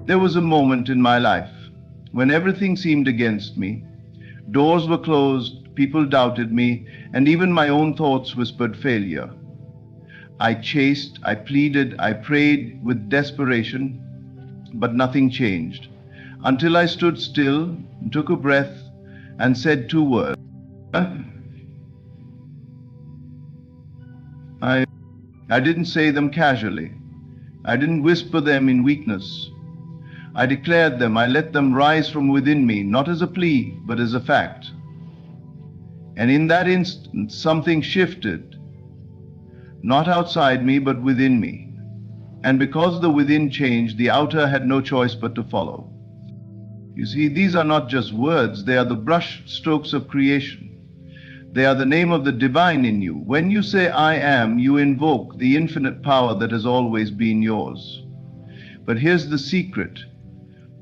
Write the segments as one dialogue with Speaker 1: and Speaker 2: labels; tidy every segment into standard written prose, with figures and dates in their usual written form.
Speaker 1: There was a moment in my life when everything seemed against me. Doors were closed, people doubted me, and even my own thoughts whispered failure. I chased, I pleaded, I prayed with desperation, but nothing changed. Until I stood still, took a breath, and said two words. I didn't say them casually. I didn't whisper them in weakness. I declared them, I let them rise from within me, not as a plea, but as a fact. And in that instant, something shifted, not outside me, but within me. And because the within changed, the outer had no choice but to follow. You see, these are not just words, they are the brush strokes of creation. They are the name of the divine in you. When you say, I am, you invoke the infinite power that has always been yours. But here's the secret.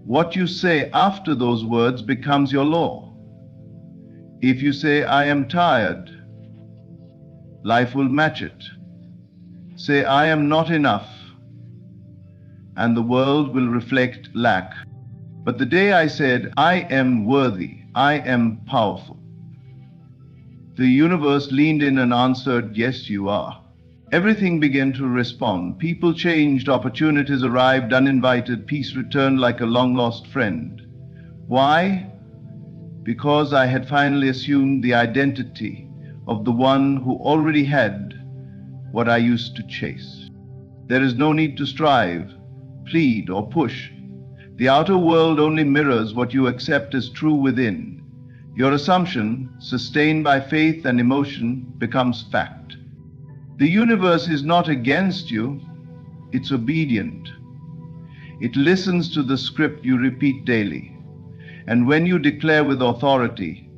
Speaker 1: What you say after those words becomes your law. If you say, I am tired, life will match it. Say, I am not enough, and the world will reflect lack. But the day I said, I am worthy, I am powerful, the universe leaned in and answered, yes, you are. Everything began to respond. People changed, opportunities arrived uninvited, peace returned like a long-lost friend. Why? Because I had finally assumed the identity of the one who already had what I used to chase. There is no need to strive, plead, or push. The outer world only mirrors what you accept as true within. Your assumption, sustained by faith and emotion, becomes fact. The universe is not against you, it's obedient. It listens to the script you repeat daily. And when you declare with authority,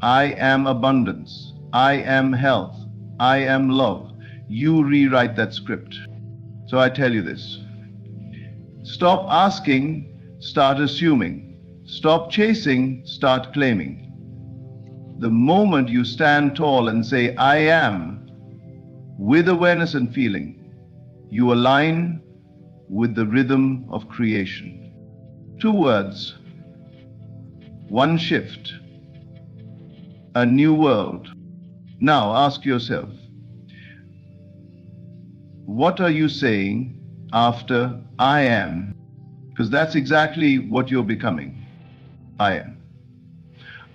Speaker 1: I am abundance, I am health, I am love, you rewrite that script. So I tell you this. Stop asking, start assuming. Stop chasing, start claiming. The moment you stand tall and say, I am, with awareness and feeling, you align with the rhythm of creation. Two words, one shift, a new world. Now ask yourself, what are you saying after I am? Because that's exactly what you're becoming. I am.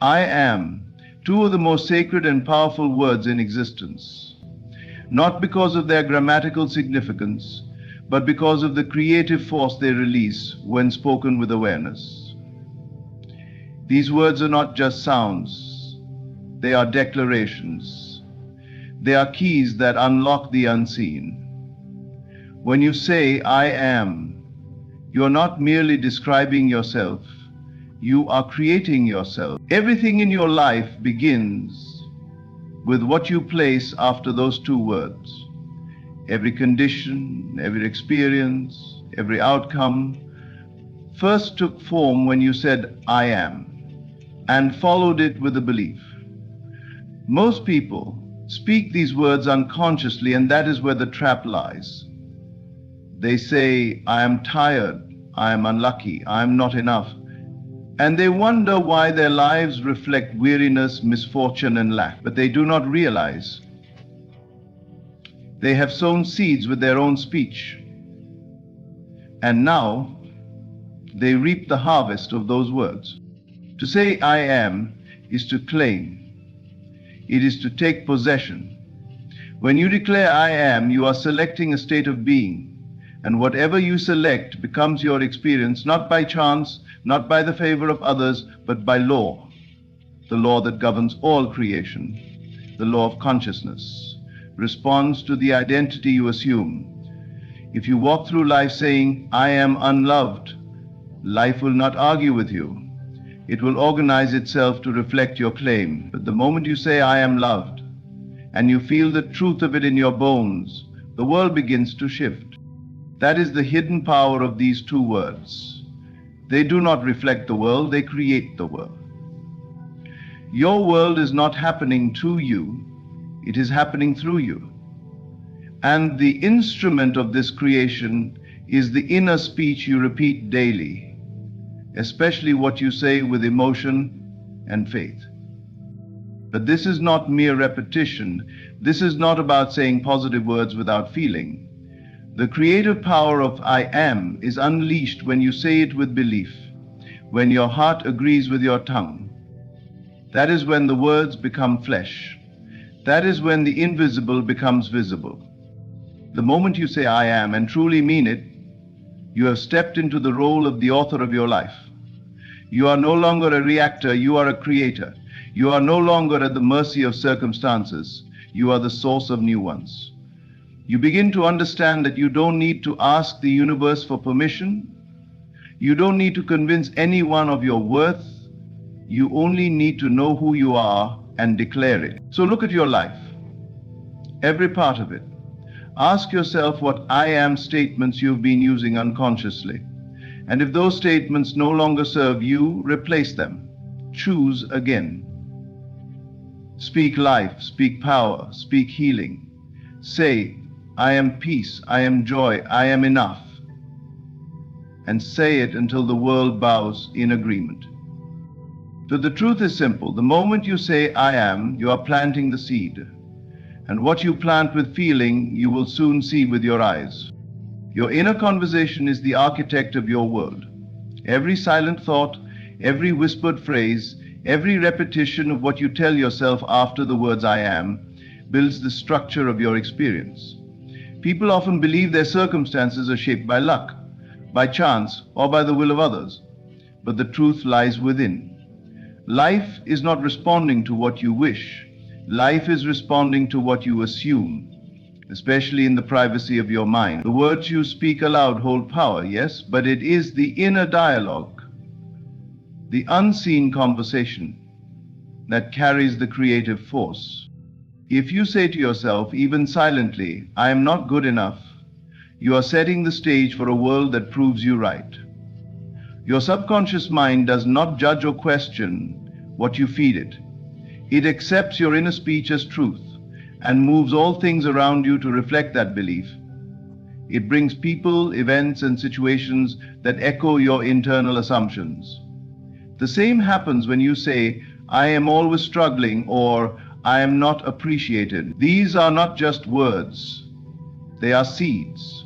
Speaker 1: I am, two of the most sacred and powerful words in existence. Not because of their grammatical significance, but because of the creative force they release when spoken with awareness. These words are not just sounds, they are declarations. They are keys that unlock the unseen. When you say, I am, you are not merely describing yourself, you are creating yourself. Everything in your life begins with what you place after those two words. Every condition, every experience, every outcome first took form when you said, I am, and followed it with a belief. Most people speak these words unconsciously, and that is where the trap lies. They say, I am tired, I am unlucky, I am not enough, and they wonder why their lives reflect weariness, misfortune, and lack. But they do not realize they have sown seeds with their own speech, and now they reap the harvest of those words. To say I am is to claim. It is to take possession. When you declare I am, you are selecting a state of being, and whatever you select becomes your experience, not by chance, not by the favor of others, but by law, the law that governs all creation, the law of consciousness, responds to the identity you assume. If you walk through life saying, I am unloved, life will not argue with you. It will organize itself to reflect your claim. But the moment you say, I am loved, and you feel the truth of it in your bones, the world begins to shift. That is the hidden power of these two words. They do not reflect the world, they create the world. Your world is not happening to you, it is happening through you. And the instrument of this creation is the inner speech you repeat daily, especially what you say with emotion and faith. But this is not mere repetition. This is not about saying positive words without feeling. The creative power of I am is unleashed when you say it with belief, when your heart agrees with your tongue. That is when the words become flesh. That is when the invisible becomes visible. The moment you say I am and truly mean it, you have stepped into the role of the author of your life. You are no longer a reactor, you are a creator. You are no longer at the mercy of circumstances. You are the source of new ones. You begin to understand that you don't need to ask the universe for permission. You don't need to convince anyone of your worth. You only need to know who you are and declare it. So look at your life, every part of it. Ask yourself what I am statements you've been using unconsciously. And if those statements no longer serve you, replace them. Choose again. Speak life, speak power, speak healing. Say, I am peace, I am joy, I am enough. And say it until the world bows in agreement. So the truth is simple. The moment you say I am, you are planting the seed. And what you plant with feeling, you will soon see with your eyes. Your inner conversation is the architect of your world. Every silent thought, every whispered phrase, every repetition of what you tell yourself after the words I am builds the structure of your experience. People often believe their circumstances are shaped by luck, by chance, or by the will of others. But the truth lies within. Life is not responding to what you wish. Life is responding to what you assume, especially in the privacy of your mind. The words you speak aloud hold power, yes, but it is the inner dialogue, the unseen conversation, that carries the creative force. If you say to yourself, even silently, I am not good enough, you are setting the stage for a world that proves you right. Your subconscious mind does not judge or question what you feed it. It accepts your inner speech as truth and moves all things around you to reflect that belief. It brings people, events, and situations that echo your internal assumptions. The same happens when you say, I am always struggling, or I am not appreciated. These are not just words, they are seeds.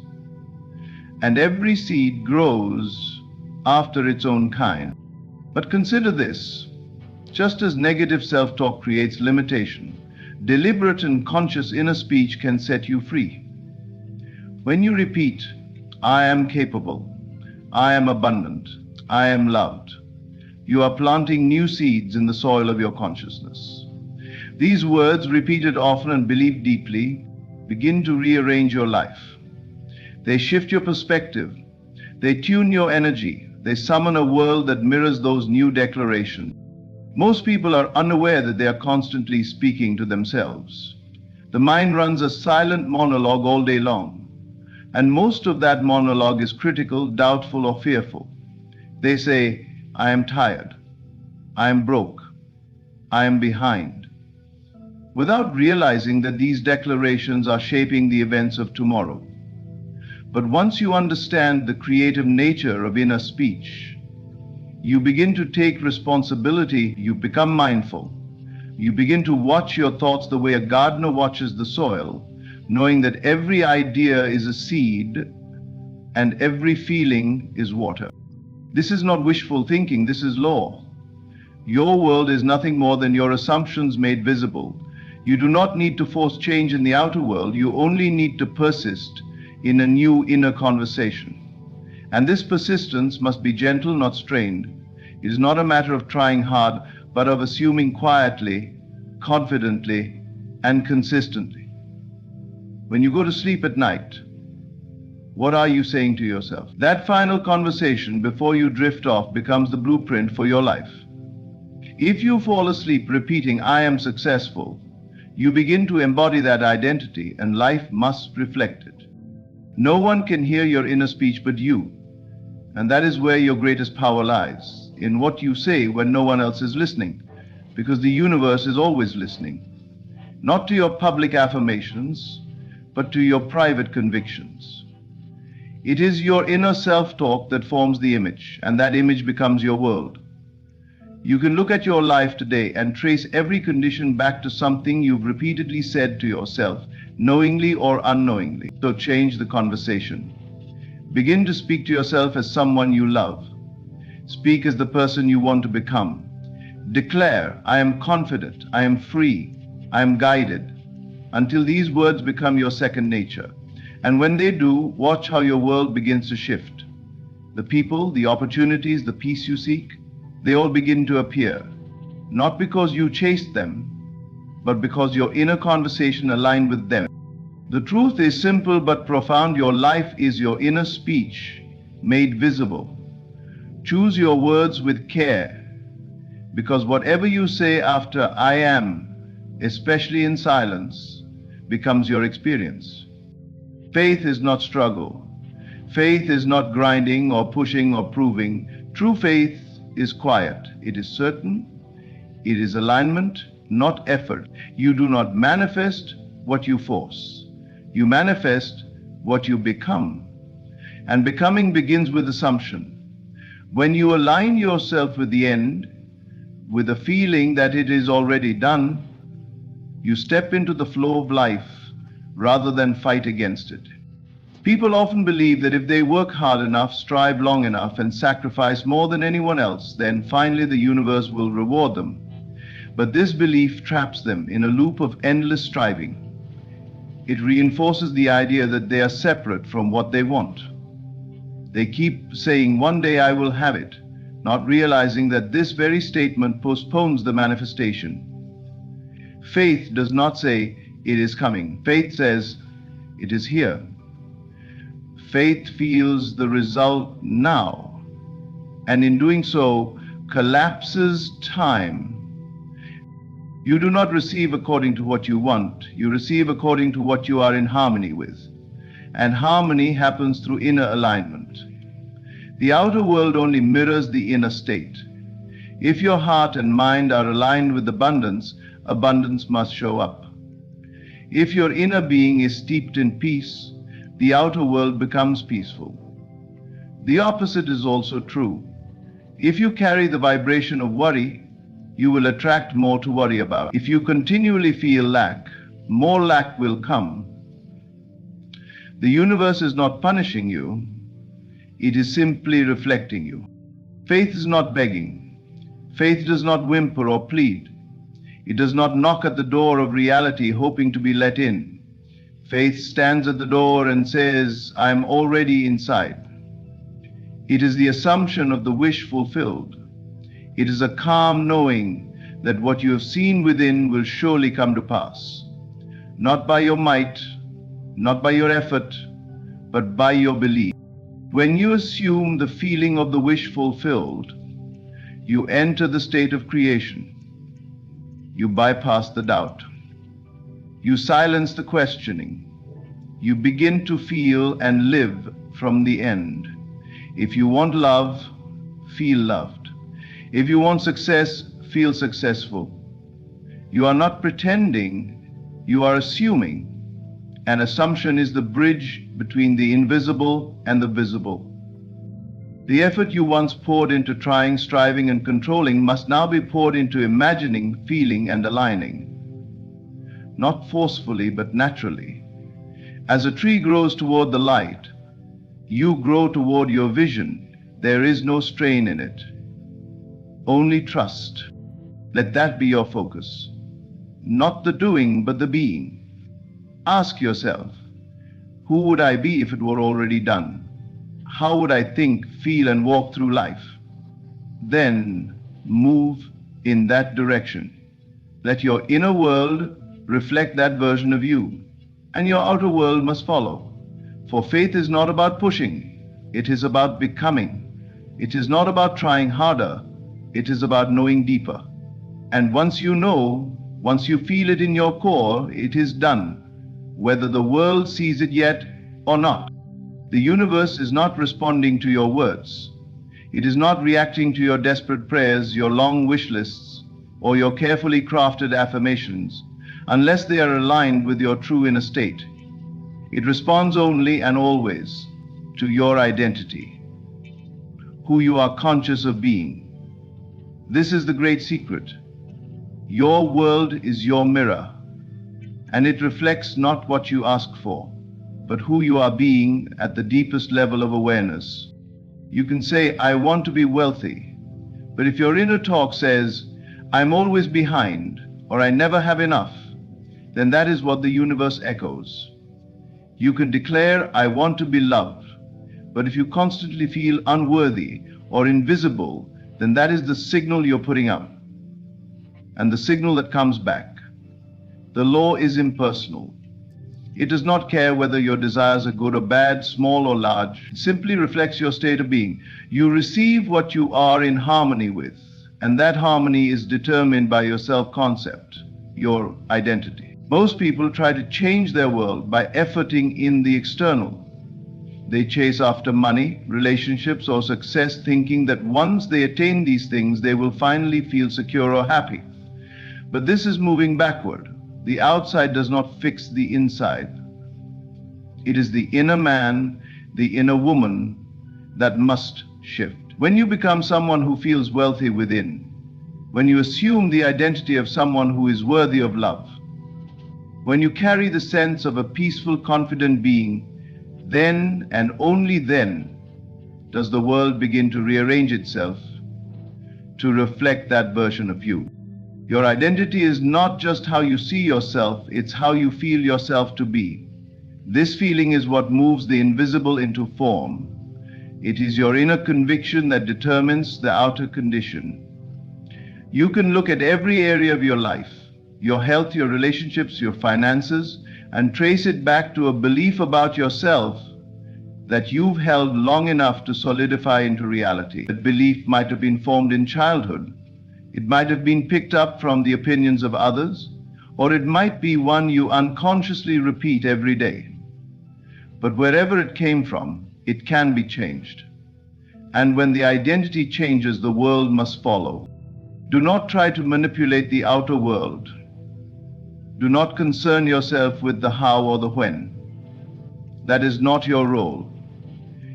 Speaker 1: And every seed grows after its own kind. But consider this, just as negative self-talk creates limitation, deliberate and conscious inner speech can set you free. When you repeat, I am capable, I am abundant, I am loved, you are planting new seeds in the soil of your consciousness. These words, repeated often and believed deeply, begin to rearrange your life. They shift your perspective, they tune your energy, they summon a world that mirrors those new declarations. Most people are unaware that they are constantly speaking to themselves. The mind runs a silent monologue all day long, and most of that monologue is critical, doubtful, or fearful. They say, I am tired, I am broke, I am behind, without realizing that these declarations are shaping the events of tomorrow. But once you understand the creative nature of inner speech, you begin to take responsibility, you become mindful. You begin to watch your thoughts the way a gardener watches the soil, knowing that every idea is a seed and every feeling is water. This is not wishful thinking, this is law. Your world is nothing more than your assumptions made visible. You do not need to force change in the outer world, you only need to persist in a new inner conversation. And this persistence must be gentle, not strained. It is not a matter of trying hard, but of assuming quietly, confidently, and consistently. When you go to sleep at night, what are you saying to yourself? That final conversation before you drift off becomes the blueprint for your life. If you fall asleep repeating, I am successful, you begin to embody that identity, and life must reflect it. No one can hear your inner speech but you. And that is where your greatest power lies, in what you say when no one else is listening, because the universe is always listening, not to your public affirmations, but to your private convictions. It is your inner self-talk that forms the image, and that image becomes your world. You can look at your life today and trace every condition back to something you've repeatedly said to yourself, knowingly or unknowingly. So change the conversation. Begin to speak to yourself as someone you love. Speak as the person you want to become. Declare, I am confident, I am free, I am guided, until these words become your second nature. And when they do, watch how your world begins to shift. The people, the opportunities, the peace you seek, they all begin to appear. Not because you chased them, but because your inner conversation aligned with them. The truth is simple but profound. Your life is your inner speech made visible. Choose your words with care, because whatever you say after I am, especially in silence, becomes your experience. Faith is not struggle. Faith is not grinding or pushing or proving. True faith is quiet. It is certain. It is alignment, not effort. You do not manifest what you force. You manifest what you become. And becoming begins with assumption. When you align yourself with the end, with a feeling that it is already done, you step into the flow of life rather than fight against it. People often believe that if they work hard enough, strive long enough, and sacrifice more than anyone else, then finally the universe will reward them. But this belief traps them in a loop of endless striving. It reinforces the idea that they are separate from what they want. They keep saying, one day I will have it, not realizing that this very statement postpones the manifestation. Faith does not say, it is coming. Faith says, it is here. Faith feels the result now, and in doing so, collapses time. You do not receive according to what you want. You receive according to what you are in harmony with. And harmony happens through inner alignment. The outer world only mirrors the inner state. If your heart and mind are aligned with abundance, abundance must show up. If your inner being is steeped in peace, the outer world becomes peaceful. The opposite is also true. If you carry the vibration of worry, you will attract more to worry about. If you continually feel lack, more lack will come. The universe is not punishing you, it is simply reflecting you. Faith is not begging. Faith does not whimper or plead. It does not knock at the door of reality hoping to be let in. Faith stands at the door and says, I am already inside. It is the assumption of the wish fulfilled. It is a calm knowing that what you have seen within will surely come to pass. Not by your might, not by your effort, but by your belief. When you assume the feeling of the wish fulfilled, you enter the state of creation. You bypass the doubt. You silence the questioning. You begin to feel and live from the end. If you want love, feel loved. If you want success, feel successful. You are not pretending, you are assuming. An assumption is the bridge between the invisible and the visible. The effort you once poured into trying, striving, and controlling must now be poured into imagining, feeling, and aligning. Not forcefully, but naturally. As a tree grows toward the light, you grow toward your vision. There is no strain in it. Only trust. Let that be your focus. Not the doing, but the being. Ask yourself, who would I be if it were already done? How would I think, feel, and walk through life? Then move in that direction. Let your inner world reflect that version of you, and your outer world must follow. For faith is not about pushing, it is about becoming. It is not about trying harder, it is about knowing deeper. And once you know, once you feel it in your core, it is done, whether the world sees it yet or not. The universe is not responding to your words. It is not reacting to your desperate prayers, your long wish lists, or your carefully crafted affirmations, unless they are aligned with your true inner state. It responds only and always to your identity, who you are conscious of being. This is the great secret. Your world is your mirror, and it reflects not what you ask for, but who you are being at the deepest level of awareness. You can say, I want to be wealthy, but if your inner talk says, I'm always behind, or I never have enough, then that is what the universe echoes. You can declare, I want to be loved, but if you constantly feel unworthy or invisible, then that is the signal you're putting up, and the signal that comes back. The law is impersonal. It does not care whether your desires are good or bad, small or large. It simply reflects your state of being. You receive what you are in harmony with, and that harmony is determined by your self-concept, your identity. Most people try to change their world by efforting in the external. They chase after money, relationships, or success, thinking that once they attain these things, they will finally feel secure or happy. But this is moving backward. The outside does not fix the inside. It is the inner man, the inner woman that must shift. When you become someone who feels wealthy within, when you assume the identity of someone who is worthy of love, when you carry the sense of a peaceful, confident being, then and only then does the world begin to rearrange itself to reflect that version of you. Your identity is not just how you see yourself, it's how you feel yourself to be. This feeling is what moves the invisible into form. It is your inner conviction that determines the outer condition. You can look at every area of your life, your health, your relationships, your finances, and trace it back to a belief about yourself that you've held long enough to solidify into reality. That belief might have been formed in childhood. It might have been picked up from the opinions of others, or it might be one you unconsciously repeat every day. But wherever it came from, it can be changed. And when the identity changes, the world must follow. Do not try to manipulate the outer world. Do not concern yourself with the how or the when. That is not your role.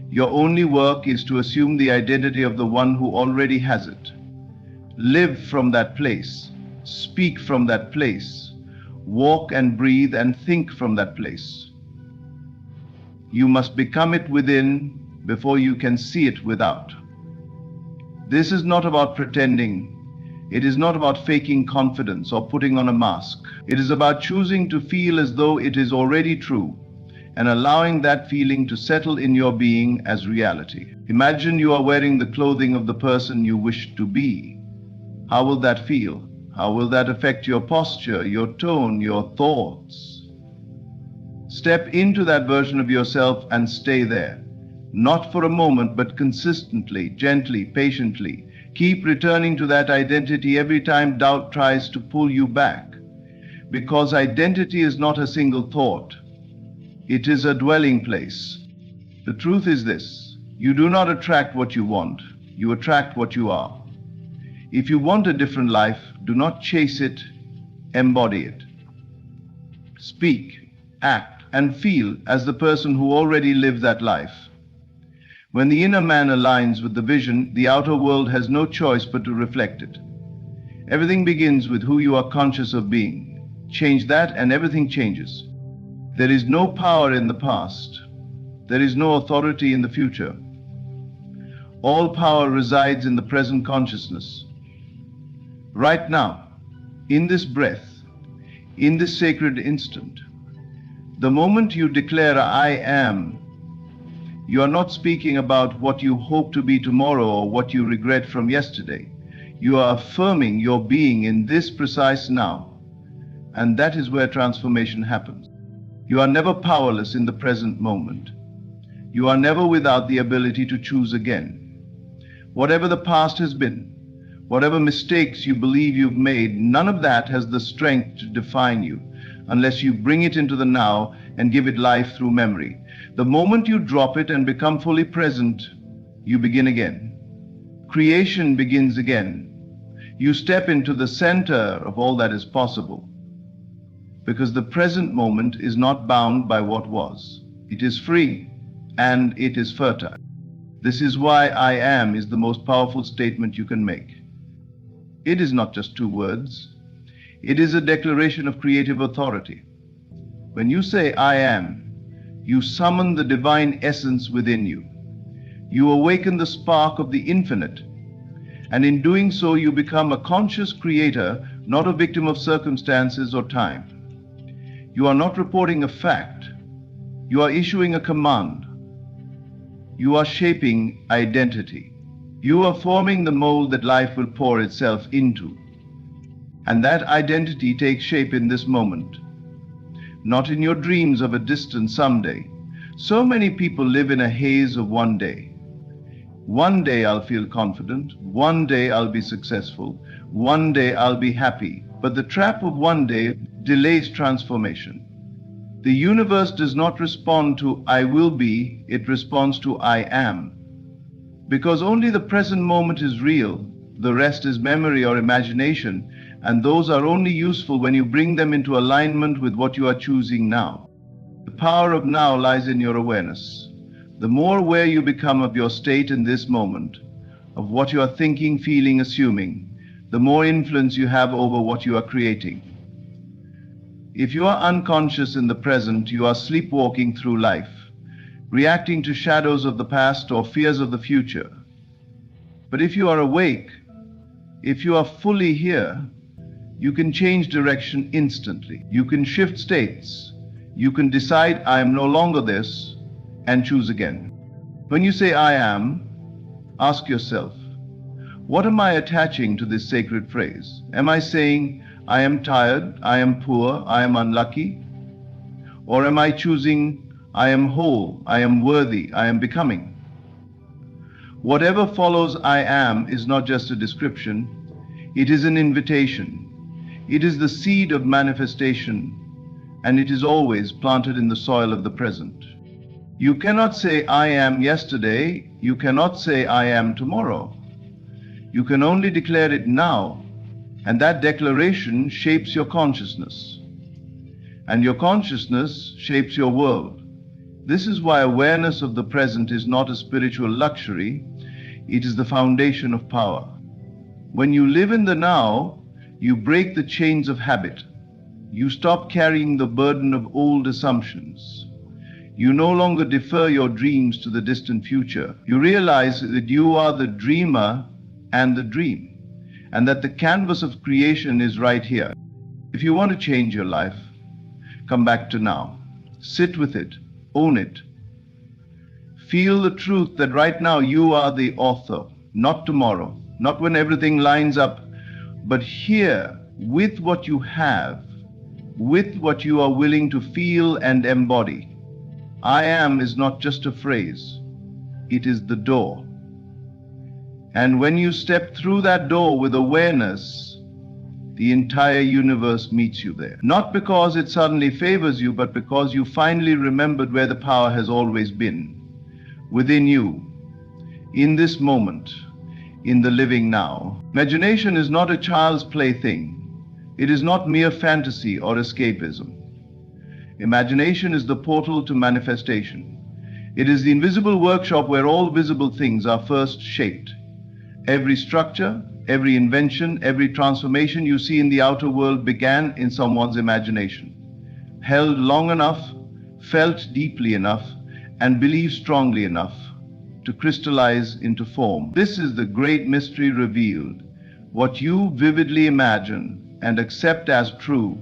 Speaker 1: Your only work is to assume the identity of the one who already has it. Live from that place. Speak from that place. Walk and breathe and think from that place. You must become it within before you can see it without. This is not about pretending. It is not about faking confidence or putting on a mask. It is about choosing to feel as though it is already true and allowing that feeling to settle in your being as reality. Imagine you are wearing the clothing of the person you wish to be. How will that feel? How will that affect your posture, your tone, your thoughts? Step into that version of yourself and stay there. Not for a moment, but consistently, gently, patiently. Keep returning to that identity every time doubt tries to pull you back. Because identity is not a single thought. It is a dwelling place. The truth is this: you do not attract what you want, you attract what you are. If you want a different life, do not chase it, embody it. Speak, act, and feel as the person who already lived that life. When the inner man aligns with the vision, the outer world has no choice but to reflect it. Everything begins with who you are conscious of being. Change that and everything changes. There is no power in the past. There is no authority in the future. All power resides in the present consciousness. Right now, in this breath, in this sacred instant, the moment you declare I am, you are not speaking about what you hope to be tomorrow or what you regret from yesterday. You are affirming your being in this precise now, and that is where transformation happens. You are never powerless in the present moment. You are never without the ability to choose again. Whatever the past has been, whatever mistakes you believe you've made, none of that has the strength to define you unless you bring it into the now and give it life through memory. The moment you drop it and become fully present, you begin again. Creation begins again. You step into the center of all that is possible, because the present moment is not bound by what was. It is free. and it is fertile. This is why I am is the most powerful statement you can make. It is not just two words. It is a declaration of creative authority. When you say I am, you summon the divine essence within you. You awaken the spark of the infinite, and in doing so you become a conscious creator, not a victim of circumstances or time. You are not reporting a fact. You are issuing a command. You are shaping identity. You are forming the mold that life will pour itself into. And that identity takes shape in this moment, not in your dreams of a distant someday. So many people live in a haze of one day. One day I'll feel confident. One day I'll be successful. One day I'll be happy. But the trap of one day delays transformation. The universe does not respond to I will be, it responds to I am. Because only the present moment is real, the rest is memory or imagination, and those are only useful when you bring them into alignment with what you are choosing now. The power of now lies in your awareness. The more aware you become of your state in this moment, of what you are thinking, feeling, assuming, the more influence you have over what you are creating. If you are unconscious in the present, you are sleepwalking through life, reacting to shadows of the past or fears of the future. But if you are awake, if you are fully here, you can change direction instantly. You can shift states. You can decide I am no longer this and choose again. When you say I am, ask yourself, what am I attaching to this sacred phrase? Am I saying I am tired, I am poor, I am unlucky? Or am I choosing I am whole, I am worthy, I am becoming? Whatever follows I am is not just a description, it is an invitation. It is the seed of manifestation, and it is always planted in the soil of the present. You cannot say I am yesterday, you cannot say I am tomorrow. You can only declare it now, and that declaration shapes your consciousness. And your consciousness shapes your world. This is why awareness of the present is not a spiritual luxury, it is the foundation of power. When you live in the now, you break the chains of habit. You stop carrying the burden of old assumptions. You no longer defer your dreams to the distant future. You realize that you are the dreamer and the dream, and that the canvas of creation is right here. If you want to change your life, come back to now. Sit with it. Own it. Feel the truth that right now you are the author, not tomorrow, not when everything lines up, but here, with what you have, with what you are willing to feel and embody. I am is not just a phrase, it is the door. And when you step through that door with awareness, the entire universe meets you there. Not because it suddenly favors you, but because you finally remembered where the power has always been. Within you, in this moment, in the living now. Imagination is not a child's plaything. It is not mere fantasy or escapism. Imagination is the portal to manifestation. It is the invisible workshop where all visible things are first shaped. Every structure, every invention, every transformation you see in the outer world began in someone's imagination, held long enough, felt deeply enough, and believed strongly enough to crystallize into form. This is the great mystery revealed. What you vividly imagine and accept as true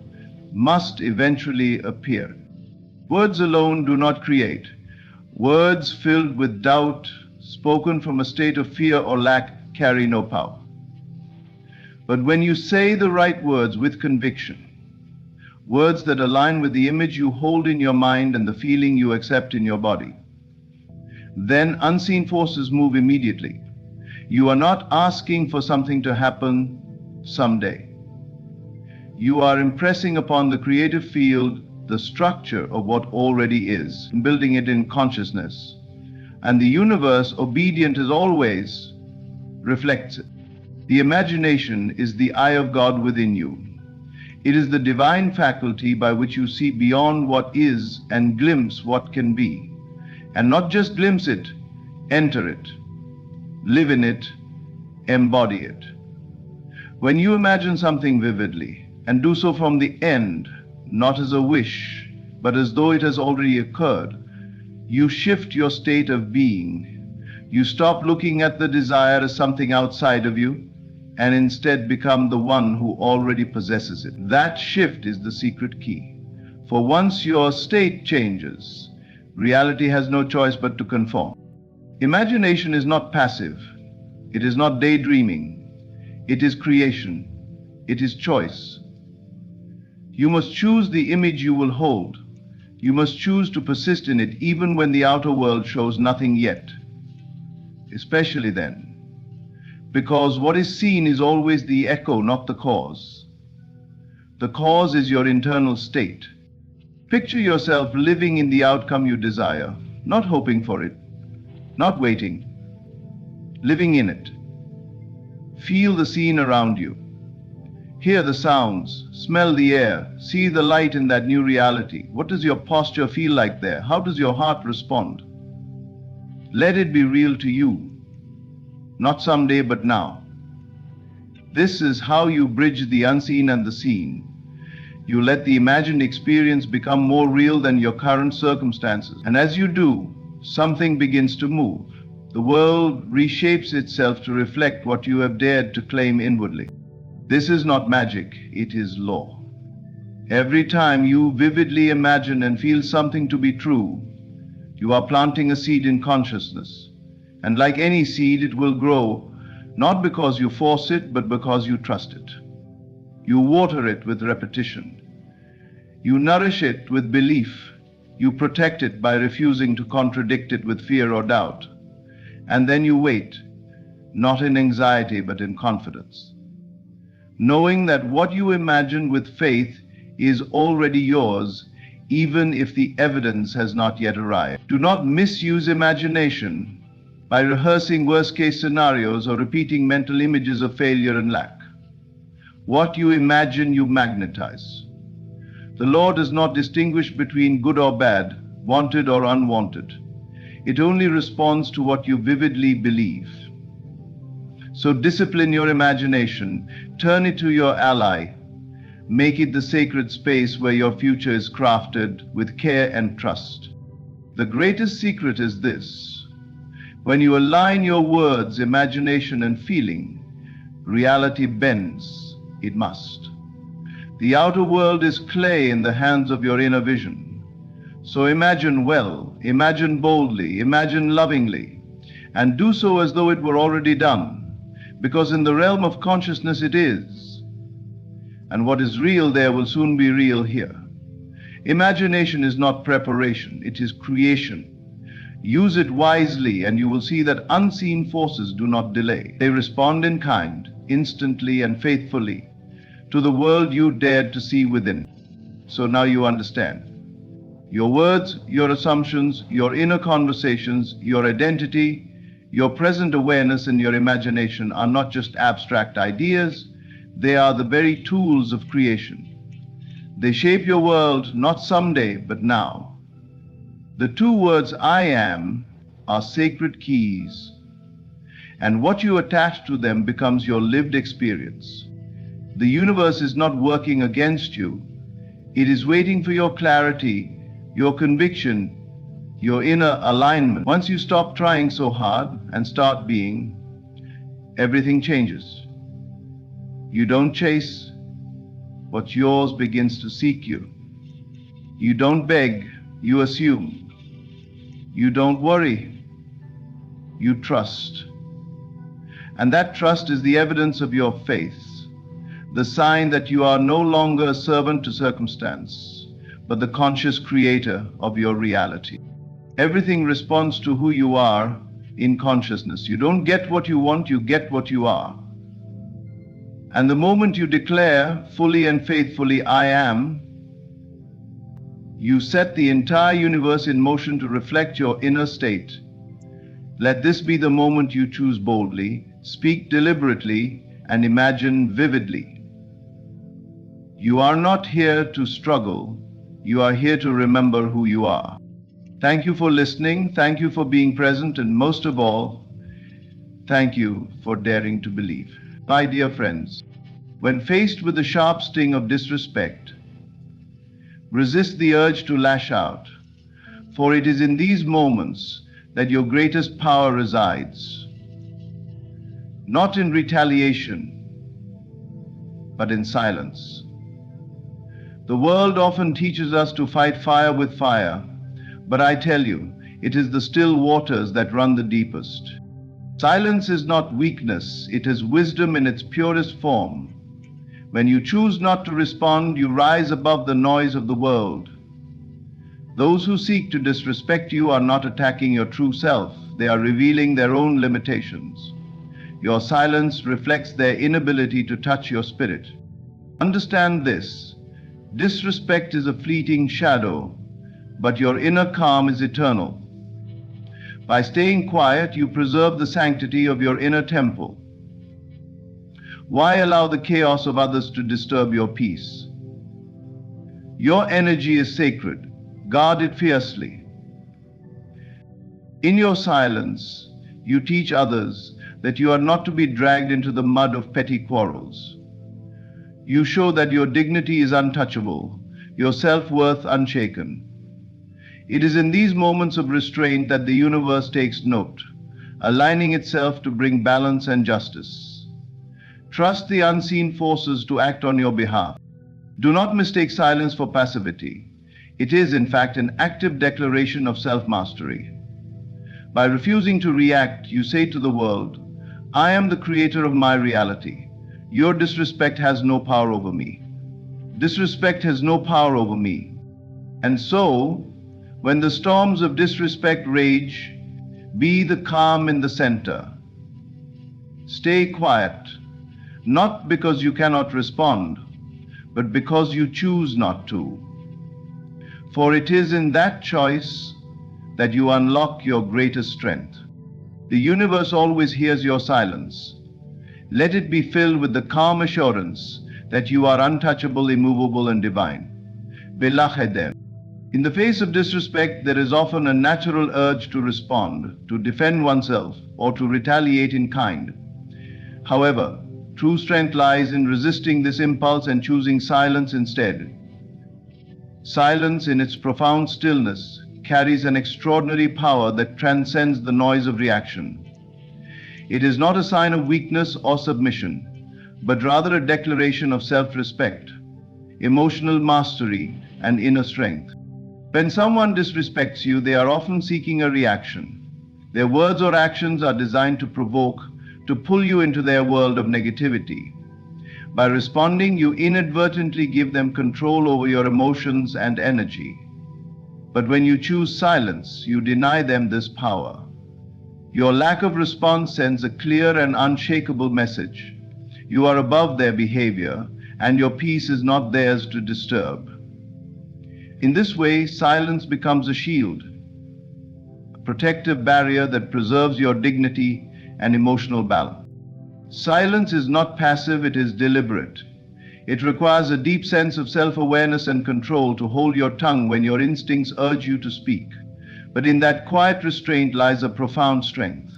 Speaker 1: must eventually appear. Words alone do not create. Words filled with doubt, spoken from a state of fear or lack, carry no power. But when you say the right words with conviction, words that align with the image you hold in your mind and the feeling you accept in your body, then unseen forces move immediately. You are not asking for something to happen someday. You are impressing upon the creative field the structure of what already is, building it in consciousness. And the universe, obedient as always, reflects it. The imagination is the eye of God within you. It is the divine faculty by which you see beyond what is and glimpse what can be. And not just glimpse it, enter it, live in it, embody it. When you imagine something vividly, and do so from the end, not as a wish, but as though it has already occurred, you shift your state of being. You stop looking at the desire as something outside of you, and instead become the one who already possesses it. That shift is the secret key. For once your state changes, reality has no choice but to conform. Imagination is not passive. It is not daydreaming. It is creation. It is choice. You must choose the image you will hold. You must choose to persist in it even when the outer world shows nothing yet. Especially then, because what is seen is always the echo, not the cause. The cause is your internal state. Picture yourself living in the outcome you desire, not hoping for it, not waiting, living in it. Feel the scene around you. Hear the sounds, smell the air, see the light in that new reality. What does your posture feel like there? How does your heart respond? Let it be real to you, not someday but now. This is how you bridge the unseen and the seen. You let the imagined experience become more real than your current circumstances. And as you do, something begins to move. The world reshapes itself to reflect what you have dared to claim inwardly. This is not magic, it is law. Every time you vividly imagine and feel something to be true, you are planting a seed in consciousness. And like any seed, it will grow, not because you force it, but because you trust it. You water it with repetition. You nourish it with belief. You protect it by refusing to contradict it with fear or doubt. And then you wait, not in anxiety, but in confidence, knowing that what you imagine with faith is already yours, even if the evidence has not yet arrived. Do not misuse imagination by rehearsing worst-case scenarios or repeating mental images of failure and lack. What you imagine, you magnetize. The law does not distinguish between good or bad, wanted or unwanted. It only responds to what you vividly believe. So discipline your imagination, turn it to your ally, make it the sacred space where your future is crafted with care and trust. The greatest secret is this: when you align your words, imagination, and feeling, reality bends. It must. The outer world is clay in the hands of your inner vision. So imagine well, imagine boldly, imagine lovingly, and do so as though it were already done, because in the realm of consciousness it is. And what is real there will soon be real here. Imagination is not preparation, it is creation. Use it wisely and you will see that unseen forces do not delay. They respond in kind, instantly and faithfully, to the world you dared to see within. So now you understand. Your words, your assumptions, your inner conversations, your identity, your present awareness and your imagination are not just abstract ideas, they are the very tools of creation. They shape your world not someday, but now. The two words I am are sacred keys, and what you attach to them becomes your lived experience. The universe is not working against you. It is waiting for your clarity, your conviction, your inner alignment. Once you stop trying so hard and start being, everything changes. You don't chase. What's yours begins to seek you. You don't beg, you assume. You don't worry, you trust. And that trust is the evidence of your faith, the sign that you are no longer a servant to circumstance, but the conscious creator of your reality. Everything responds to who you are in consciousness. You don't get what you want, you get what you are. And the moment you declare fully and faithfully, I am, you set the entire universe in motion to reflect your inner state. Let this be the moment you choose boldly, speak deliberately, and imagine vividly. You are not here to struggle. You are here to remember who you are. Thank you for listening. Thank you for being present. And most of all, thank you for daring to believe. My dear friends, when faced with the sharp sting of disrespect, resist the urge to lash out, for it is in these moments that your greatest power resides. Not in retaliation, but in silence. The world often teaches us to fight fire with fire, but I tell you, it is the still waters that run the deepest. Silence is not weakness, it is wisdom in its purest form. When you choose not to respond, you rise above the noise of the world. Those who seek to disrespect you are not attacking your true self, they are revealing their own limitations. Your silence reflects their inability to touch your spirit. Understand this: disrespect is a fleeting shadow, but your inner calm is eternal. By staying quiet, you preserve the sanctity of your inner temple. Why allow the chaos of others to disturb your peace? Your energy is sacred. Guard it fiercely. In your silence, you teach others that you are not to be dragged into the mud of petty quarrels. You show that your dignity is untouchable, your self-worth unshaken. It is in these moments of restraint that the universe takes note, aligning itself to bring balance and justice. Trust the unseen forces to act on your behalf. Do not mistake silence for passivity. It is, in fact, an active declaration of self-mastery. By refusing to react, you say to the world, I am the creator of my reality. Your disrespect has no power over me. Disrespect has no power over me. And so, when the storms of disrespect rage, be the calm in the center. Stay quiet, not because you cannot respond, but because you choose not to. For it is in that choice that you unlock your greatest strength. The universe always hears your silence. Let it be filled with the calm assurance that you are untouchable, immovable, and divine. Belachedem. In the face of disrespect, there is often a natural urge to respond, to defend oneself, or to retaliate in kind. However, true strength lies in resisting this impulse and choosing silence instead. Silence, in its profound stillness, carries an extraordinary power that transcends the noise of reaction. It is not a sign of weakness or submission, but rather a declaration of self-respect, emotional mastery, and inner strength. When someone disrespects you, they are often seeking a reaction. Their words or actions are designed to provoke, to pull you into their world of negativity. By responding, you inadvertently give them control over your emotions and energy. But when you choose silence, you deny them this power. Your lack of response sends a clear and unshakable message. You are above their behavior, and your peace is not theirs to disturb. In this way, silence becomes a shield, a protective barrier that preserves your dignity and emotional balance. Silence is not passive, it is deliberate. It requires a deep sense of self-awareness and control to hold your tongue when your instincts urge you to speak. But in that quiet restraint lies a profound strength.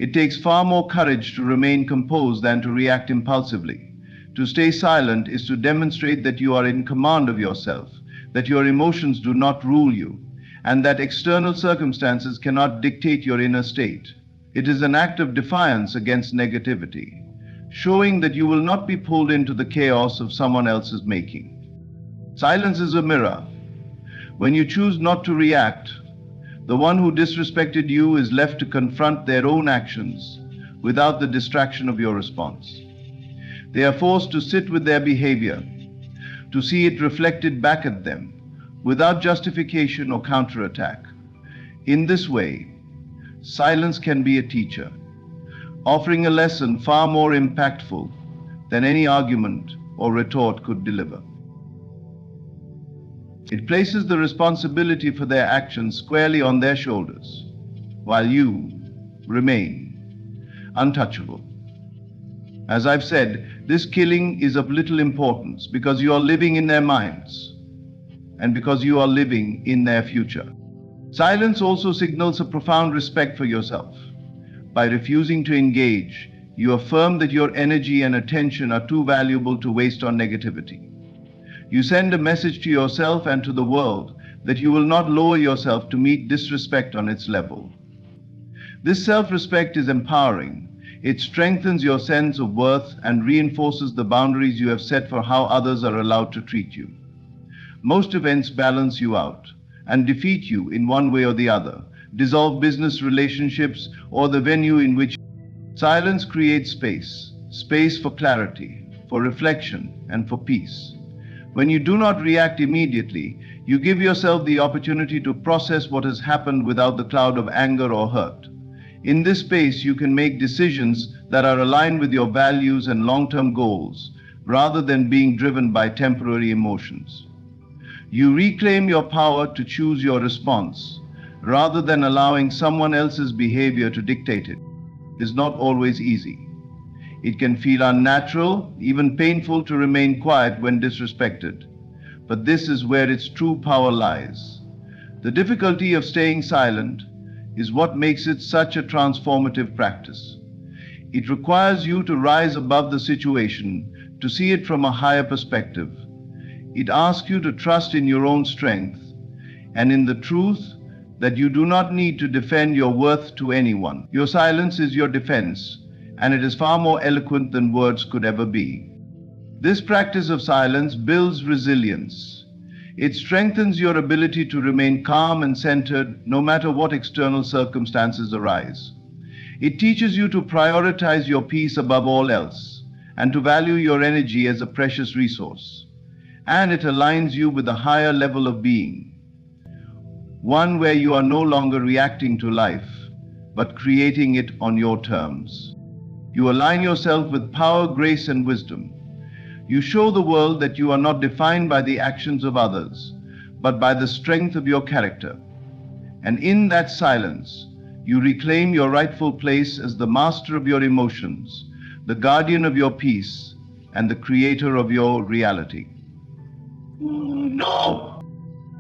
Speaker 1: It takes far more courage to remain composed than to react impulsively. To stay silent is to demonstrate that you are in command of yourself, that your emotions do not rule you, and that external circumstances cannot dictate your inner state. It is an act of defiance against negativity, showing that you will not be pulled into the chaos of someone else's making. Silence is a mirror. When you choose not to react, the one who disrespected you is left to confront their own actions without the distraction of your response. They are forced to sit with their behavior, to see it reflected back at them, without justification or counterattack. In this way, silence can be a teacher, offering a lesson far more impactful than any argument or retort could deliver. It places the responsibility for their actions squarely on their shoulders, while you remain untouchable. As I've said, this killing is of little importance because you are living in their minds and because you are living in their future. Silence also signals a profound respect for yourself. By refusing to engage, you affirm that your energy and attention are too valuable to waste on negativity. You send a message to yourself and to the world that you will not lower yourself to meet disrespect on its level. This self-respect is empowering. It strengthens your sense of worth and reinforces the boundaries you have set for how others are allowed to treat you. Most events balance you out and defeat you in one way or the other, dissolve business relationships or the venue in which silence creates space for clarity, for reflection, and for peace. When you do not react immediately, you give yourself the opportunity to process what has happened without the cloud of anger or hurt. In this space, you can make decisions that are aligned with your values and long-term goals, rather than being driven by temporary emotions. You reclaim your power to choose your response, rather than allowing someone else's behavior to dictate it. It is not always easy. It can feel unnatural, even painful to remain quiet when disrespected. But this is where its true power lies. The difficulty of staying silent is what makes it such a transformative practice. It requires you to rise above the situation, to see it from a higher perspective. It asks you to trust in your own strength and in the truth that you do not need to defend your worth to anyone. Your silence is your defense, and it is far more eloquent than words could ever be. This practice of silence builds resilience. It strengthens your ability to remain calm and centered no matter what external circumstances arise. It teaches you to prioritize your peace above all else and to value your energy as a precious resource. And it aligns you with a higher level of being, one where you are no longer reacting to life, but creating it on your terms. You align yourself with power, grace, and wisdom. You show the world that you are not defined by the actions of others, but by the strength of your character. And in that silence, you reclaim your rightful place as the master of your emotions, the guardian of your peace, and the creator of your reality. No!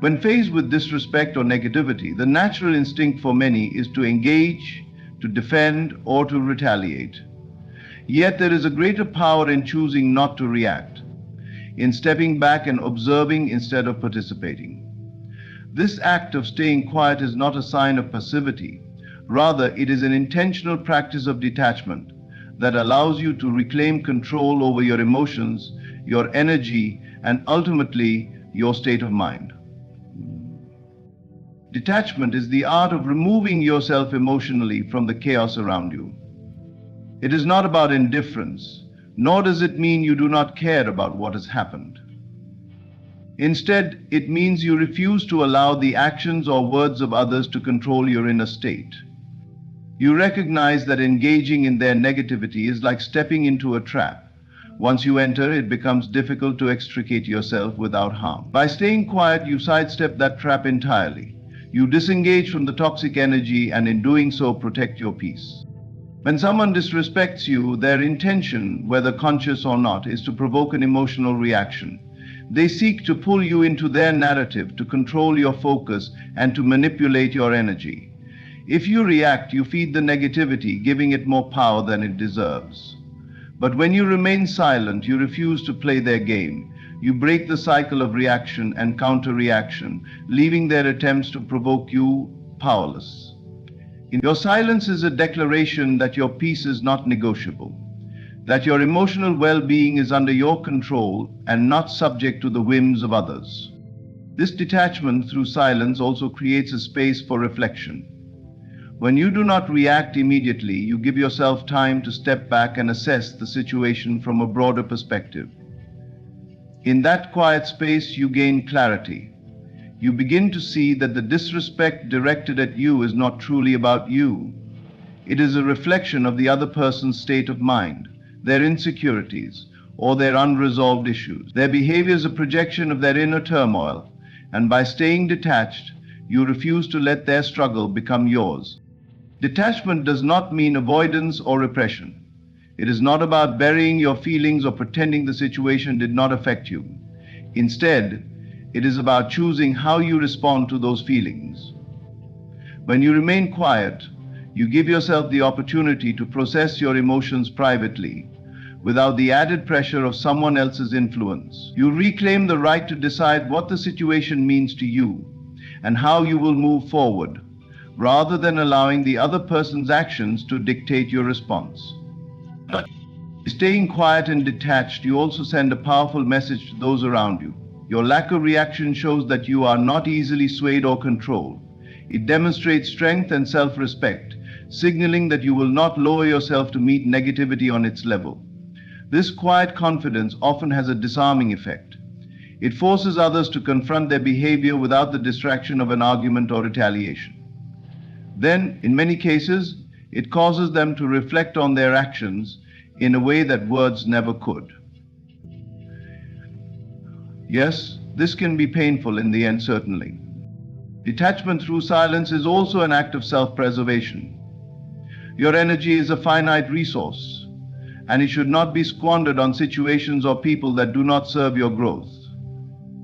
Speaker 1: When faced with disrespect or negativity, the natural instinct for many is to engage, to defend, or to retaliate. Yet there is a greater power in choosing not to react, in stepping back and observing instead of participating. This act of staying quiet is not a sign of passivity. Rather, it is an intentional practice of detachment that allows you to reclaim control over your emotions, your energy, and ultimately, your state of mind. Detachment is the art of removing yourself emotionally from the chaos around you. It is not about indifference, nor does it mean you do not care about what has happened. Instead, it means you refuse to allow the actions or words of others to control your inner state. You recognize that engaging in their negativity is like stepping into a trap. Once you enter, it becomes difficult to extricate yourself without harm. By staying quiet, you sidestep that trap entirely. You disengage from the toxic energy and in doing so protect your peace. When someone disrespects you, their intention, whether conscious or not, is to provoke an emotional reaction. They seek to pull you into their narrative, to control your focus, and to manipulate your energy. If you react, you feed the negativity, giving it more power than it deserves. But when you remain silent, you refuse to play their game. You break the cycle of reaction and counter-reaction, leaving their attempts to provoke you powerless. Your silence is a declaration that your peace is not negotiable, that your emotional well-being is under your control and not subject to the whims of others. This detachment through silence also creates a space for reflection. When you do not react immediately, you give yourself time to step back and assess the situation from a broader perspective. In that quiet space, you gain clarity. You begin to see that the disrespect directed at you is not truly about you. It is a reflection of the other person's state of mind, their insecurities, or their unresolved issues. Their behavior is a projection of their inner turmoil, and by staying detached, you refuse to let their struggle become yours. Detachment does not mean avoidance or repression. It is not about burying your feelings or pretending the situation did not affect you. Instead, it is about choosing how you respond to those feelings. When you remain quiet, you give yourself the opportunity to process your emotions privately, without the added pressure of someone else's influence. You reclaim the right to decide what the situation means to you and how you will move forward, rather than allowing the other person's actions to dictate your response. By staying quiet and detached, you also send a powerful message to those around you. Your lack of reaction shows that you are not easily swayed or controlled. It demonstrates strength and self-respect, signaling that you will not lower yourself to meet negativity on its level. This quiet confidence often has a disarming effect. It forces others to confront their behavior without the distraction of an argument or retaliation. Then, in many cases, it causes them to reflect on their actions in a way that words never could. Yes, this can be painful in the end, certainly. Detachment through silence is also an act of self-preservation. Your energy is a finite resource, and it should not be squandered on situations or people that do not serve your growth.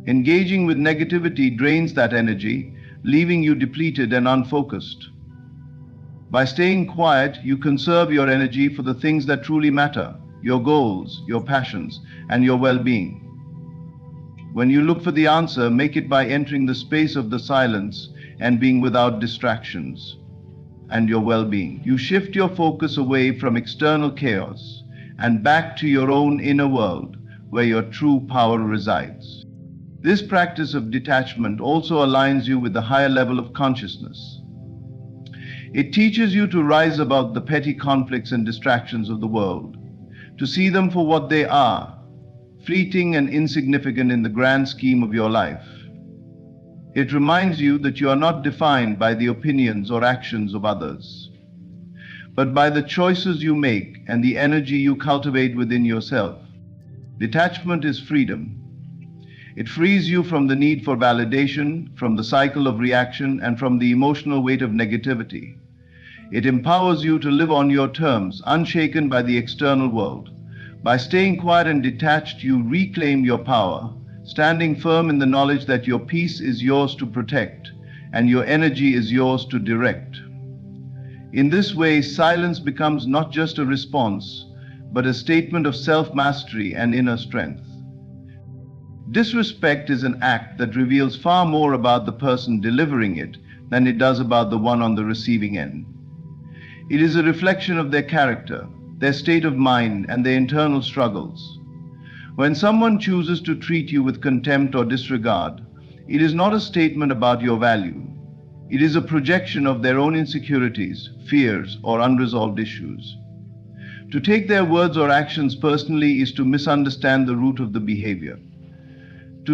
Speaker 1: Engaging with negativity drains that energy, leaving you depleted and unfocused. By staying quiet, you conserve your energy for the things that truly matter, your goals, your passions, and your well-being. When you look for the answer, make it by entering the space of the silence and being without distractions, and your well-being. You shift your focus away from external chaos and back to your own inner world, where your true power resides. This practice of detachment also aligns you with the higher level of consciousness. It teaches you to rise above the petty conflicts and distractions of the world, to see them for what they are, fleeting and insignificant in the grand scheme of your life. It reminds you that you are not defined by the opinions or actions of others, but by the choices you make and the energy you cultivate within yourself. Detachment is freedom. It frees you from the need for validation, from the cycle of reaction, and from the emotional weight of negativity. It empowers you to live on your terms, unshaken by the external world. By staying quiet and detached, you reclaim your power, standing firm in the knowledge that your peace is yours to protect and your energy is yours to direct. In this way, silence becomes not just a response, but a statement of self-mastery and inner strength. Disrespect is an act that reveals far more about the person delivering it than it does about the one on the receiving end. It is a reflection of their character, their state of mind, and their internal struggles. When someone chooses to treat you with contempt or disregard, it is not a statement about your value. It is a projection of their own insecurities, fears, or unresolved issues. To take their words or actions personally is to misunderstand the root of the behavior.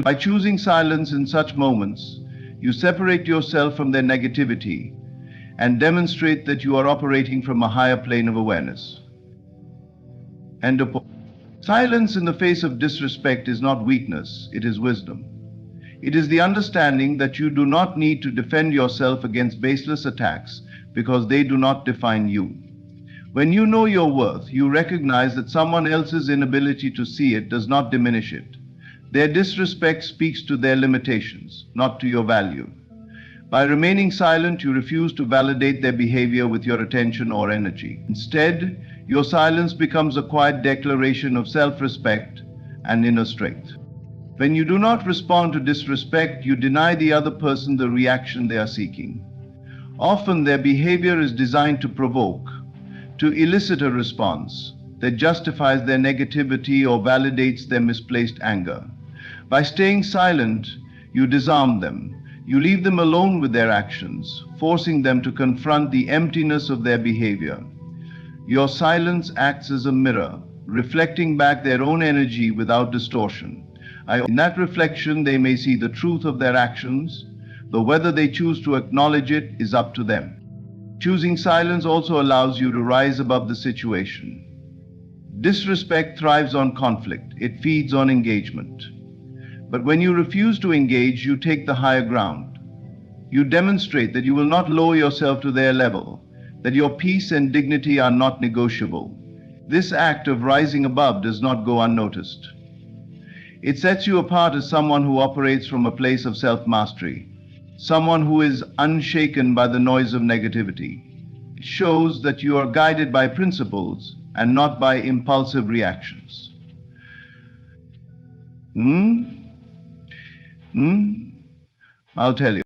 Speaker 1: By choosing silence in such moments, you separate yourself from their negativity and demonstrate that you are operating from a higher plane of awareness. Silence in the face of disrespect is not weakness, it is wisdom. It is the understanding that you do not need to defend yourself against baseless attacks because they do not define you. When you know your worth, you recognize that someone else's inability to see it does not diminish it. Their disrespect speaks to their limitations, not to your value. By remaining silent, you refuse to validate their behavior with your attention or energy. Instead, your silence becomes a quiet declaration of self-respect and inner strength. When you do not respond to disrespect, you deny the other person the reaction they are seeking. Often, their behavior is designed to provoke, to elicit a response that justifies their negativity or validates their misplaced anger. By staying silent, you disarm them. You leave them alone with their actions, forcing them to confront the emptiness of their behavior. Your silence acts as a mirror, reflecting back their own energy without distortion. In that reflection, they may see the truth of their actions, though whether they choose to acknowledge it is up to them. Choosing silence also allows you to rise above the situation. Disrespect thrives on conflict. It feeds on engagement. But when you refuse to engage, you take the higher ground. You demonstrate that you will not lower yourself to their level, that your peace and dignity are not negotiable. This act of rising above does not go unnoticed. It sets you apart as someone who operates from a place of self-mastery, someone who is unshaken by the noise of negativity. It shows that you are guided by principles and not by impulsive reactions. I'll tell you.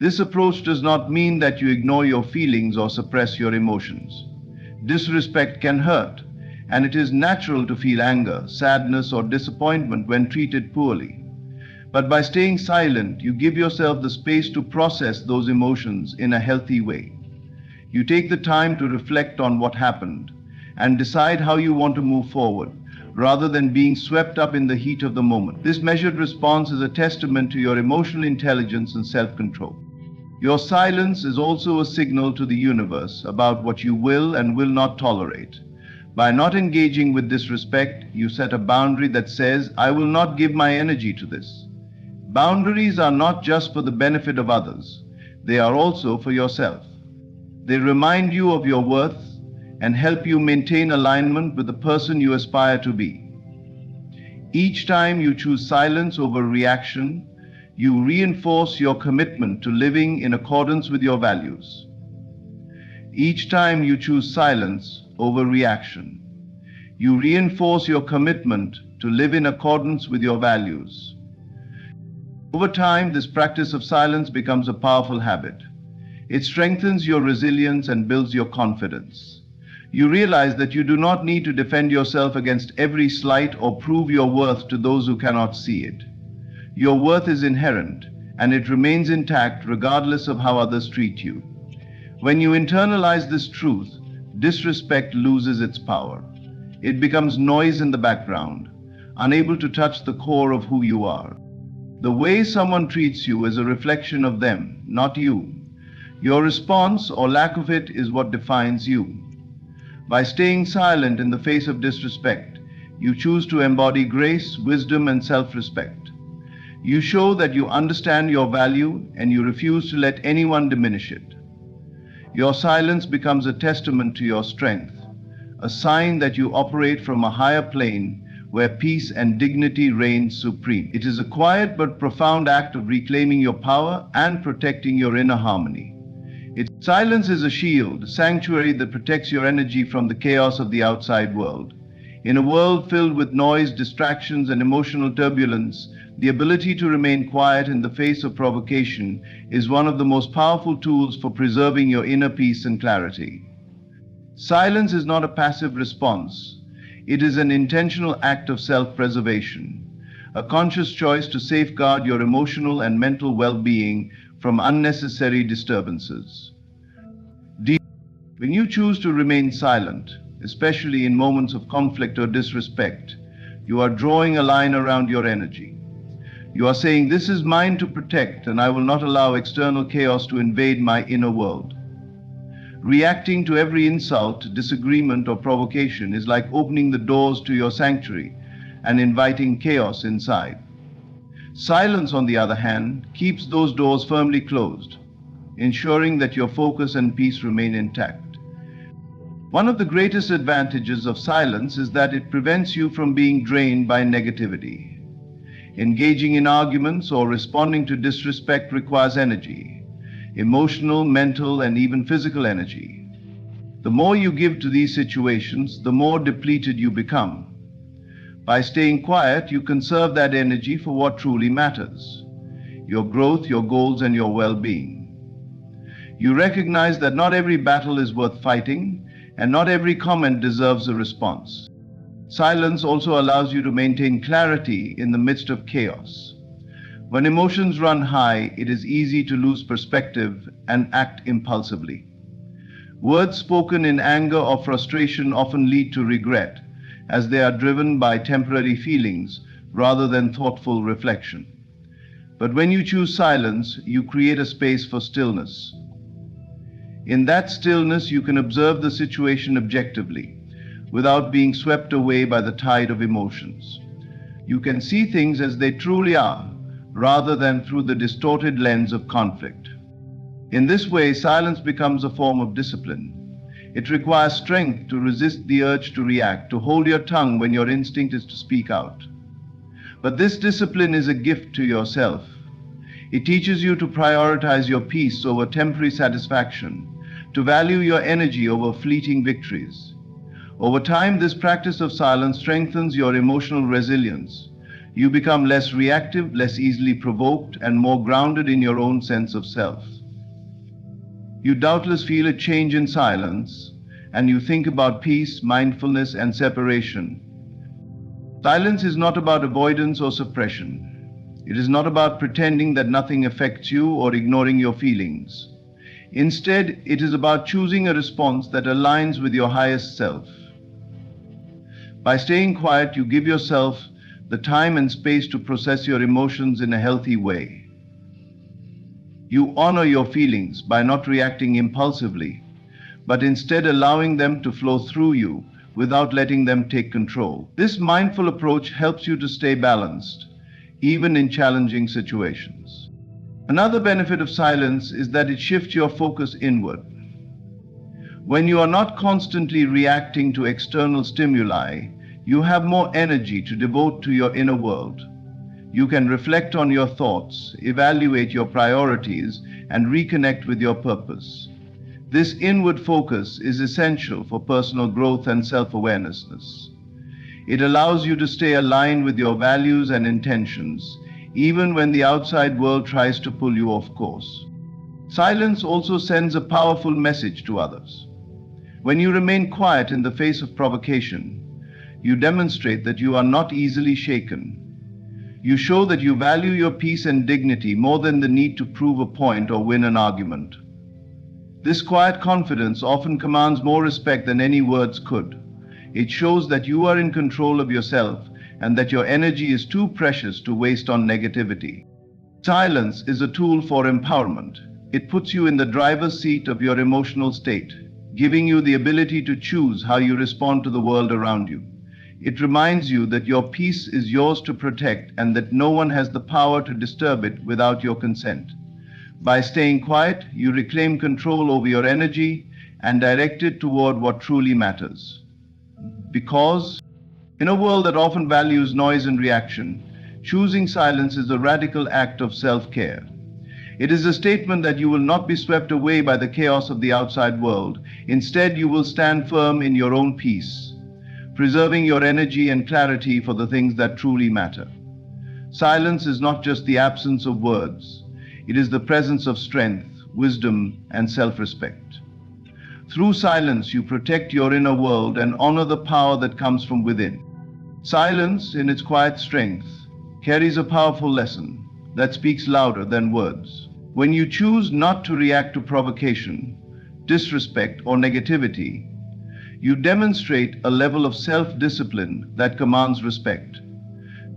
Speaker 1: This approach does not mean that you ignore your feelings or suppress your emotions. Disrespect can hurt, and it is natural to feel anger, sadness, or disappointment when treated poorly. But by staying silent, you give yourself the space to process those emotions in a healthy way. You take the time to reflect on what happened and decide how you want to move forward, rather than being swept up in the heat of the moment. This measured response is a testament to your emotional intelligence and self-control. Your silence is also a signal to the universe about what you will and will not tolerate. By not engaging with disrespect, you set a boundary that says, I will not give my energy to this. Boundaries are not just for the benefit of others, they are also for yourself. They remind you of your worth and help you maintain alignment with the person you aspire to be. Each time you choose silence over reaction, you reinforce your commitment to living in accordance with your values. Each time you choose silence over reaction, you reinforce your commitment to live in accordance with your values. Over time, this practice of silence becomes a powerful habit. It strengthens your resilience and builds your confidence. You realize that you do not need to defend yourself against every slight or prove your worth to those who cannot see it. Your worth is inherent, and it remains intact regardless of how others treat you. When you internalize this truth, disrespect loses its power. It becomes noise in the background, unable to touch the core of who you are. The way someone treats you is a reflection of them, not you. Your response or lack of it is what defines you. By staying silent in the face of disrespect, you choose to embody grace, wisdom, and self-respect. You show that you understand your value and you refuse to let anyone diminish it. Your silence becomes a testament to your strength, a sign that you operate from a higher plane where peace and dignity reign supreme. It is a quiet but profound act of reclaiming your power and protecting your inner harmony. Silence is a shield, a sanctuary that protects your energy from the chaos of the outside world. In a world filled with noise, distractions, and emotional turbulence, the ability to remain quiet in the face of provocation is one of the most powerful tools for preserving your inner peace and clarity. Silence is not a passive response. It is an intentional act of self-preservation, a conscious choice to safeguard your emotional and mental well-being from unnecessary disturbances. When you choose to remain silent, especially in moments of conflict or disrespect, you are drawing a line around your energy. You are saying, this is mine to protect, and I will not allow external chaos to invade my inner world. Reacting to every insult, disagreement, or provocation is like opening the doors to your sanctuary and inviting chaos inside. Silence, on the other hand, keeps those doors firmly closed, ensuring that your focus and peace remain intact. One of the greatest advantages of silence is that it prevents you from being drained by negativity. Engaging in arguments or responding to disrespect requires energy, emotional, mental, and even physical energy. The more you give to these situations, the more depleted you become. By staying quiet, you conserve that energy for what truly matters: your growth, your goals, and your well-being. You recognize that not every battle is worth fighting, and not every comment deserves a response. Silence also allows you to maintain clarity in the midst of chaos. When emotions run high, it is easy to lose perspective and act impulsively. Words spoken in anger or frustration often lead to regret, as they are driven by temporary feelings rather than thoughtful reflection. But when you choose silence, you create a space for stillness. In that stillness, you can observe the situation objectively, without being swept away by the tide of emotions. You can see things as they truly are, rather than through the distorted lens of conflict. In this way, silence becomes a form of discipline. It requires strength to resist the urge to react, to hold your tongue when your instinct is to speak out. But this discipline is a gift to yourself. It teaches you to prioritize your peace over temporary satisfaction, to value your energy over fleeting victories. Over time, this practice of silence strengthens your emotional resilience. You become less reactive, less easily provoked, and more grounded in your own sense of self. You doubtless feel a change in silence, and you think about peace, mindfulness, and separation. Silence is not about avoidance or suppression. It is not about pretending that nothing affects you or ignoring your feelings. Instead, it is about choosing a response that aligns with your highest self. By staying quiet, you give yourself the time and space to process your emotions in a healthy way. You honor your feelings by not reacting impulsively, but instead allowing them to flow through you without letting them take control. This mindful approach helps you to stay balanced, even in challenging situations. Another benefit of silence is that it shifts your focus inward. When you are not constantly reacting to external stimuli, you have more energy to devote to your inner world. You can reflect on your thoughts, evaluate your priorities, and reconnect with your purpose. This inward focus is essential for personal growth and self-awareness. It allows you to stay aligned with your values and intentions, even when the outside world tries to pull you off course. Silence also sends a powerful message to others. When you remain quiet in the face of provocation, you demonstrate that you are not easily shaken. You show that you value your peace and dignity more than the need to prove a point or win an argument. This quiet confidence often commands more respect than any words could. It shows that you are in control of yourself and that your energy is too precious to waste on negativity. Silence is a tool for empowerment. It puts you in the driver's seat of your emotional state, giving you the ability to choose how you respond to the world around you. It reminds you that your peace is yours to protect and that no one has the power to disturb it without your consent. By staying quiet, you reclaim control over your energy and direct it toward what truly matters. Because, in a world that often values noise and reaction, choosing silence is a radical act of self-care. It is a statement that you will not be swept away by the chaos of the outside world. Instead, you will stand firm in your own peace, preserving your energy and clarity for the things that truly matter. Silence is not just the absence of words. It is the presence of strength, wisdom, and self-respect. Through silence, you protect your inner world and honor the power that comes from within. Silence, in its quiet strength, carries a powerful lesson that speaks louder than words. When you choose not to react to provocation, disrespect, or negativity, you demonstrate a level of self-discipline that commands respect.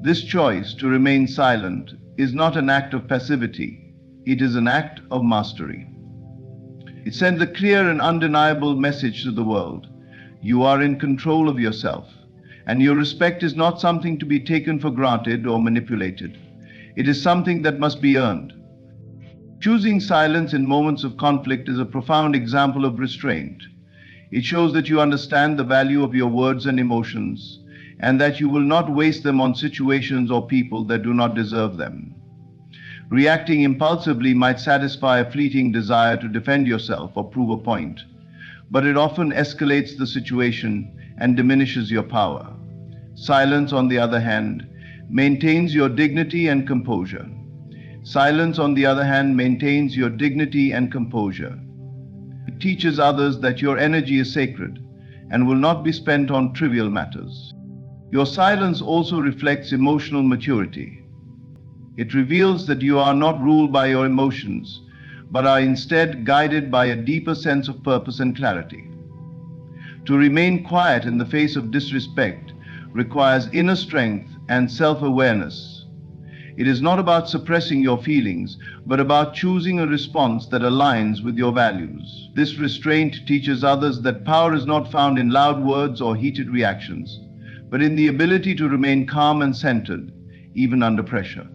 Speaker 1: This choice to remain silent is not an act of passivity. It is an act of mastery. It sends a clear and undeniable message to the world. You are in control of yourself, and your respect is not something to be taken for granted or manipulated. It is something that must be earned. Choosing silence in moments of conflict is a profound example of restraint. It shows that you understand the value of your words and emotions, and that you will not waste them on situations or people that do not deserve them. Reacting impulsively might satisfy a fleeting desire to defend yourself or prove a point, but it often escalates the situation and diminishes your power. Silence, on the other hand, maintains your dignity and composure. Silence, on the other hand, maintains your dignity and composure. It teaches others that your energy is sacred and will not be spent on trivial matters. Your silence also reflects emotional maturity. It reveals that you are not ruled by your emotions, but are instead guided by a deeper sense of purpose and clarity. To remain quiet in the face of disrespect requires inner strength and self-awareness. It is not about suppressing your feelings, but about choosing a response that aligns with your values. This restraint teaches others that power is not found in loud words or heated reactions, but in the ability to remain calm and centered, even under pressure.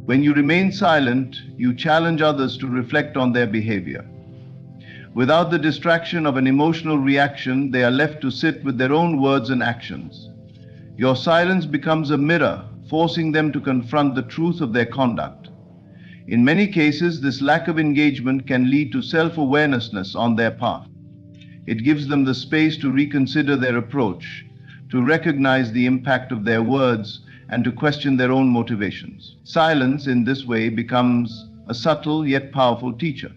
Speaker 1: When you remain silent, you challenge others to reflect on their behavior. Without the distraction of an emotional reaction, they are left to sit with their own words and actions. Your silence becomes a mirror forcing them to confront the truth of their conduct. In many cases, this lack of engagement can lead to self-awareness on their part. It gives them the space to reconsider their approach, to recognize the impact of their words, and to question their own motivations. Silence in this way becomes a subtle yet powerful teacher.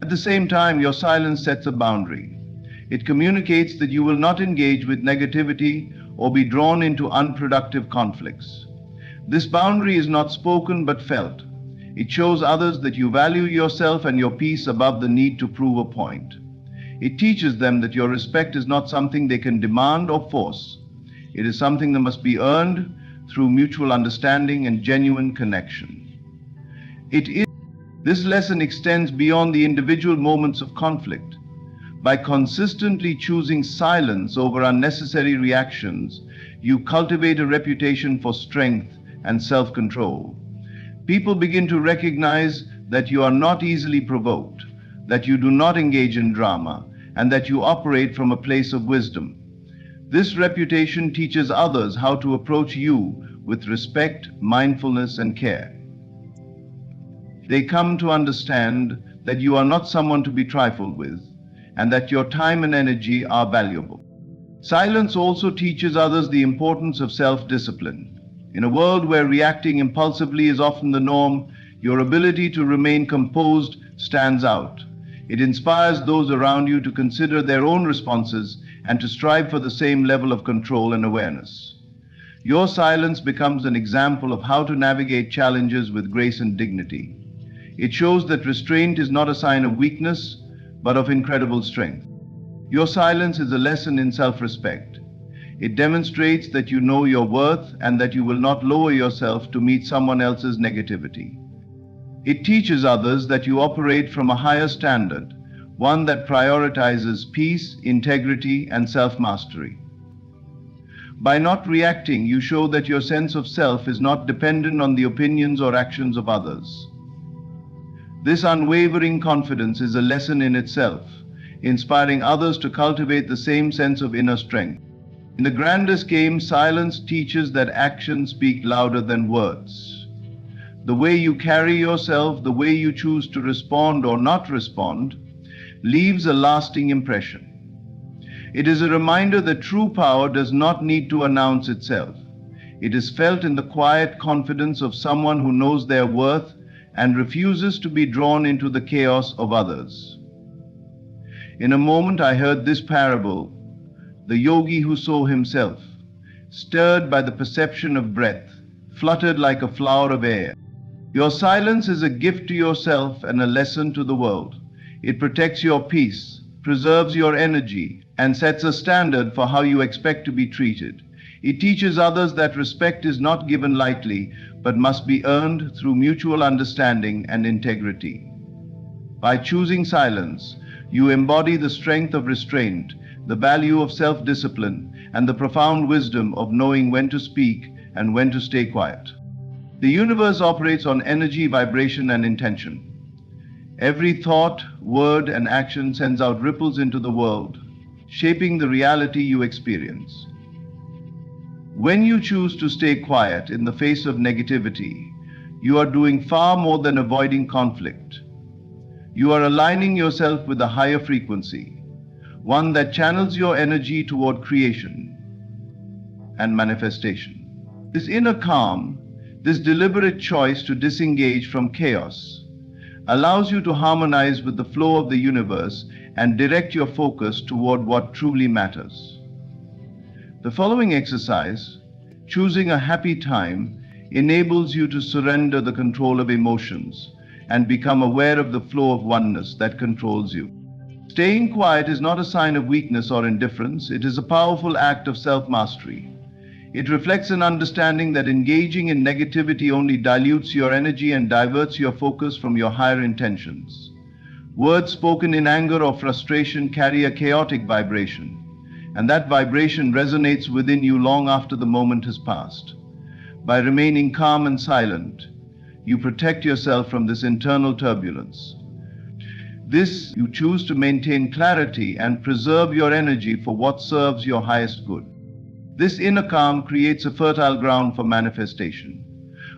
Speaker 1: At the same time, your silence sets a boundary. It communicates that you will not engage with negativity or be drawn into unproductive conflicts. This boundary is not spoken but felt. It shows others that you value yourself and your peace above the need to prove a point. It teaches them that your respect is not something they can demand or force. It is something that must be earned through mutual understanding and genuine connection. This lesson extends beyond the individual moments of conflict. By consistently choosing silence over unnecessary reactions, you cultivate a reputation for strength and self-control. People begin to recognize that you are not easily provoked, that you do not engage in drama, and that you operate from a place of wisdom. This reputation teaches others how to approach you with respect, mindfulness, and care. They come to understand that you are not someone to be trifled with, and that your time and energy are valuable. Silence also teaches others the importance of self-discipline. In a world where reacting impulsively is often the norm, your ability to remain composed stands out. It inspires those around you to consider their own responses and to strive for the same level of control and awareness. Your silence becomes an example of how to navigate challenges with grace and dignity. It shows that restraint is not a sign of weakness, but of incredible strength. Your silence is a lesson in self-respect. It demonstrates that you know your worth and that you will not lower yourself to meet someone else's negativity. It teaches others that you operate from a higher standard, one that prioritizes peace, integrity, and self-mastery. By not reacting, you show that your sense of self is not dependent on the opinions or actions of others. This unwavering confidence is a lesson in itself, inspiring others to cultivate the same sense of inner strength. In the grandest game, silence teaches that actions speak louder than words. The way you carry yourself, the way you choose to respond or not respond, leaves a lasting impression. It is a reminder that true power does not need to announce itself. It is felt in the quiet confidence of someone who knows their worth and refuses to be drawn into the chaos of others. In a moment I heard this parable: the yogi who saw himself, stirred by the perception of breath, fluttered like a flower of air. Your silence is a gift to yourself and a lesson to the world. It protects your peace, preserves your energy, and sets a standard for how you expect to be treated. It teaches others that respect is not given lightly, but must be earned through mutual understanding and integrity. By choosing silence, you embody the strength of restraint, the value of self-discipline, and the profound wisdom of knowing when to speak and when to stay quiet. The universe operates on energy, vibration, and intention. Every thought, word, and action sends out ripples into the world, shaping the reality you experience. When you choose to stay quiet in the face of negativity, you are doing far more than avoiding conflict. You are aligning yourself with a higher frequency, one that channels your energy toward creation and manifestation. This inner calm, this deliberate choice to disengage from chaos, allows you to harmonize with the flow of the universe and direct your focus toward what truly matters. The following exercise, choosing a happy time, enables you to surrender the control of emotions and become aware of the flow of oneness that controls you. Staying quiet is not a sign of weakness or indifference. It is a powerful act of self-mastery. It reflects an understanding that engaging in negativity only dilutes your energy and diverts your focus from your higher intentions. Words spoken in anger or frustration carry a chaotic vibration, and that vibration resonates within you long after the moment has passed. By remaining calm and silent, you protect yourself from this internal turbulence. You choose to maintain clarity and preserve your energy for what serves your highest good. This inner calm creates a fertile ground for manifestation.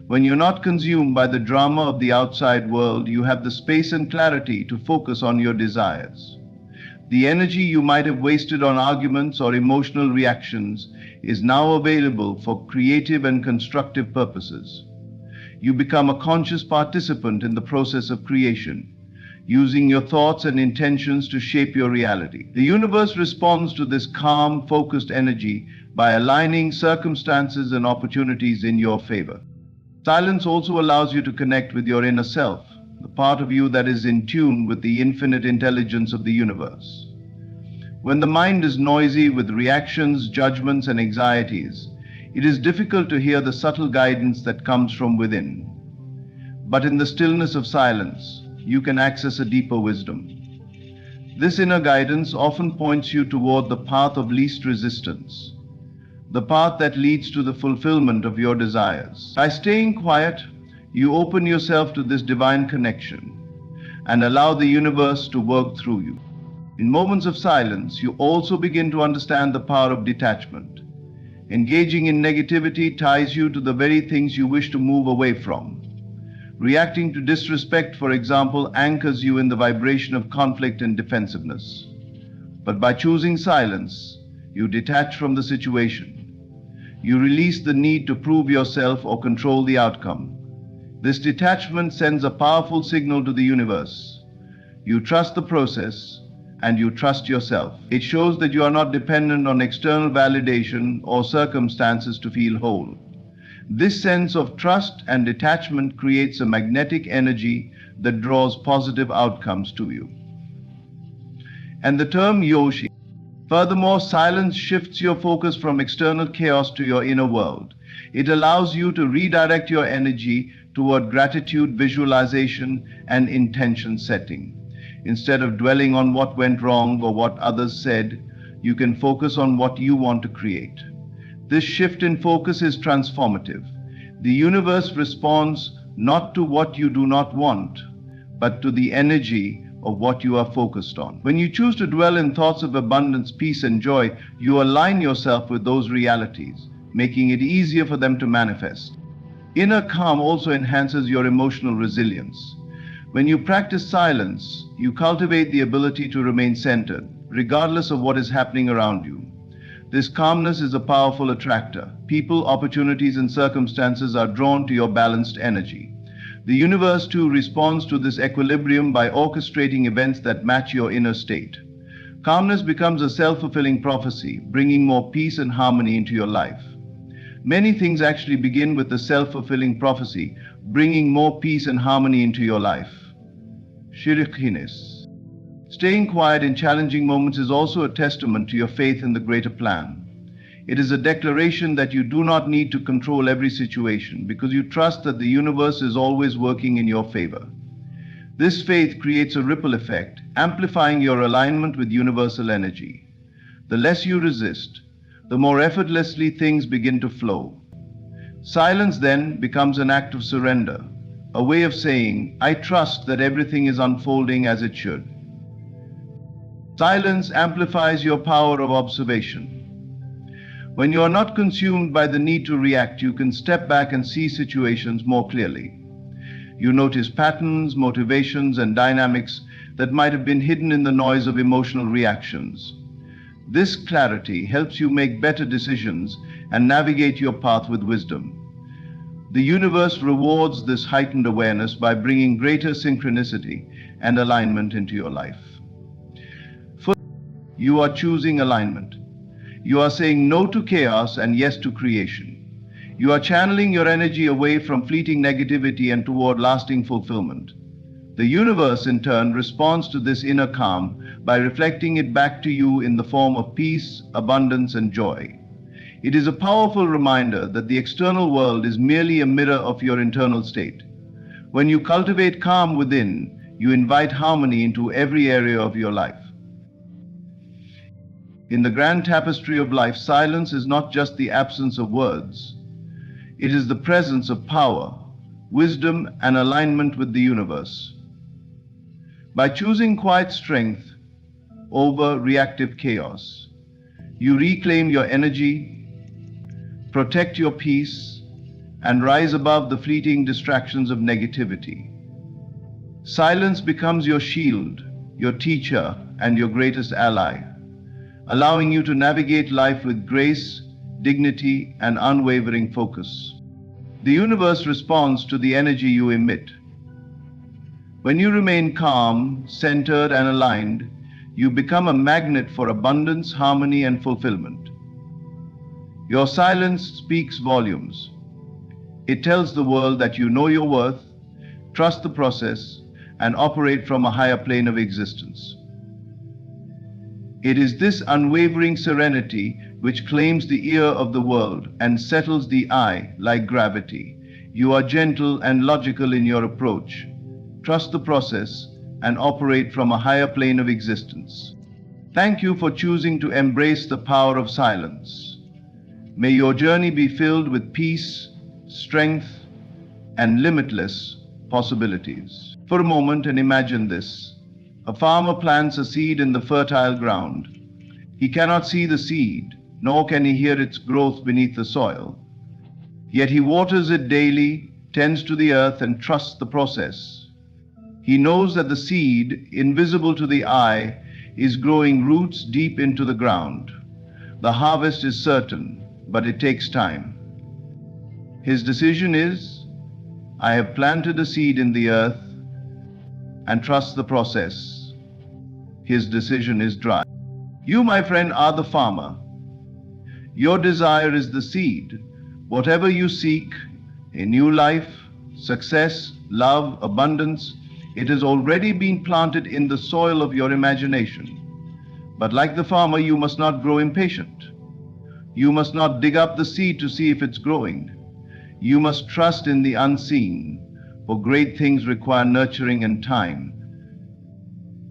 Speaker 1: When you're not consumed by the drama of the outside world, you have the space and clarity to focus on your desires. The energy you might have wasted on arguments or emotional reactions is now available for creative and constructive purposes. You become a conscious participant in the process of creation, using your thoughts and intentions to shape your reality. The universe responds to this calm, focused energy by aligning circumstances and opportunities in your favor. Silence also allows you to connect with your inner self, the part of you that is in tune with the infinite intelligence of the universe. When the mind is noisy with reactions, judgments, and anxieties, it is difficult to hear the subtle guidance that comes from within. But in the stillness of silence, you can access a deeper wisdom. This inner guidance often points you toward the path of least resistance, the path that leads to the fulfillment of your desires. By staying quiet, you open yourself to this divine connection and allow the universe to work through you. In moments of silence, you also begin to understand the power of detachment. Engaging in negativity ties you to the very things you wish to move away from. Reacting to disrespect, for example, anchors you in the vibration of conflict and defensiveness. But by choosing silence, you detach from the situation. You release the need to prove yourself or control the outcome. This detachment sends a powerful signal to the universe. You trust the process, and you trust yourself. It shows that you are not dependent on external validation or circumstances to feel whole. This sense of trust and detachment creates a magnetic energy that draws positive outcomes to you. And the term Yoshi. Furthermore, silence shifts your focus from external chaos to your inner world. It allows you to redirect your energy toward gratitude, visualization, and intention setting. Instead of dwelling on what went wrong or what others said, you can focus on what you want to create. This shift in focus is transformative. The universe responds not to what you do not want, but to the energy of what you are focused on. When you choose to dwell in thoughts of abundance, peace, and joy, you align yourself with those realities, making it easier for them to manifest. Inner calm also enhances your emotional resilience. When you practice silence, you cultivate the ability to remain centered, regardless of what is happening around you. This calmness is a powerful attractor. People, opportunities, and circumstances are drawn to your balanced energy. The universe too responds to this equilibrium by orchestrating events that match your inner state. Calmness becomes a self-fulfilling prophecy, bringing more peace and harmony into your life. Many things actually begin with the self-fulfilling prophecy, bringing more peace and harmony into your life. Shirikhinis. Staying quiet in challenging moments is also a testament to your faith in the greater plan. It is a declaration that you do not need to control every situation because you trust that the universe is always working in your favor. This faith creates a ripple effect, amplifying your alignment with universal energy. The less you resist, the more effortlessly things begin to flow. Silence then becomes an act of surrender, a way of saying, I trust that everything is unfolding as it should. Silence amplifies your power of observation. When you are not consumed by the need to react, you can step back and see situations more clearly. You notice patterns, motivations, and dynamics that might have been hidden in the noise of emotional reactions. This clarity helps you make better decisions and navigate your path with wisdom. The universe rewards this heightened awareness by bringing greater synchronicity and alignment into your life. First, you are choosing alignment. You are saying no to chaos and yes to creation. You are channeling your energy away from fleeting negativity and toward lasting fulfillment. The universe, in turn, responds to this inner calm by reflecting it back to you in the form of peace, abundance, and joy. It is a powerful reminder that the external world is merely a mirror of your internal state. When you cultivate calm within, you invite harmony into every area of your life. In the grand tapestry of life, silence is not just the absence of words. It is the presence of power, wisdom, and alignment with the universe. By choosing quiet strength over reactive chaos, you reclaim your energy, protect your peace, and rise above the fleeting distractions of negativity. Silence becomes your shield, your teacher, and your greatest ally, allowing you to navigate life with grace, dignity, and unwavering focus. The universe responds to the energy you emit. When you remain calm, centered, and aligned, you become a magnet for abundance, harmony, and fulfillment. Your silence speaks volumes. It tells the world that you know your worth, trust the process, and operate from a higher plane of existence. It is this unwavering serenity which claims the ear of the world and settles the eye like gravity. You are gentle and logical in your approach. Trust the process and operate from a higher plane of existence. Thank you for choosing to embrace the power of silence. May your journey be filled with peace, strength, and limitless possibilities. For a moment and imagine this. A farmer plants a seed in the fertile ground. He cannot see the seed, nor can he hear its growth beneath the soil. Yet he waters it daily, tends to the earth, and trusts the process. He knows that the seed, invisible to the eye, is growing roots deep into the ground. The harvest is certain, but it takes time. His decision is, I have planted a seed in the earth and trust the process. His decision is dry. You, my friend, are the farmer. Your desire is the seed. Whatever you seek, a new life, success, love, abundance, it has already been planted in the soil of your imagination. But like the farmer, you must not grow impatient. You must not dig up the seed to see if it's growing. You must trust in the unseen, for great things require nurturing and time.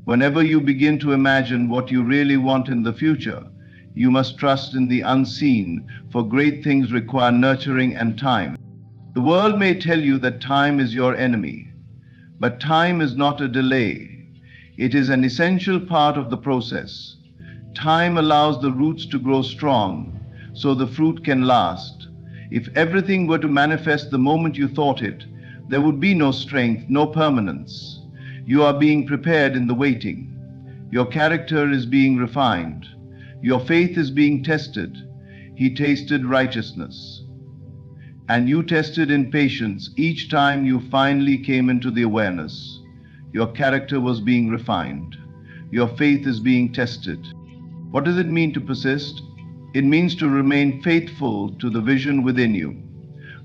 Speaker 1: Whenever you begin to imagine what you really want in the future, you must trust in the unseen, for great things require nurturing and time. The world may tell you that time is your enemy, but time is not a delay. It is an essential part of the process. Time allows the roots to grow strong, so the fruit can last. If everything were to manifest the moment you thought it, there would be no strength, no permanence. You are being prepared in the waiting. Your character is being refined. Your faith is being tested. He tasted righteousness. And you tested in patience each time you finally came into the awareness. Your character was being refined. Your faith is being tested. What does it mean to persist? It means to remain faithful to the vision within you,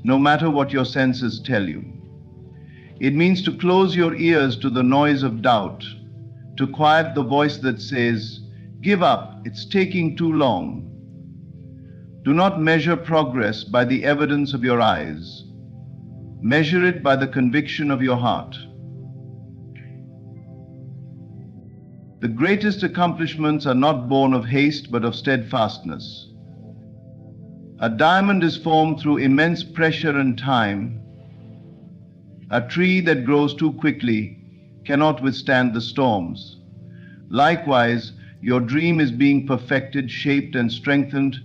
Speaker 1: no matter what your senses tell you. It means to close your ears to the noise of doubt, to quiet the voice that says, give up, it's taking too long. Do not measure progress by the evidence of your eyes. Measure it by the conviction of your heart. The greatest accomplishments are not born of haste but of steadfastness. A diamond is formed through immense pressure and time. A tree that grows too quickly cannot withstand the storms. Likewise, your dream is being perfected, shaped, and strengthened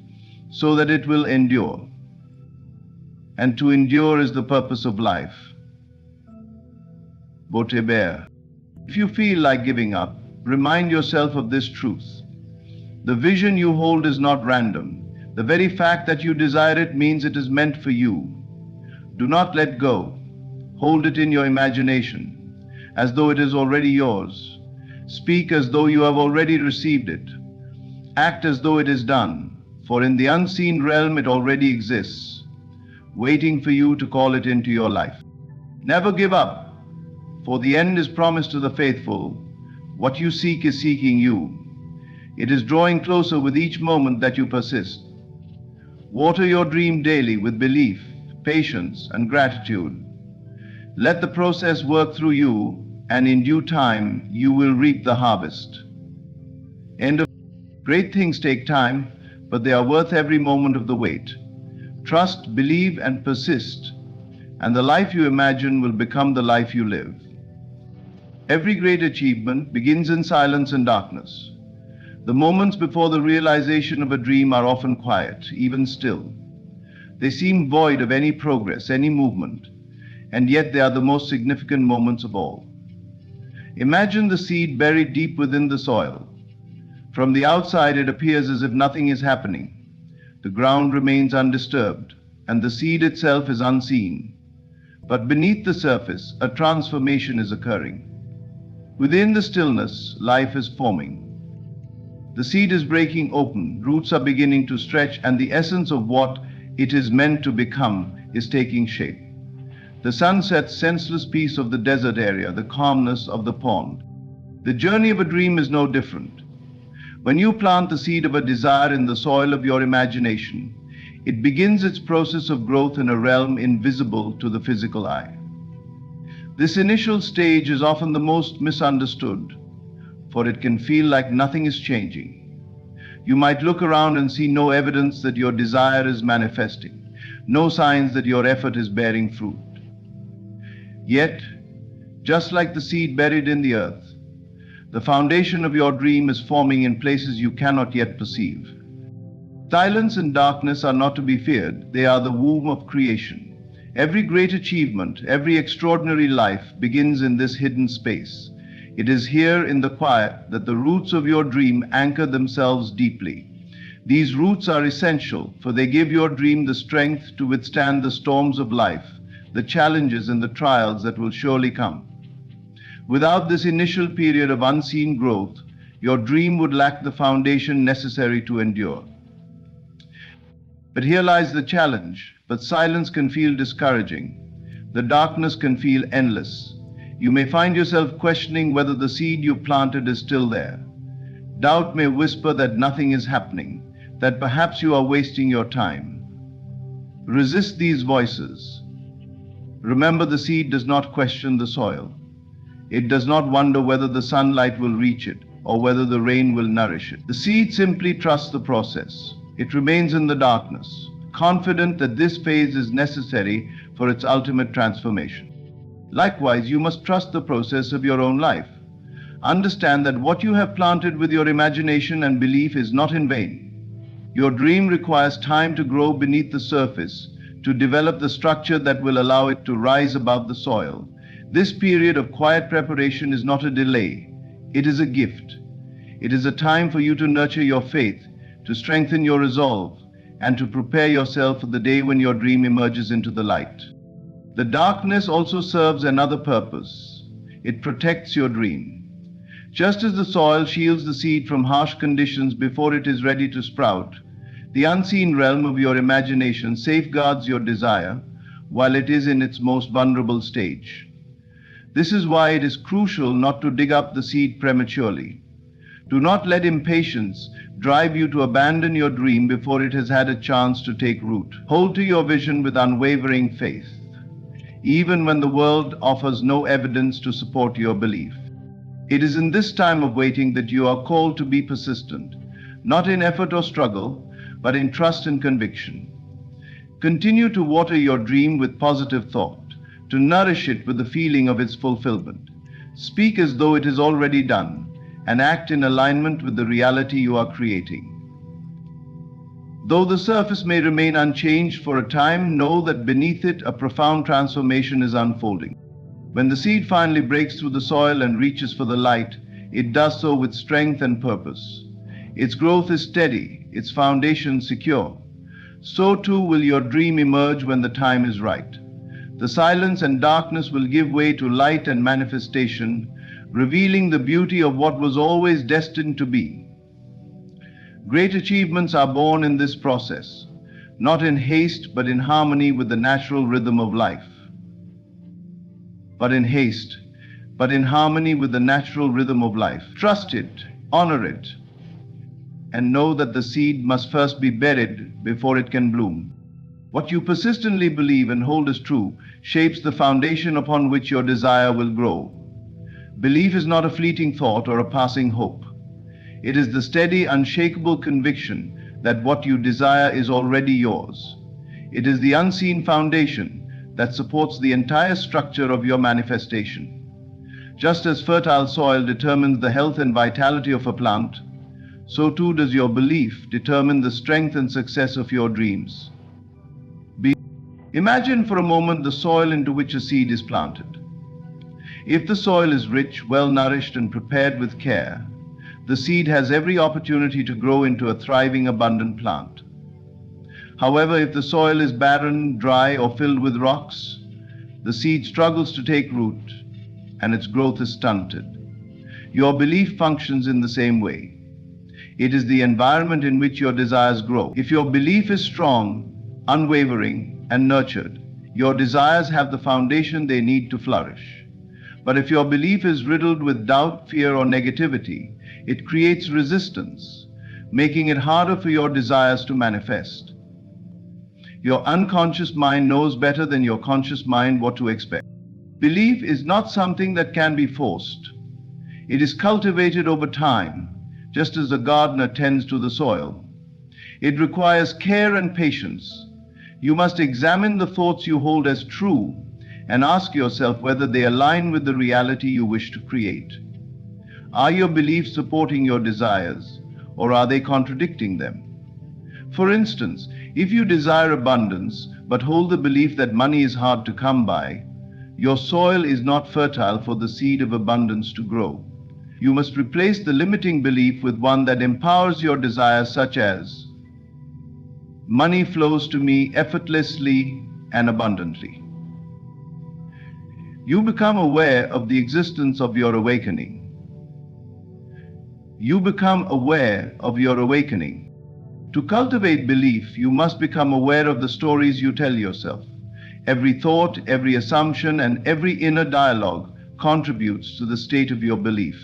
Speaker 1: so that it will endure. And to endure is the purpose of life. Botebert. If you feel like giving up, remind yourself of this truth. The vision you hold is not random. The very fact that you desire it means it is meant for you. Do not let go. Hold it in your imagination, as though it is already yours. Speak as though you have already received it. Act as though it is done, for in the unseen realm it already exists, waiting for you to call it into your life. Never give up, for the end is promised to the faithful. What you seek is seeking you. It is drawing closer with each moment that you persist. Water your dream daily with belief, patience, and gratitude. Let the process work through you, and in due time, you will reap the harvest. End of. Great things take time, but they are worth every moment of the wait. Trust, believe, and persist, and the life you imagine will become the life you live. Every great achievement begins in silence and darkness. The moments before the realization of a dream are often quiet, even still. They seem void of any progress, any movement, and yet they are the most significant moments of all. Imagine the seed buried deep within the soil. From the outside, it appears as if nothing is happening. The ground remains undisturbed, and the seed itself is unseen. But beneath the surface, a transformation is occurring. Within the stillness, life is forming. The seed is breaking open, roots are beginning to stretch, and the essence of what it is meant to become is taking shape. The sunset's senseless peace of the desert area, the calmness of the pond. The journey of a dream is no different. When you plant the seed of a desire in the soil of your imagination, it begins its process of growth in a realm invisible to the physical eye. This initial stage is often the most misunderstood, for it can feel like nothing is changing. You might look around and see no evidence that your desire is manifesting, no signs that your effort is bearing fruit. Yet, just like the seed buried in the earth, the foundation of your dream is forming in places you cannot yet perceive. Silence and darkness are not to be feared. They are the womb of creation. Every great achievement, every extraordinary life begins in this hidden space. It is here in the quiet that the roots of your dream anchor themselves deeply. These roots are essential, for they give your dream the strength to withstand the storms of life, the challenges and the trials that will surely come. Without this initial period of unseen growth, your dream would lack the foundation necessary to endure. But here lies the challenge. But silence can feel discouraging. The darkness can feel endless. You may find yourself questioning whether the seed you planted is still there. Doubt may whisper that nothing is happening, that perhaps you are wasting your time. Resist these voices. Remember, the seed does not question the soil. It does not wonder whether the sunlight will reach it or whether the rain will nourish it. The seed simply trusts the process. It remains in the darkness, confident that this phase is necessary for its ultimate transformation. Likewise, you must trust the process of your own life. Understand that what you have planted with your imagination and belief is not in vain. Your dream requires time to grow beneath the surface, to develop the structure that will allow it to rise above the soil. This period of quiet preparation is not a delay. It is a gift. It is a time for you to nurture your faith, to strengthen your resolve, and to prepare yourself for the day when your dream emerges into the light. The darkness also serves another purpose. It protects your dream. Just as the soil shields the seed from harsh conditions before it is ready to sprout, the unseen realm of your imagination safeguards your desire while it is in its most vulnerable stage. This is why it is crucial not to dig up the seed prematurely. Do not let impatience drive you to abandon your dream before it has had a chance to take root. Hold to your vision with unwavering faith, even when the world offers no evidence to support your belief. It is in this time of waiting that you are called to be persistent, not in effort or struggle, but in trust and conviction. Continue to water your dream with positive thought, to nourish it with the feeling of its fulfillment. Speak as though it is already done, and act in alignment with the reality you are creating. Though the surface may remain unchanged for a time, know that beneath it a profound transformation is unfolding. When the seed finally breaks through the soil and reaches for the light, it does so with strength and purpose. Its growth is steady, its foundation secure. So too will your dream emerge when the time is right. The silence and darkness will give way to light and manifestation, revealing the beauty of what was always destined to be. Great achievements are born in this process, not in haste but in harmony with the natural rhythm of life. In harmony with the natural rhythm of life. Trust it, honor it, and know that the seed must first be buried before it can bloom. What you persistently believe and hold as true shapes the foundation upon which your desire will grow. Belief is not a fleeting thought or a passing hope. It is the steady, unshakable conviction that what you desire is already yours. It is the unseen foundation that supports the entire structure of your manifestation. Just as fertile soil determines the health and vitality of a plant, so too does your belief determine the strength and success of your dreams. Imagine for a moment the soil into which a seed is planted. If the soil is rich, well nourished, and prepared with care, the seed has every opportunity to grow into a thriving, abundant plant. However, if the soil is barren, dry, or filled with rocks, the seed struggles to take root and its growth is stunted. Your belief functions in the same way. It is the environment in which your desires grow. If your belief is strong, unwavering, and nurtured, your desires have the foundation they need to flourish. But if your belief is riddled with doubt, fear, or negativity, it creates resistance, making it harder for your desires to manifest. Your unconscious mind knows better than your conscious mind what to expect. Belief is not something that can be forced. It is cultivated over time, just as a gardener tends to the soil. It requires care and patience. You must examine the thoughts you hold as true and ask yourself whether they align with the reality you wish to create. Are your beliefs supporting your desires, or are they contradicting them? For instance, if you desire abundance but hold the belief that money is hard to come by, your soil is not fertile for the seed of abundance to grow. You must replace the limiting belief with one that empowers your desires, such as, money flows to me effortlessly and abundantly. You become aware of the existence of your awakening. You become aware of your awakening. To cultivate belief, you must become aware of the stories you tell yourself. Every thought, every assumption, and every inner dialogue contributes to the state of your belief.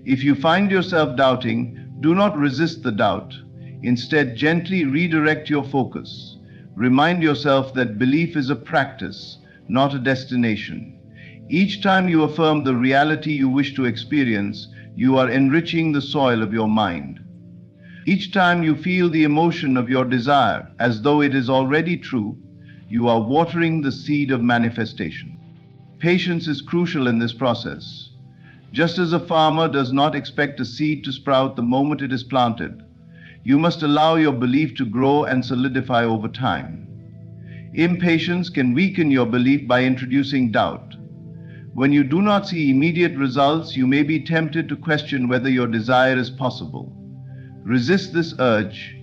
Speaker 1: If you find yourself doubting, do not resist the doubt. Instead, gently redirect your focus. Remind yourself that belief is a practice, not a destination. Each time you affirm the reality you wish to experience, you are enriching the soil of your mind. Each time you feel the emotion of your desire as though it is already true, you are watering the seed of manifestation. Patience is crucial in this process. Just as a farmer does not expect a seed to sprout the moment it is planted, you must allow your belief to grow and solidify over time. Impatience can weaken your belief by introducing doubt. When you do not see immediate results, you may be tempted to question whether your desire is possible. Resist this urge.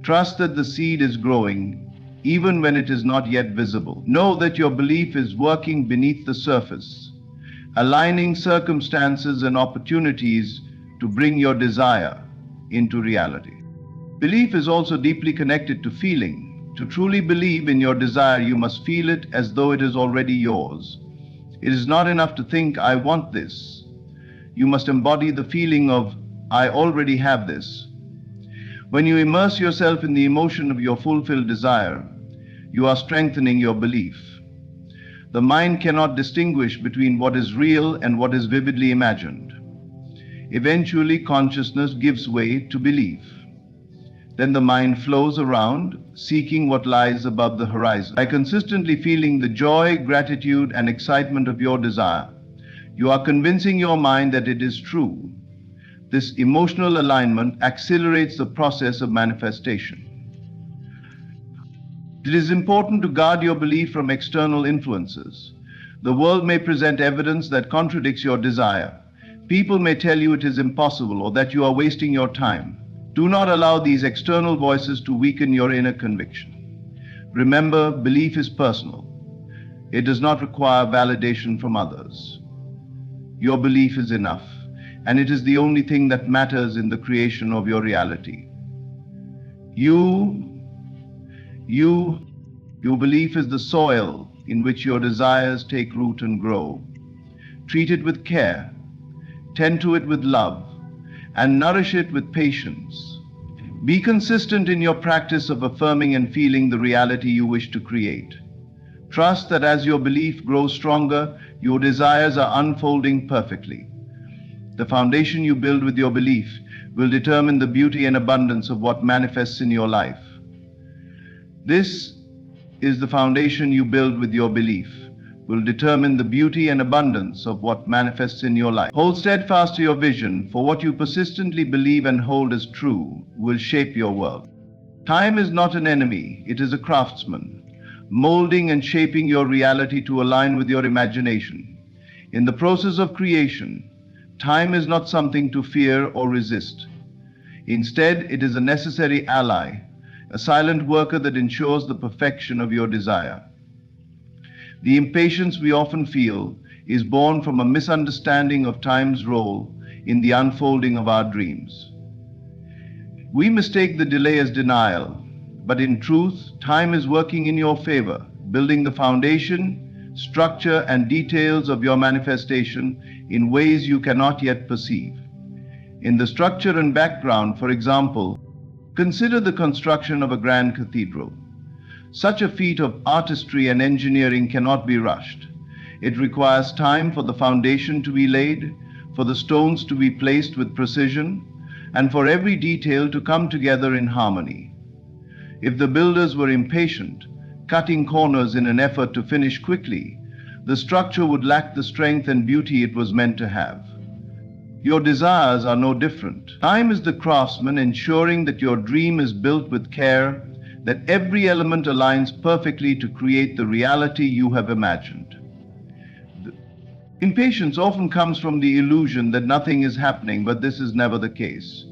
Speaker 1: Trust that the seed is growing, even when it is not yet visible. Know that your belief is working beneath the surface, aligning circumstances and opportunities to bring your desire into reality. Belief is also deeply connected to feeling. To truly believe in your desire, you must feel it as though it is already yours. It is not enough to think, I want this. You must embody the feeling of, I already have this. When you immerse yourself in the emotion of your fulfilled desire, you are strengthening your belief. The mind cannot distinguish between what is real and what is vividly imagined. Eventually, consciousness gives way to belief. Then the mind flows around, seeking what lies above the horizon. By consistently feeling the joy, gratitude, and excitement of your desire, you are convincing your mind that it is true. This emotional alignment accelerates the process of manifestation. It is important to guard your belief from external influences. The world may present evidence that contradicts your desire. People may tell you it is impossible or that you are wasting your time. Do not allow these external voices to weaken your inner conviction. Remember, belief is personal. It does not require validation from others. Your belief is enough, and it is the only thing that matters in the creation of your reality. Your belief is the soil in which your desires take root and grow. Treat it with care, tend to it with love, and nourish it with patience. Be consistent in your practice of affirming and feeling the reality you wish to create. Trust that as your belief grows stronger, your desires are unfolding perfectly. The foundation you build with your belief will determine the beauty and abundance of what manifests in your life. This is the foundation you build with your belief will determine the beauty and abundance of what manifests in your life. Hold steadfast to your vision, for what you persistently believe and hold as true will shape your world. Time is not an enemy, it is a craftsman. molding and shaping your reality to align with your imagination. In the process of creation, time is not something to fear or resist. Instead, it is a necessary ally, a silent worker that ensures the perfection of your desire. The impatience we often feel is born from a misunderstanding of time's role in the unfolding of our dreams. We mistake the delay as denial, but in truth, time is working in your favor, building the foundation, structure, and details of your manifestation in ways you cannot yet perceive. In the structure and background, for example, consider the construction of a grand cathedral. Such a feat of artistry and engineering cannot be rushed. It requires time for the foundation to be laid, for the stones to be placed with precision, and for every detail to come together in harmony. If the builders were impatient, cutting corners in an effort to finish quickly, the structure would lack the strength and beauty it was meant to have. Your desires are no different. Time is the craftsman, ensuring that your dream is built with care, that every element aligns perfectly to create the reality you have imagined. Impatience often comes from the illusion that nothing is happening, but this is never the case.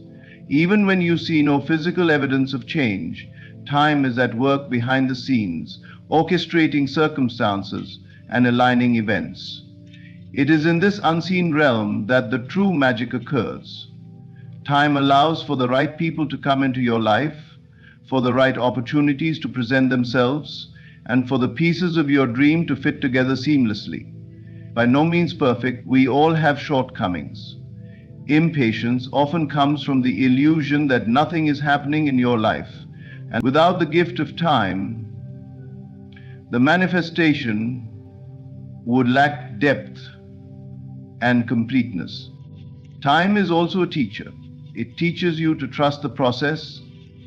Speaker 1: Even when you see no physical evidence of change, time is at work behind the scenes, orchestrating circumstances and aligning events. It is in this unseen realm that the true magic occurs. Time allows for the right people to come into your life, for the right opportunities to present themselves, and for the pieces of your dream to fit together seamlessly. By no means perfect, we all have shortcomings. Impatience often comes from the illusion that nothing is happening in your life, and without the gift of time, the manifestation would lack depth and completeness. Time is also a teacher. It teaches you to trust the process,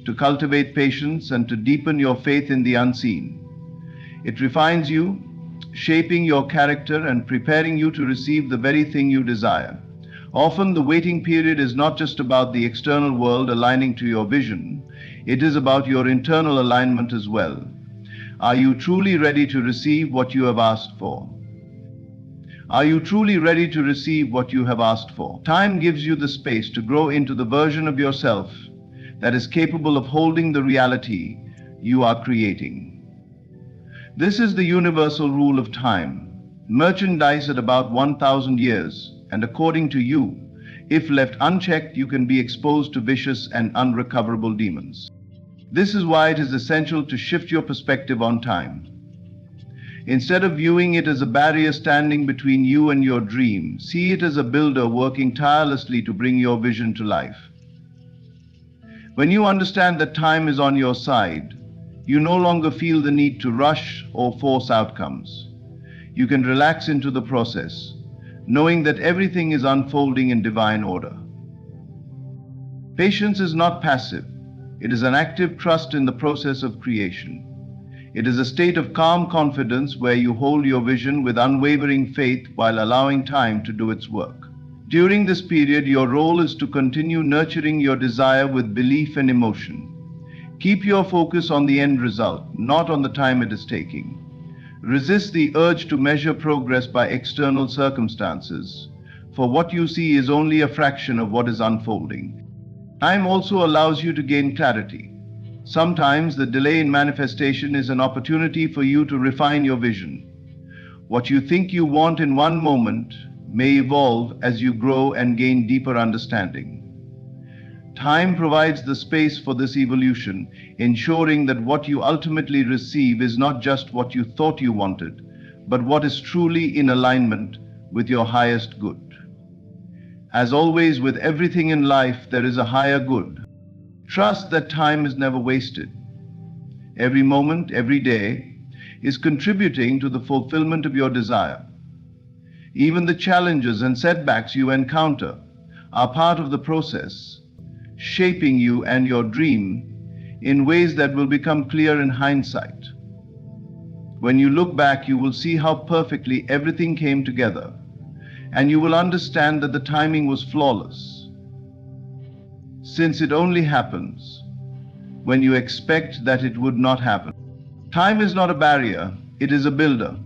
Speaker 1: to cultivate patience, and to deepen your faith in the unseen. It refines you, shaping your character and preparing you to receive the very thing you desire. Often the waiting period is not just about the external world aligning to your vision, it is about your internal alignment as well. Are you truly ready to receive what you have asked for? Are you truly ready to receive what you have asked for? Time gives you the space to grow into the version of yourself that is capable of holding the reality you are creating. This is the universal rule of time. Merchandise at about 1,000 years, and according to you, if left unchecked, you can be exposed to vicious and unrecoverable demons. This is why it is essential to shift your perspective on time. Instead of viewing it as a barrier standing between you and your dream, see it as a builder working tirelessly to bring your vision to life. When you understand that time is on your side, you no longer feel the need to rush or force outcomes. You can relax into the process, knowing that everything is unfolding in divine order. Patience is not passive. It is an active trust in the process of creation. It is a state of calm confidence where you hold your vision with unwavering faith while allowing time to do its work. During this period, your role is to continue nurturing your desire with belief and emotion. Keep your focus on the end result, not on the time it is taking. Resist the urge to measure progress by external circumstances, for what you see is only a fraction of what is unfolding. Time also allows you to gain clarity. Sometimes the delay in manifestation is an opportunity for you to refine your vision. What you think you want in one moment may evolve as you grow and gain deeper understanding. Time provides the space for this evolution, ensuring that what you ultimately receive is not just what you thought you wanted, but what is truly in alignment with your highest good. As always, with everything in life, there is a higher good. Trust that time is never wasted. Every moment, every day, is contributing to the fulfillment of your desire. Even the challenges and setbacks you encounter are part of the process, shaping you and your dream in ways that will become clear in hindsight. When you look back, you will see how perfectly everything came together, and you will understand that the timing was flawless, since it only happens when you expect that it would not happen. Time is not a barrier, it is a builder.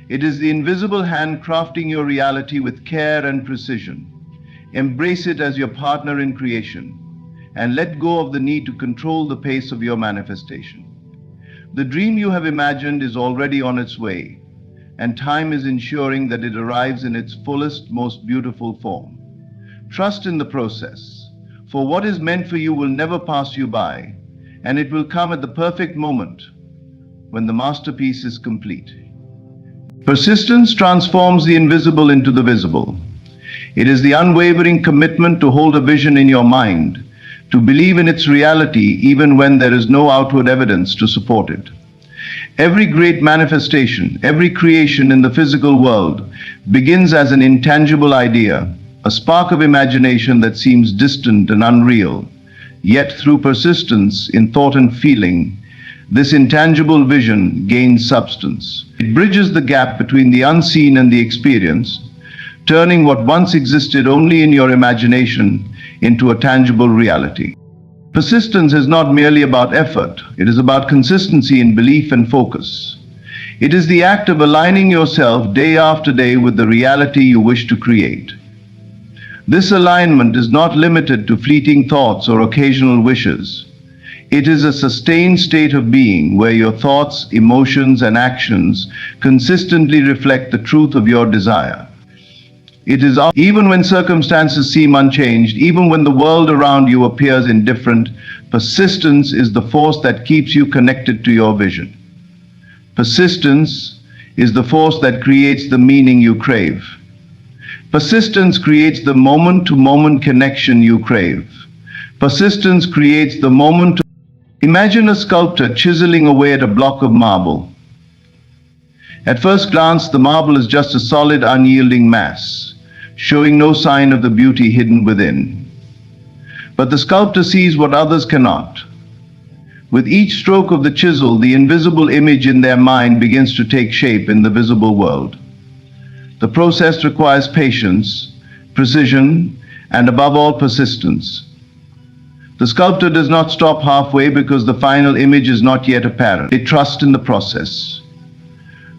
Speaker 1: It is the invisible hand crafting your reality with care and precision. Embrace it as your partner in creation, and let go of the need to control the pace of your manifestation. The dream you have imagined is already on its way, and time is ensuring that it arrives in its fullest, most beautiful form. Trust in the process, for what is meant for you will never pass you by, and it will come at the perfect moment when the masterpiece is complete. Persistence transforms the invisible into the visible. It is the unwavering commitment to hold a vision in your mind, to believe in its reality even when there is no outward evidence to support it. Every great manifestation, every creation in the physical world begins as an intangible idea, a spark of imagination that seems distant and unreal. Yet through persistence in thought and feeling, this intangible vision gains substance. It bridges the gap between the unseen and the experienced, turning what once existed only in your imagination into a tangible reality. Persistence is not merely about effort, it is about consistency in belief and focus. It is the act of aligning yourself day after day with the reality you wish to create. This alignment is not limited to fleeting thoughts or occasional wishes. It is a sustained state of being where your thoughts, emotions, and actions consistently reflect the truth of your desire. It is even when circumstances seem unchanged, even when the world around you appears indifferent, persistence is the force that keeps you connected to your vision. Persistence is the force that creates the meaning you crave. Persistence creates the moment-to-moment connection you crave. Persistence creates the moment. Imagine a sculptor chiseling away at a block of marble. At first glance, the marble is just a solid, unyielding mass, showing no sign of the beauty hidden within. But the sculptor sees what others cannot. With each stroke of the chisel, the invisible image in their mind begins to take shape in the visible world. The process requires patience, precision, and above all, persistence. The sculptor does not stop halfway because the final image is not yet apparent. They trust in the process,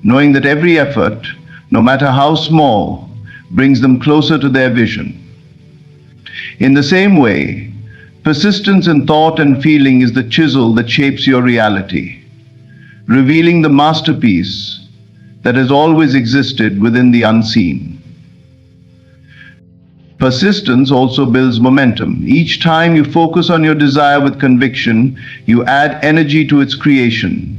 Speaker 1: knowing that every effort, no matter how small, brings them closer to their vision. In the same way, persistence in thought and feeling is the chisel that shapes your reality, revealing the masterpiece that has always existed within the unseen. Persistence also builds momentum. Each time you focus on your desire with conviction, you add energy to its creation.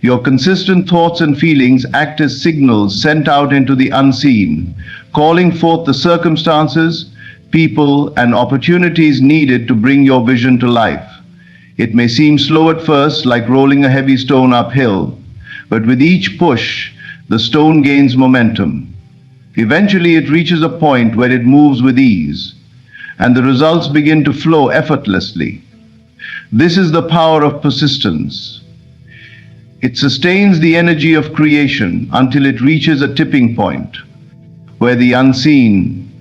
Speaker 1: Your consistent thoughts and feelings act as signals sent out into the unseen, calling forth the circumstances, people, and opportunities needed to bring your vision to life. It may seem slow at first, like rolling a heavy stone uphill, but with each push, the stone gains momentum. Eventually, it reaches a point where it moves with ease, and the results begin to flow effortlessly. This is the power of persistence. It sustains the energy of creation until it reaches a tipping point, where the unseen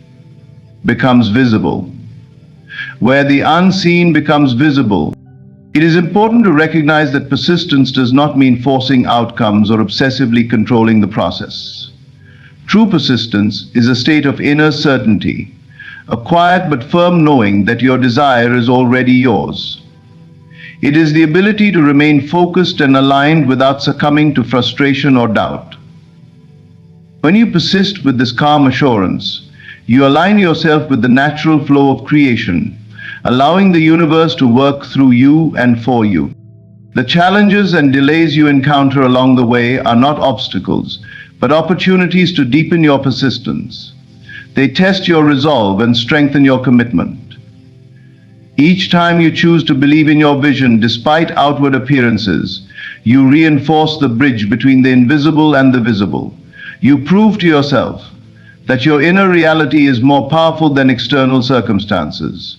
Speaker 1: becomes visible. Where the unseen becomes visible. It is important to recognize that persistence does not mean forcing outcomes or obsessively controlling the process. True persistence is a state of inner certainty, a quiet but firm knowing that your desire is already yours. It is the ability to remain focused and aligned without succumbing to frustration or doubt. When you persist with this calm assurance, you align yourself with the natural flow of creation, allowing the universe to work through you and for you. The challenges and delays you encounter along the way are not obstacles, but opportunities to deepen your persistence. They test your resolve and strengthen your commitment. Each time you choose to believe in your vision despite outward appearances, you reinforce the bridge between the invisible and the visible. You prove to yourself that your inner reality is more powerful than external circumstances,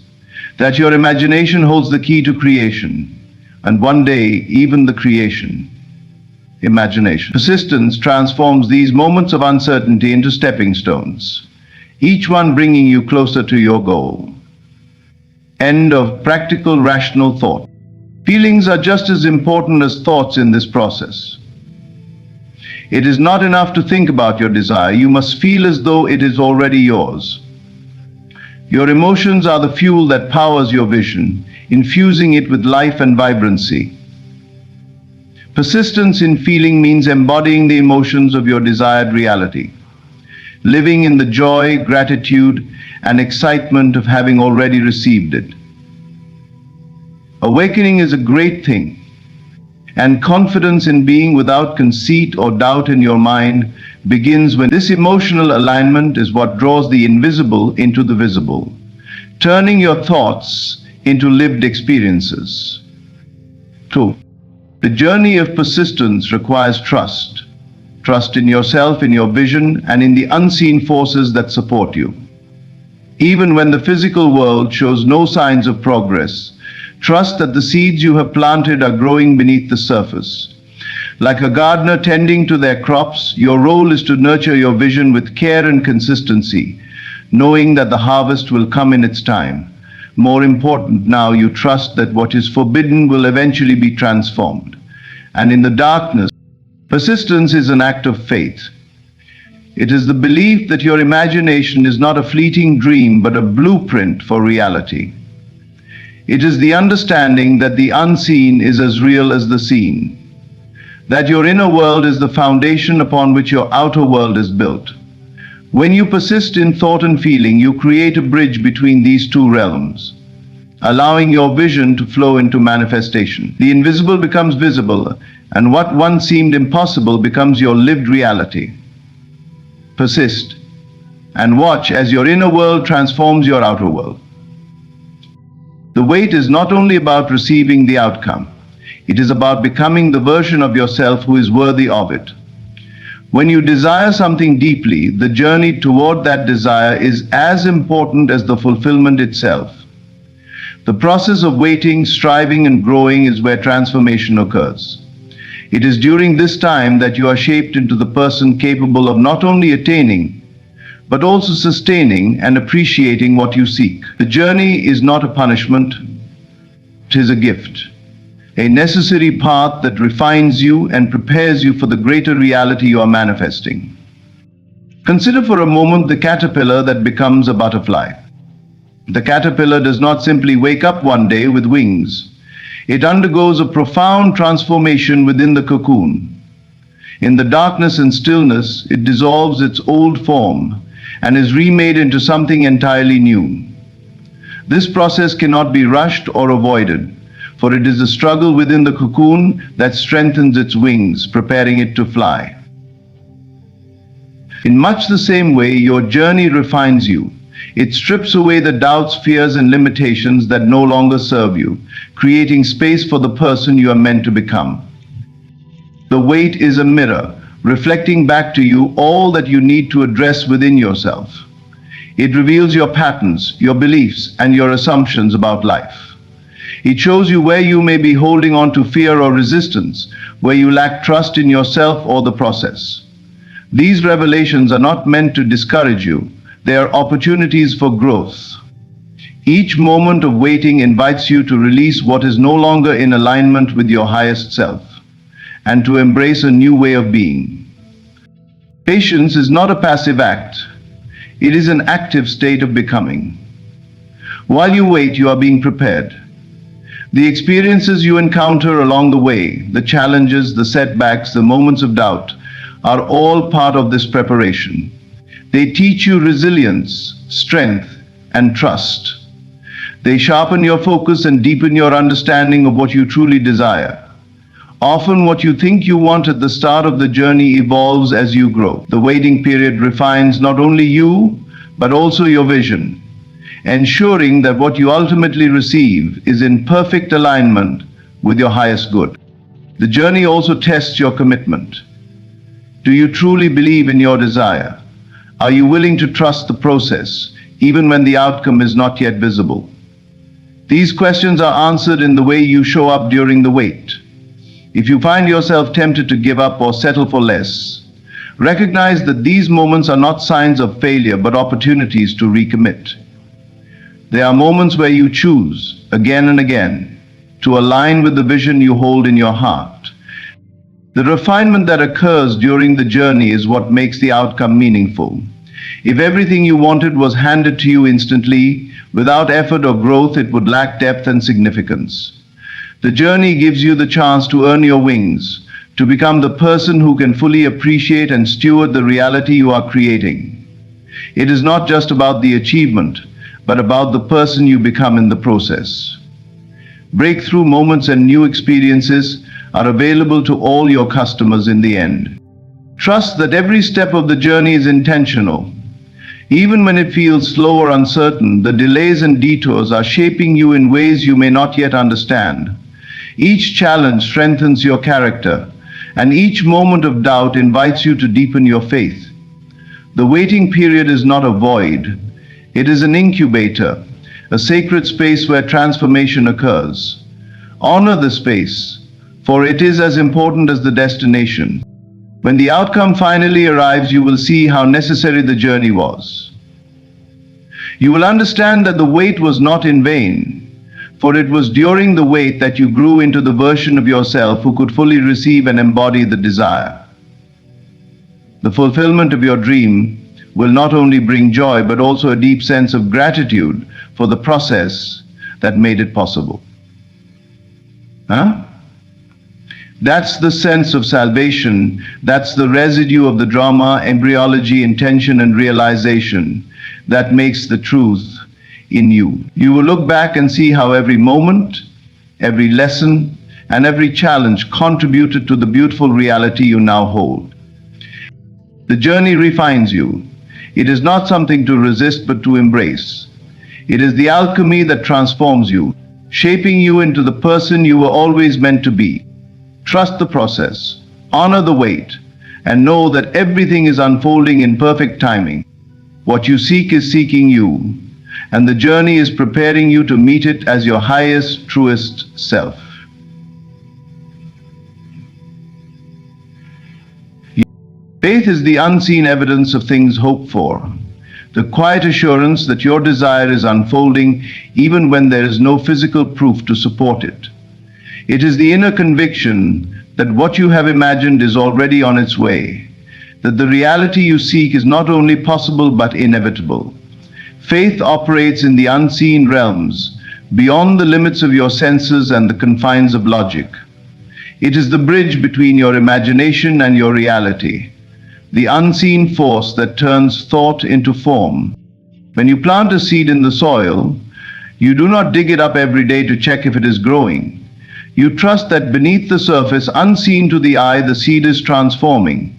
Speaker 1: that your imagination holds the key to creation, and one day even the creation. Imagination. Persistence transforms these moments of uncertainty into stepping stones, each one bringing you closer to your goal. End of practical rational thought. Feelings are just as important as thoughts in this process. It is not enough to think about your desire, you must feel as though it is already yours. Your emotions are the fuel that powers your vision, infusing it with life and vibrancy. Persistence in feeling means embodying the emotions of your desired reality, living in the joy, gratitude, and excitement of having already received it. Awakening is a great thing, and confidence in being without conceit or doubt in your mind begins when this emotional alignment is what draws the invisible into the visible, turning your thoughts into lived experiences. 2. The journey of persistence requires trust. Trust in yourself, in your vision, and in the unseen forces that support you. Even when the physical world shows no signs of progress, trust that the seeds you have planted are growing beneath the surface. Like a gardener tending to their crops, your role is to nurture your vision with care and consistency, knowing that the harvest will come in its time. More important now, you trust that what is forbidden will eventually be transformed. And in the darkness, persistence is an act of faith. It is the belief that your imagination is not a fleeting dream but a blueprint for reality. It is the understanding that the unseen is as real as the seen, that your inner world is the foundation upon which your outer world is built. When you persist in thought and feeling, you create a bridge between these two realms, allowing your vision to flow into manifestation. The invisible becomes visible, and what once seemed impossible becomes your lived reality. Persist, and watch as your inner world transforms your outer world. The wait is not only about receiving the outcome, it is about becoming the version of yourself who is worthy of it. When you desire something deeply, the journey toward that desire is as important as the fulfillment itself. The process of waiting, striving, and growing is where transformation occurs. It is during this time that you are shaped into the person capable of not only attaining, but also sustaining and appreciating what you seek. The journey is not a punishment, it is a gift, a necessary path that refines you and prepares you for the greater reality you are manifesting. Consider for a moment the caterpillar that becomes a butterfly. The caterpillar does not simply wake up one day with wings. It undergoes a profound transformation within the cocoon. In the darkness and stillness, it dissolves its old form and is remade into something entirely new. This process cannot be rushed or avoided, for it is the struggle within the cocoon that strengthens its wings, preparing it to fly. In much the same way, your journey refines you. It strips away the doubts, fears, and limitations that no longer serve you, creating space for the person you are meant to become. The wait is a mirror, reflecting back to you all that you need to address within yourself. It reveals your patterns, your beliefs, and your assumptions about life. It shows you where you may be holding on to fear or resistance, where you lack trust in yourself or the process. These revelations are not meant to discourage you. They are opportunities for growth. Each moment of waiting invites you to release what is no longer in alignment with your highest self, and to embrace a new way of being. Patience is not a passive act. It is an active state of becoming. While you wait, you are being prepared. The experiences you encounter along the way, the challenges, the setbacks, the moments of doubt, are all part of this preparation. They teach you resilience, strength, and trust. They sharpen your focus and deepen your understanding of what you truly desire. Often what you think you want at the start of the journey evolves as you grow. The waiting period refines not only you, but also your vision, ensuring that what you ultimately receive is in perfect alignment with your highest good. The journey also tests your commitment. Do you truly believe in your desire? Are you willing to trust the process, even when the outcome is not yet visible? These questions are answered in the way you show up during the wait. If you find yourself tempted to give up or settle for less, recognize that these moments are not signs of failure but opportunities to recommit. They are moments where you choose, again and again, to align with the vision you hold in your heart. The refinement that occurs during the journey is what makes the outcome meaningful. If everything you wanted was handed to you instantly, without effort or growth, it would lack depth and significance. The journey gives you the chance to earn your wings, to become the person who can fully appreciate and steward the reality you are creating. It is not just about the achievement, but about the person you become in the process. Breakthrough moments and new experiences are available to all your customers in the end. Trust that every step of the journey is intentional. Even when it feels slow or uncertain, the delays and detours are shaping you in ways you may not yet understand. Each challenge strengthens your character, and each moment of doubt invites you to deepen your faith. The waiting period is not a void. It is an incubator, a sacred space where transformation occurs. Honor the space, for it is as important as the destination. When the outcome finally arrives, you will see how necessary the journey was. You will understand that the wait was not in vain, for it was during the wait that you grew into the version of yourself who could fully receive and embody the desire. The fulfillment of your dream will not only bring joy, but also a deep sense of gratitude for the process that made it possible. That's the sense of salvation. That's the residue of the drama, embryology, intention, and realization that makes the truth in you. You will look back and see how every moment, every lesson, and every challenge contributed to the beautiful reality you now hold. The journey refines you. It is not something to resist but to embrace. It is the alchemy that transforms you, shaping you into the person you were always meant to be. Trust the process, honor the wait, and know that everything is unfolding in perfect timing. What you seek is seeking you, and the journey is preparing you to meet it as your highest, truest self. Faith is the unseen evidence of things hoped for, the quiet assurance that your desire is unfolding even when there is no physical proof to support it. It is the inner conviction that what you have imagined is already on its way, that the reality you seek is not only possible but inevitable. Faith operates in the unseen realms, beyond the limits of your senses and the confines of logic. It is the bridge between your imagination and your reality, the unseen force that turns thought into form. When you plant a seed in the soil, you do not dig it up every day to check if it is growing. You trust that beneath the surface, unseen to the eye, the seed is transforming.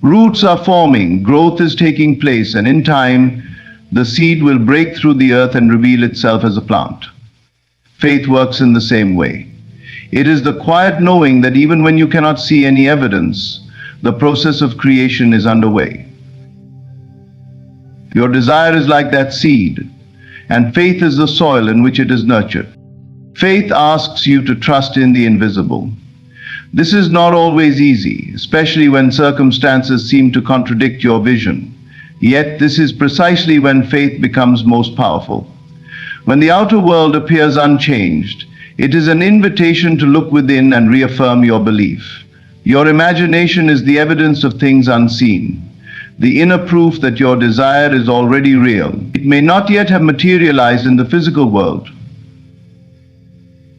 Speaker 1: Roots are forming, growth is taking place, and in time, the seed will break through the earth and reveal itself as a plant. Faith works in the same way. It is the quiet knowing that even when you cannot see any evidence, the process of creation is underway. Your desire is like that seed, and faith is the soil in which it is nurtured. Faith asks you to trust in the invisible. This is not always easy, especially when circumstances seem to contradict your vision. Yet this is precisely when faith becomes most powerful. When the outer world appears unchanged, it is an invitation to look within and reaffirm your belief. Your imagination is the evidence of things unseen, the inner proof that your desire is already real. It may not yet have materialized in the physical world,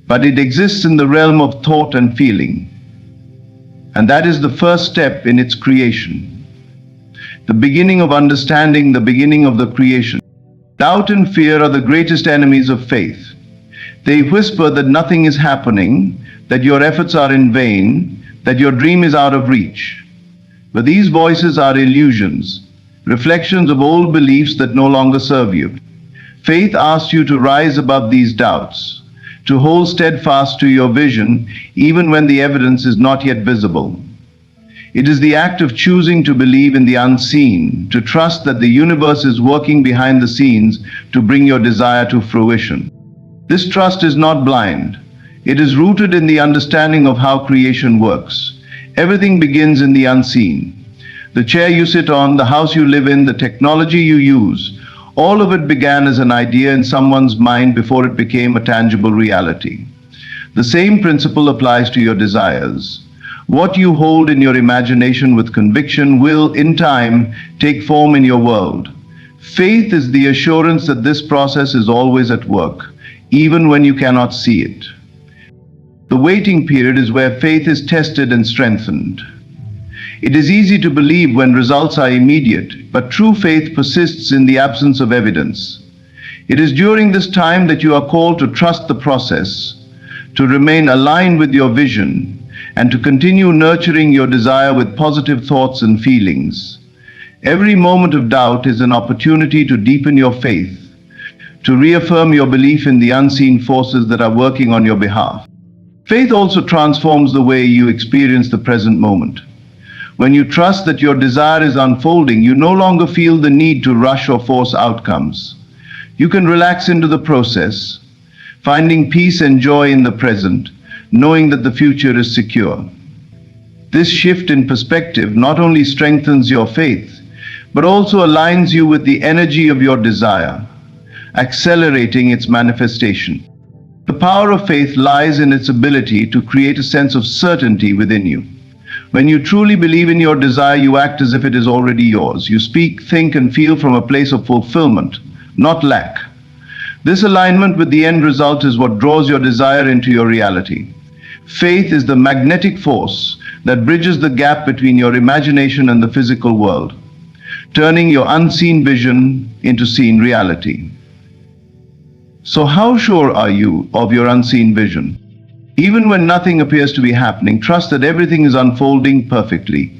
Speaker 1: but it exists in the realm of thought and feeling. And that is the first step in its creation. The beginning of understanding, the beginning of the creation. Doubt and fear are the greatest enemies of faith. They whisper that nothing is happening, that your efforts are in vain, that your dream is out of reach. But these voices are illusions, reflections of old beliefs that no longer serve you. Faith asks you to rise above these doubts, to hold steadfast to your vision even when the evidence is not yet visible. It is the act of choosing to believe in the unseen, to trust that the universe is working behind the scenes to bring your desire to fruition. This trust is not blind. It is rooted in the understanding of how creation works. Everything begins in the unseen. The chair you sit on, the house you live in, the technology you use, all of it began as an idea in someone's mind before it became a tangible reality. The same principle applies to your desires. What you hold in your imagination with conviction will, in time, take form in your world. Faith is the assurance that this process is always at work, even when you cannot see it. The waiting period is where faith is tested and strengthened. It is easy to believe when results are immediate, but true faith persists in the absence of evidence. It is during this time that you are called to trust the process, to remain aligned with your vision, and to continue nurturing your desire with positive thoughts and feelings. Every moment of doubt is an opportunity to deepen your faith, to reaffirm your belief in the unseen forces that are working on your behalf. Faith also transforms the way you experience the present moment. When you trust that your desire is unfolding, you no longer feel the need to rush or force outcomes. You can relax into the process, finding peace and joy in the present, knowing that the future is secure. This shift in perspective not only strengthens your faith, but also aligns you with the energy of your desire, accelerating its manifestation. The power of faith lies in its ability to create a sense of certainty within you. When you truly believe in your desire, you act as if it is already yours. You speak, think, and feel from a place of fulfillment, not lack. This alignment with the end result is what draws your desire into your reality. Faith is the magnetic force that bridges the gap between your imagination and the physical world, turning your unseen vision into seen reality. So how sure are you of your unseen vision? Even when nothing appears to be happening, trust that everything is unfolding perfectly.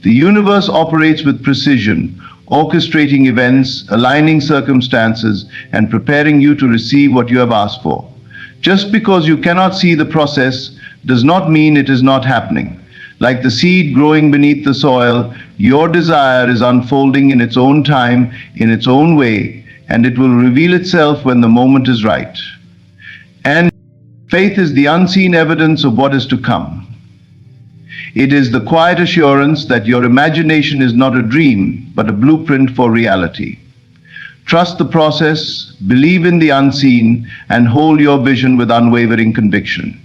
Speaker 1: The universe operates with precision, orchestrating events, aligning circumstances, and preparing you to receive what you have asked for. Just because you cannot see the process does not mean it is not happening. Like the seed growing beneath the soil, your desire is unfolding in its own time, in its own way, and it will reveal itself when the moment is right. And faith is the unseen evidence of what is to come. It is the quiet assurance that your imagination is not a dream, but a blueprint for reality. Trust the process, believe in the unseen, and hold your vision with unwavering conviction.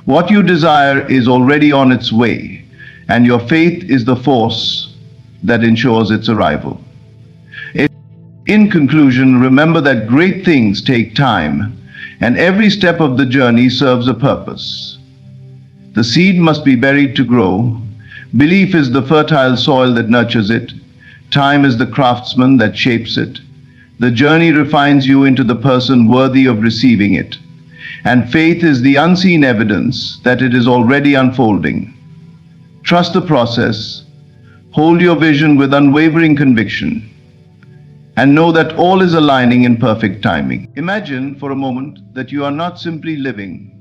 Speaker 1: What you desire is already on its way, and your faith is the force that ensures its arrival. In conclusion, remember that great things take time, and every step of the journey serves a purpose. The seed must be buried to grow. Belief is the fertile soil that nurtures it. Time is the craftsman that shapes it. The journey refines you into the person worthy of receiving it. And faith is the unseen evidence that it is already unfolding. Trust the process. Hold your vision with unwavering conviction, and know that all is aligning in perfect timing. Imagine for a moment that you are not simply living,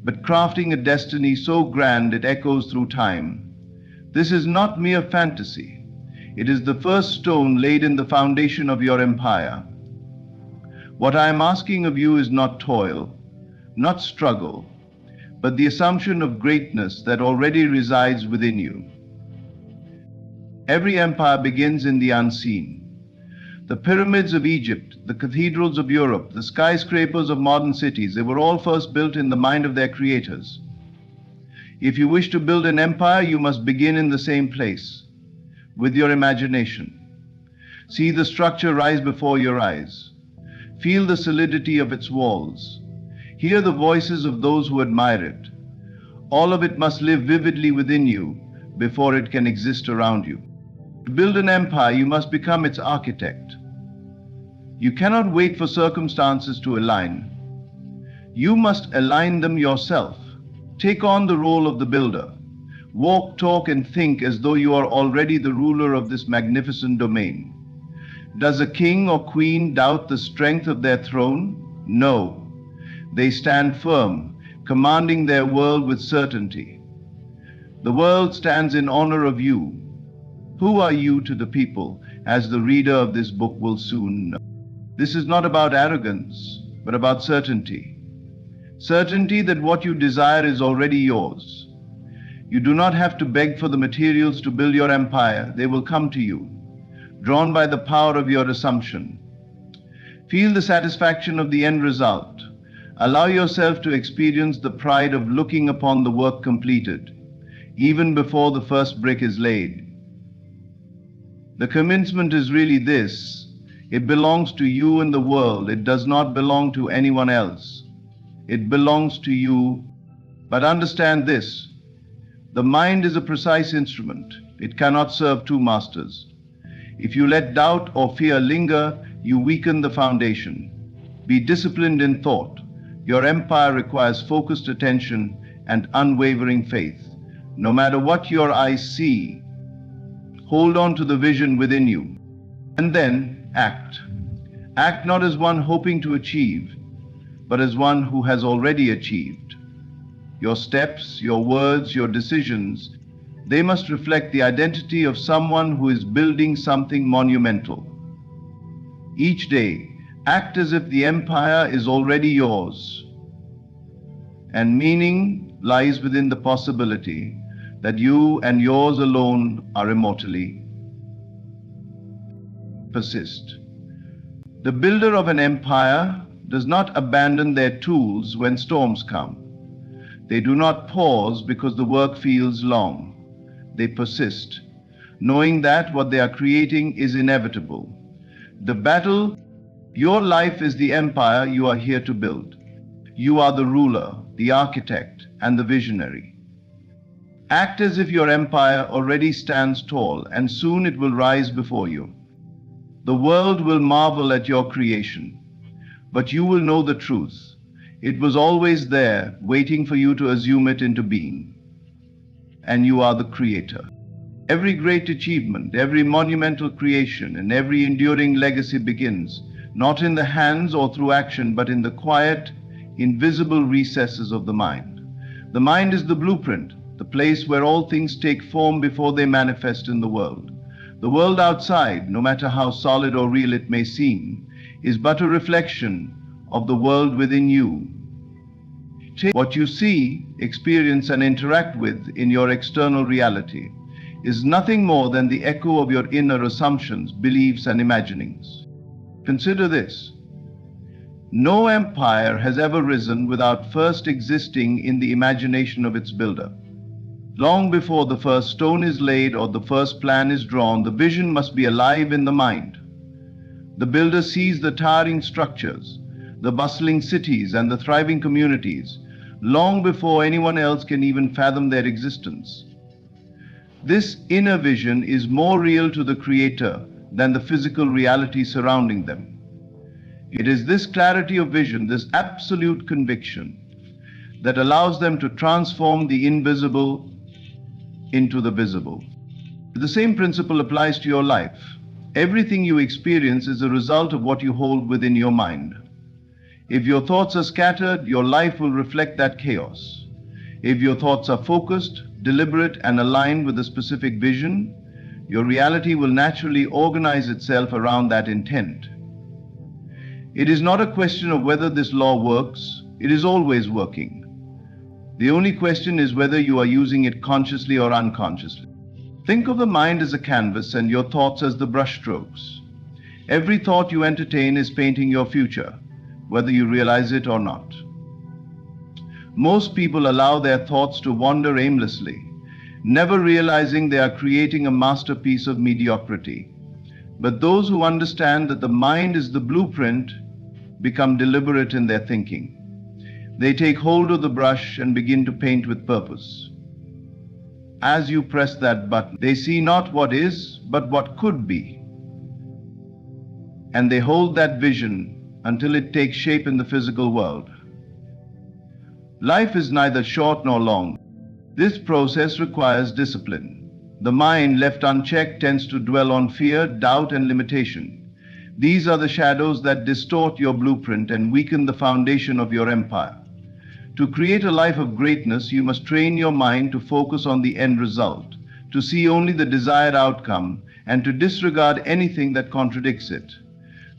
Speaker 1: but crafting a destiny so grand it echoes through time. This is not mere fantasy. It is the first stone laid in the foundation of your empire. What I am asking of you is not toil, not struggle, but the assumption of greatness that already resides within you. Every empire begins in the unseen. The pyramids of Egypt, the cathedrals of Europe, the skyscrapers of modern cities, they were all first built in the mind of their creators. If you wish to build an empire, you must begin in the same place, with your imagination. See the structure rise before your eyes. Feel the solidity of its walls. Hear the voices of those who admire it. All of it must live vividly within you before it can exist around you. To build an empire, you must become its architect. You cannot wait for circumstances to align. You must align them yourself. Take on the role of the builder. Walk, talk, and think as though you are already the ruler of this magnificent domain. Does a king or queen doubt the strength of their throne? No. They stand firm, commanding their world with certainty. The world stands in honor of you. Who are you to the people, as the reader of this book will soon know? This is not about arrogance, but about certainty. Certainty that what you desire is already yours. You do not have to beg for the materials to build your empire. They will come to you, drawn by the power of your assumption. Feel the satisfaction of the end result, Allow yourself to experience the pride of looking upon the work completed, even before the first brick is laid. The commencement is really this: it belongs to you and the world. It does not belong to anyone else. It belongs to you. But understand this: the mind is a precise instrument. It cannot serve two masters. If you let doubt or fear linger, you weaken the foundation. Be disciplined in thought. Your empire requires focused attention and unwavering faith. No matter what your eyes see, hold on to the vision within you. And then act. Act not as one hoping to achieve, but as one who has already achieved. Your steps, your words, your decisions, they must reflect the identity of someone who is building something monumental. Each day, act as if the empire is already yours. And meaning lies within the possibility that you and yours alone are immortally. Persist. The builder of an empire does not abandon their tools when storms come. They do not pause because the work feels long. They persist, knowing that what they are creating is inevitable. The battle, your life is the empire you are here to build. You are the ruler, the architect, and the visionary. Act as if your empire already stands tall, and soon it will rise before you. The world will marvel at your creation, but you will know the truth. It was always there, waiting for you to assume it into being. And you are the creator. Every great achievement, every monumental creation, and every enduring legacy begins not in the hands or through action, but in the quiet, invisible recesses of the mind. The mind is the blueprint, the place where all things take form before they manifest in the world. The world outside, no matter how solid or real it may seem, is but a reflection of the world within you. What you see, experience, and interact with in your external reality is nothing more than the echo of your inner assumptions, beliefs, and imaginings. Consider this: no empire has ever risen without first existing in the imagination of its builder. Long before the first stone is laid or the first plan is drawn, the vision must be alive in the mind. The builder sees the towering structures, the bustling cities, and the thriving communities long before anyone else can even fathom their existence. This inner vision is more real to the creator than the physical reality surrounding them. It is this clarity of vision, this absolute conviction, that allows them to transform the invisible into the visible. The same principle applies to your life. Everything you experience is a result of what you hold within your mind. If your thoughts are scattered, your life will reflect that chaos. If your thoughts are focused, deliberate, and aligned with a specific vision, your reality will naturally organize itself around that intent. It is not a question of whether this law works. It is always working. The only question is whether you are using it consciously or unconsciously. Think of the mind as a canvas and your thoughts as the brushstrokes. Every thought you entertain is painting your future, whether you realize it or not. Most people allow their thoughts to wander aimlessly, never realizing they are creating a masterpiece of mediocrity. But those who understand that the mind is the blueprint become deliberate in their thinking. They take hold of the brush and begin to paint with purpose. As you press that button, they see not what is, but what could be. And they hold that vision until it takes shape in the physical world. Life is neither short nor long. This process requires discipline. The mind, left unchecked, tends to dwell on fear, doubt, and limitation. These are the shadows that distort your blueprint and weaken the foundation of your empire. To create a life of greatness, you must train your mind to focus on the end result, to see only the desired outcome, and to disregard anything that contradicts it.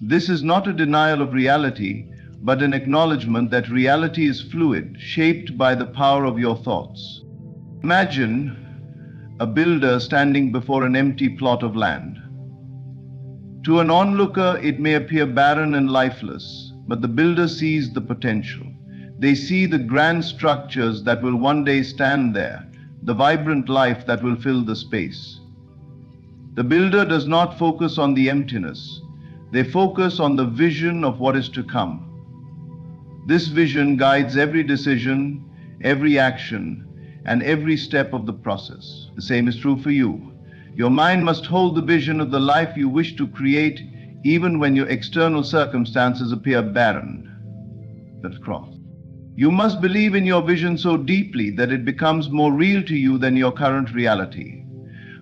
Speaker 1: This is not a denial of reality, but an acknowledgement that reality is fluid, shaped by the power of your thoughts. Imagine a builder standing before an empty plot of land. To an onlooker, it may appear barren and lifeless, but the builder sees the potential. They see the grand structures that will one day stand there, the vibrant life that will fill the space. The builder does not focus on the emptiness. They focus on the vision of what is to come. This vision guides every decision, every action, and every step of the process. The same is true for you. Your mind must hold the vision of the life you wish to create, even when your external circumstances appear barren. That's cross. You must believe in your vision so deeply that it becomes more real to you than your current reality.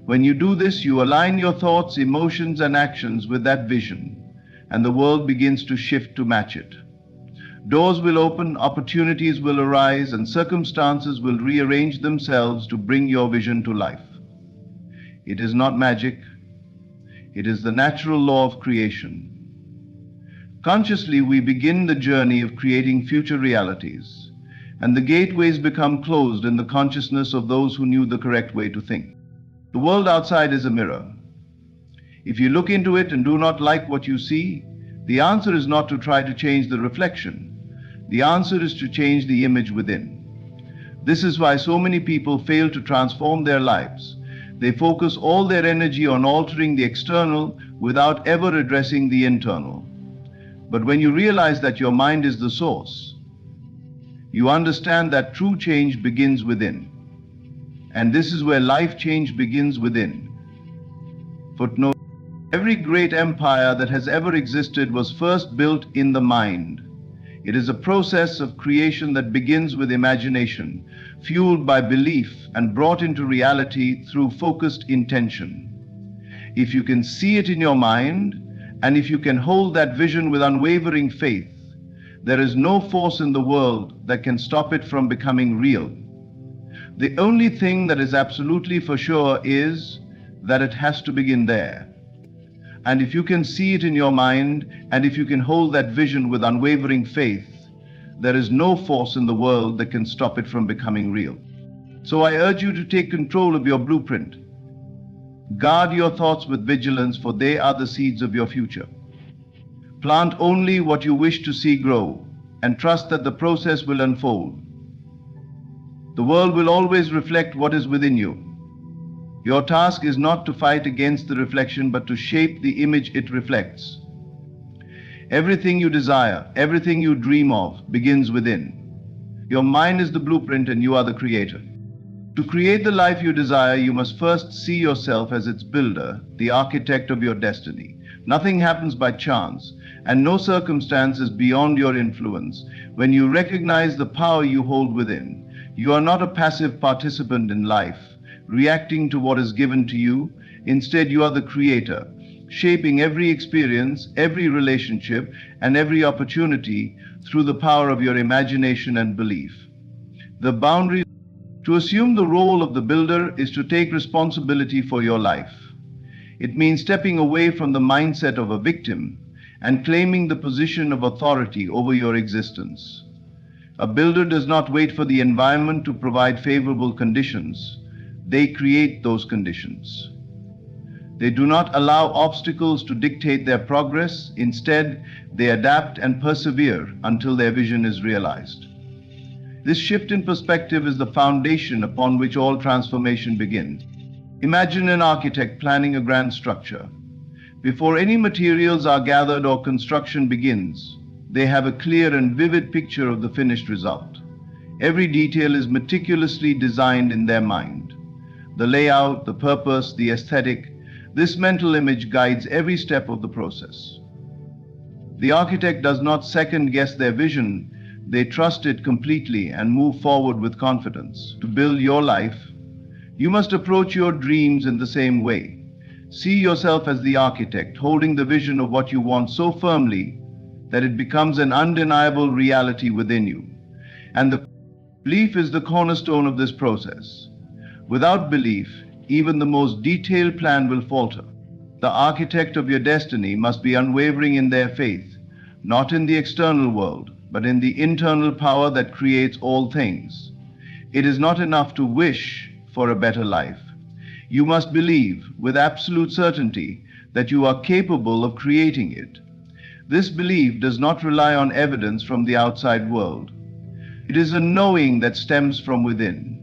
Speaker 1: When you do this, you align your thoughts, emotions, and actions with that vision, and the world begins to shift to match it. Doors will open, opportunities will arise, and circumstances will rearrange themselves to bring your vision to life. It is not magic. It is the natural law of creation. Consciously, we begin the journey of creating future realities, and the gateways become closed in the consciousness of those who knew the correct way to think. The world outside is a mirror. If you look into it and do not like what you see, the answer is not to try to change the reflection. The answer is to change the image within. This is why so many people fail to transform their lives. They focus all their energy on altering the external without ever addressing the internal. But when you realize that your mind is the source, you understand that true change begins within. And this is where life change begins within. Footnote: every great empire that has ever existed was first built in the mind. It is a process of creation that begins with imagination, fueled by belief and brought into reality through focused intention. If you can see it in your mind, and if you can hold that vision with unwavering faith, there is no force in the world that can stop it from becoming real. The only thing that is absolutely for sure is that it has to begin there. And if you can see it in your mind, and if you can hold that vision with unwavering faith, there is no force in the world that can stop it from becoming real. So I urge you to take control of your blueprint. Guard your thoughts with vigilance, for they are the seeds of your future. Plant only what you wish to see grow, and trust that the process will unfold. The world will always reflect what is within you. Your task is not to fight against the reflection, but to shape the image it reflects. Everything you desire, everything you dream of, begins within. Your mind is the blueprint and you are the creator. To create the life you desire, you must first see yourself as its builder, the architect of your destiny. Nothing happens by chance, and no circumstance is beyond your influence. When you recognize the power you hold within, you are not a passive participant in life, reacting to what is given to you. Instead, you are the creator, shaping every experience, every relationship, and every opportunity through the power of your imagination and belief. The boundary to assume the role of the builder is to take responsibility for your life. It means stepping away from the mindset of a victim and claiming the position of authority over your existence. A builder does not wait for the environment to provide favorable conditions. They create those conditions. They do not allow obstacles to dictate their progress. Instead, they adapt and persevere until their vision is realized. This shift in perspective is the foundation upon which all transformation begins. Imagine an architect planning a grand structure. Before any materials are gathered or construction begins, they have a clear and vivid picture of the finished result. Every detail is meticulously designed in their mind. The layout, the purpose, the aesthetic, this mental image guides every step of the process. The architect does not second-guess their vision. They trust it completely and move forward with confidence. To build your life, you must approach your dreams in the same way. See yourself as the architect, holding the vision of what you want so firmly that it becomes an undeniable reality within you. And the belief is the cornerstone of this process. Without belief, even the most detailed plan will falter. The architect of your destiny must be unwavering in their faith, not in the external world, but in the internal power that creates all things. It is not enough to wish for a better life. You must believe with absolute certainty that you are capable of creating it. This belief does not rely on evidence from the outside world. It is a knowing that stems from within,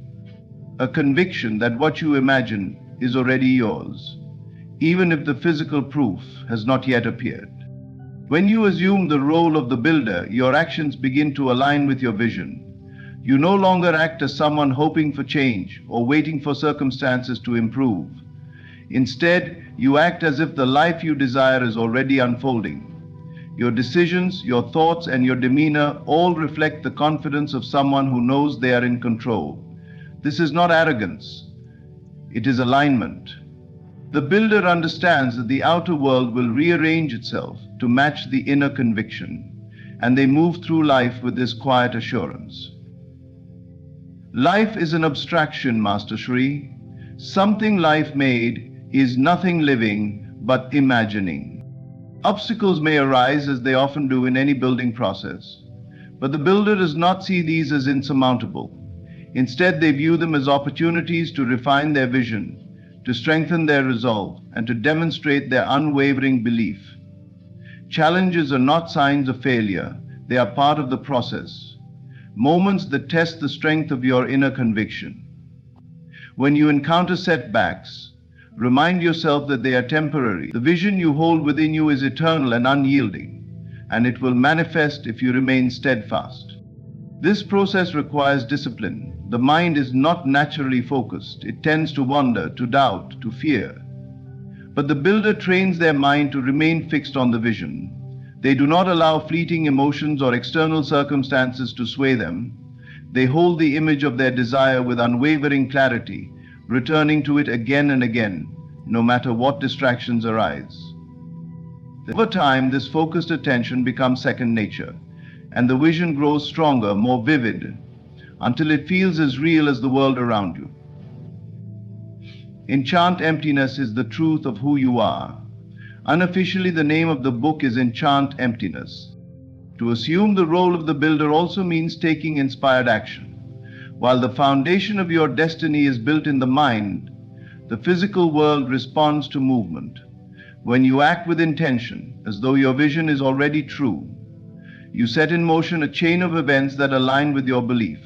Speaker 1: a conviction that what you imagine is already yours, even if the physical proof has not yet appeared. When you assume the role of the builder, your actions begin to align with your vision. You no longer act as someone hoping for change or waiting for circumstances to improve. Instead, you act as if the life you desire is already unfolding. Your decisions, your thoughts, and your demeanor all reflect the confidence of someone who knows they are in control. This is not arrogance, it is alignment. The builder understands that the outer world will rearrange itself to match the inner conviction, and they move through life with this quiet assurance. Life is an abstraction, Master Shri. Something life made is nothing living but imagining. Obstacles may arise, as they often do in any building process, but the builder does not see these as insurmountable. Instead, they view them as opportunities to refine their vision, to strengthen their resolve, and to demonstrate their unwavering belief. Challenges are not signs of failure, they are part of the process, moments that test the strength of your inner conviction. When you encounter setbacks, remind yourself that they are temporary. The vision you hold within you is eternal and unyielding, and it will manifest if you remain steadfast. This process requires discipline. The mind is not naturally focused. It tends to wander, to doubt, to fear. But the builder trains their mind to remain fixed on the vision. They do not allow fleeting emotions or external circumstances to sway them. They hold the image of their desire with unwavering clarity, returning to it again and again, no matter what distractions arise. Over time, this focused attention becomes second nature, and the vision grows stronger, more vivid, until it feels as real as the world around you. Enchant emptiness is the truth of who you are. Unofficially, the name of the book is Enchant Emptiness. To assume the role of the builder also means taking inspired action. While the foundation of your destiny is built in the mind, the physical world responds to movement. When you act with intention, as though your vision is already true, you set in motion a chain of events that align with your belief.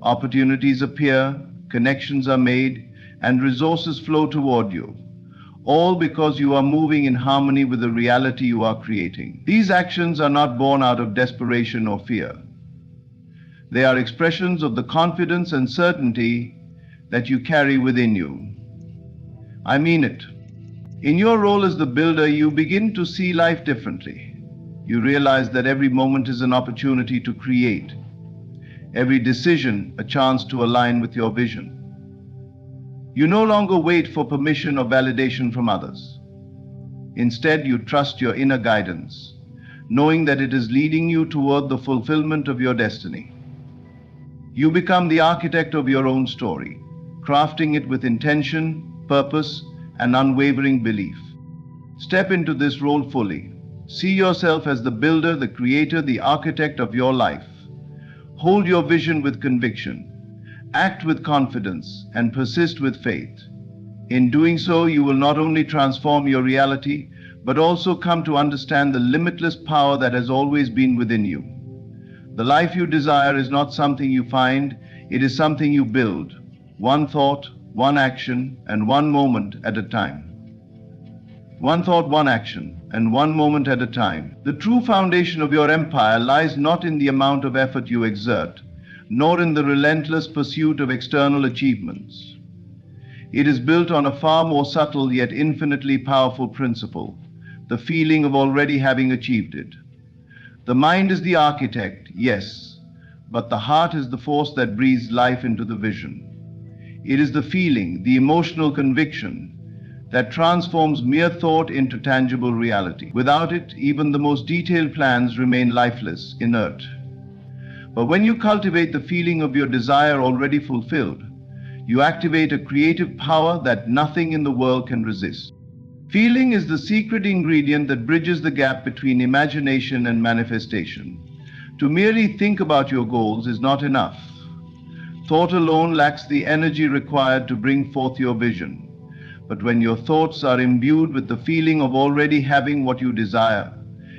Speaker 1: Opportunities appear, connections are made, and resources flow toward you, all because you are moving in harmony with the reality you are creating. These actions are not born out of desperation or fear. They are expressions of the confidence and certainty that you carry within you. I mean it. In your role as the builder, you begin to see life differently. You realize that every moment is an opportunity to create, every decision a chance to align with your vision. You no longer wait for permission or validation from others. Instead, you trust your inner guidance, knowing that it is leading you toward the fulfillment of your destiny. You become the architect of your own story, crafting it with intention, purpose, and unwavering belief. Step into this role fully. See yourself as the builder, the creator, the architect of your life. Hold your vision with conviction. Act with confidence and persist with faith. In doing so, you will not only transform your reality, but also come to understand the limitless power that has always been within you. The life you desire is not something you find, it is something you build, one thought, one action, and one moment at a time. One thought, one action, and one moment at a time. The true foundation of your empire lies not in the amount of effort you exert, nor in the relentless pursuit of external achievements. It is built on a far more subtle yet infinitely powerful principle, the feeling of already having achieved it. The mind is the architect, yes, but the heart is the force that breathes life into the vision. It is the feeling, the emotional conviction, that transforms mere thought into tangible reality. Without it, even the most detailed plans remain lifeless, inert. But when you cultivate the feeling of your desire already fulfilled, you activate a creative power that nothing in the world can resist. Feeling is the secret ingredient that bridges the gap between imagination and manifestation. To merely think about your goals is not enough. Thought alone lacks the energy required to bring forth your vision. But when your thoughts are imbued with the feeling of already having what you desire,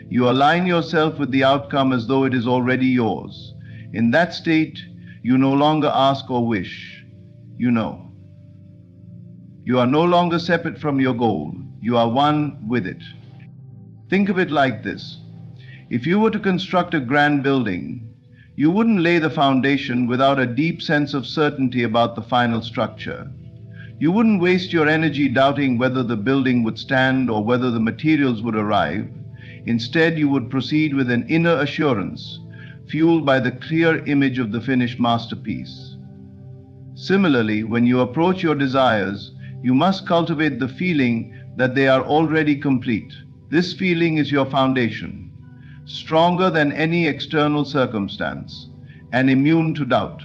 Speaker 1: you align yourself with the outcome as though it is already yours. In that state, you no longer ask or wish. You know. You are no longer separate from your goal. You are one with it. Think of it like this. If you were to construct a grand building, you wouldn't lay the foundation without a deep sense of certainty about the final structure. You wouldn't waste your energy doubting whether the building would stand or whether the materials would arrive. Instead, you would proceed with an inner assurance, fueled by the clear image of the finished masterpiece. Similarly, when you approach your desires, you must cultivate the feeling that they are already complete. This feeling is your foundation, stronger than any external circumstance, and immune to doubt.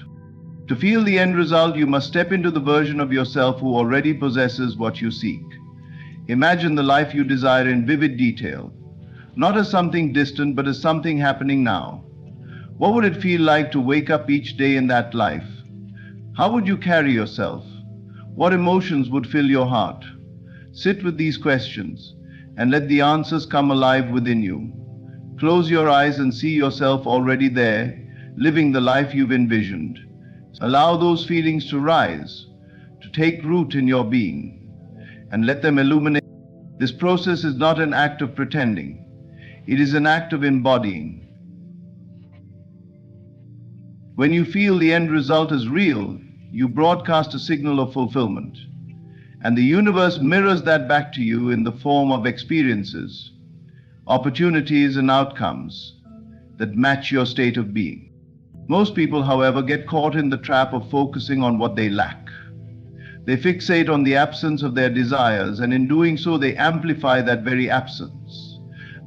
Speaker 1: To feel the end result, you must step into the version of yourself who already possesses what you seek. Imagine the life you desire in vivid detail, not as something distant, but as something happening now. What would it feel like to wake up each day in that life? How would you carry yourself? What emotions would fill your heart? Sit with these questions and let the answers come alive within you. Close your eyes and see yourself already there, living the life you've envisioned. Allow those feelings to rise, to take root in your being, and let them illuminate. This process is not an act of pretending. It is an act of embodying. When you feel the end result is real, you broadcast a signal of fulfillment, and the universe mirrors that back to you in the form of experiences, opportunities, and outcomes that match your state of being. Most people, however, get caught in the trap of focusing on what they lack. They fixate on the absence of their desires, and in doing so, they amplify that very absence.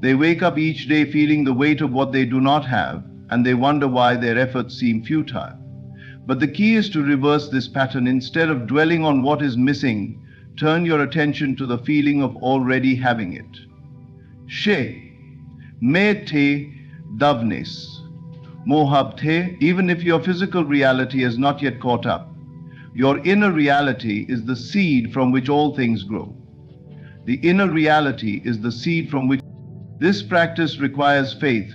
Speaker 1: They wake up each day feeling the weight of what they do not have, and they wonder why their efforts seem futile. But the key is to reverse this pattern. Instead of dwelling on what is missing, turn your attention to the feeling of already having it. She, me te davnis, mohab te, even if your physical reality has not yet caught up. Your inner reality is the seed from which all things grow. The inner reality is the seed from which. This practice requires faith,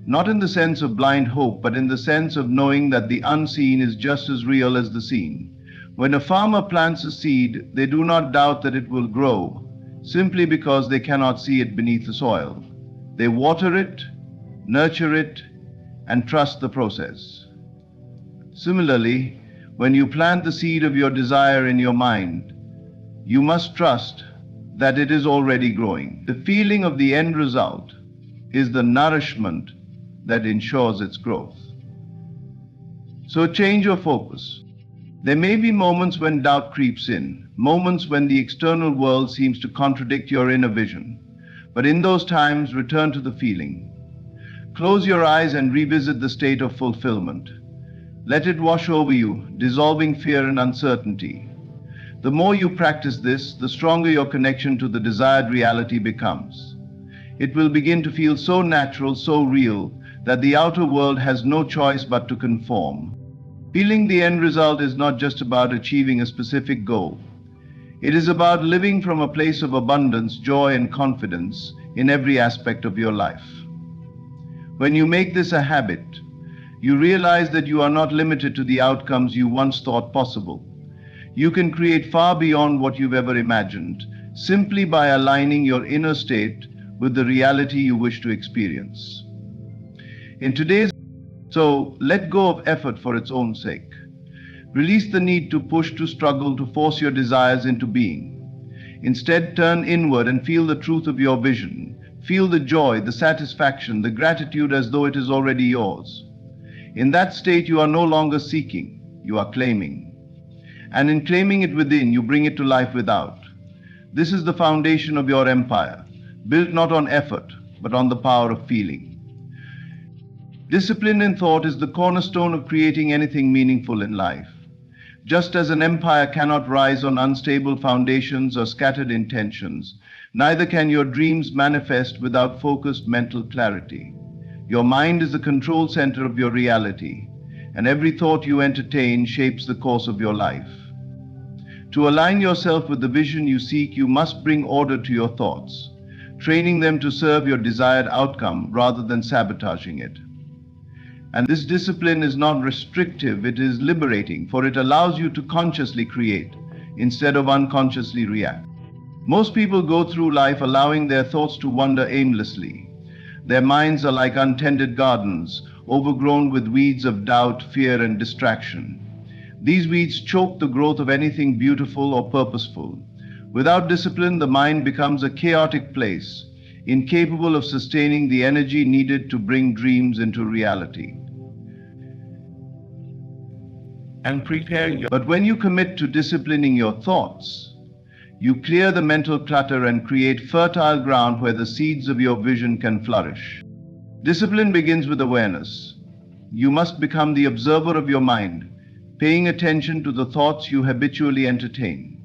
Speaker 1: not in the sense of blind hope, but in the sense of knowing that the unseen is just as real as the seen. When a farmer plants a seed, they do not doubt that it will grow, simply because they cannot see it beneath the soil. They water it, nurture it, and trust the process. Similarly, when you plant the seed of your desire in your mind, you must trust that it is already growing. The feeling of the end result is the nourishment that ensures its growth. So change your focus. There may be moments when doubt creeps in, moments when the external world seems to contradict your inner vision. But in those times, return to the feeling. Close your eyes and revisit the state of fulfillment. Let it wash over you, dissolving fear and uncertainty. The more you practice this, the stronger your connection to the desired reality becomes. It will begin to feel so natural, so real, that the outer world has no choice but to conform. Feeling the end result is not just about achieving a specific goal. It is about living from a place of abundance, joy, and confidence in every aspect of your life. When you make this a habit, you realize that you are not limited to the outcomes you once thought possible. You can create far beyond what you've ever imagined, simply by aligning your inner state with the reality you wish to experience. So let go of effort for its own sake. Release the need to push, to struggle, to force your desires into being. Instead, turn inward and feel the truth of your vision. Feel the joy, the satisfaction, the gratitude as though it is already yours. In that state, you are no longer seeking, you are claiming. And in claiming it within, you bring it to life without. This is the foundation of your empire, built not on effort, but on the power of feeling. Discipline in thought is the cornerstone of creating anything meaningful in life. Just as an empire cannot rise on unstable foundations or scattered intentions, neither can your dreams manifest without focused mental clarity. Your mind is the control center of your reality, and every thought you entertain shapes the course of your life. To align yourself with the vision you seek, you must bring order to your thoughts, training them to serve your desired outcome rather than sabotaging it. And this discipline is not restrictive, it is liberating, for it allows you to consciously create instead of unconsciously react. Most people go through life allowing their thoughts to wander aimlessly. Their minds are like untended gardens, overgrown with weeds of doubt, fear, and distraction. These weeds choke the growth of anything beautiful or purposeful. Without discipline, the mind becomes a chaotic place, incapable of sustaining the energy needed to bring dreams into reality. But when you commit to disciplining your thoughts, you clear the mental clutter and create fertile ground where the seeds of your vision can flourish. Discipline begins with awareness. You must become the observer of your mind, paying attention to the thoughts you habitually entertain.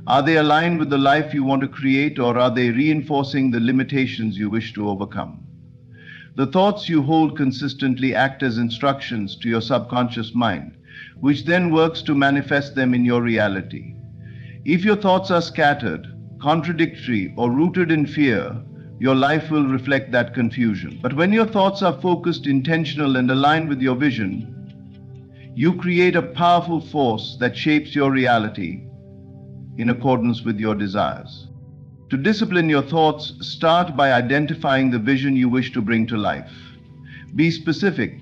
Speaker 1: Are they aligned with the life you want to create, or are they reinforcing the limitations you wish to overcome? The thoughts you hold consistently act as instructions to your subconscious mind, which then works to manifest them in your reality. If your thoughts are scattered, contradictory, or rooted in fear, your life will reflect that confusion. But when your thoughts are focused, intentional, and aligned with your vision, you create a powerful force that shapes your reality in accordance with your desires. To discipline your thoughts, start by identifying the vision you wish to bring to life. Be specific.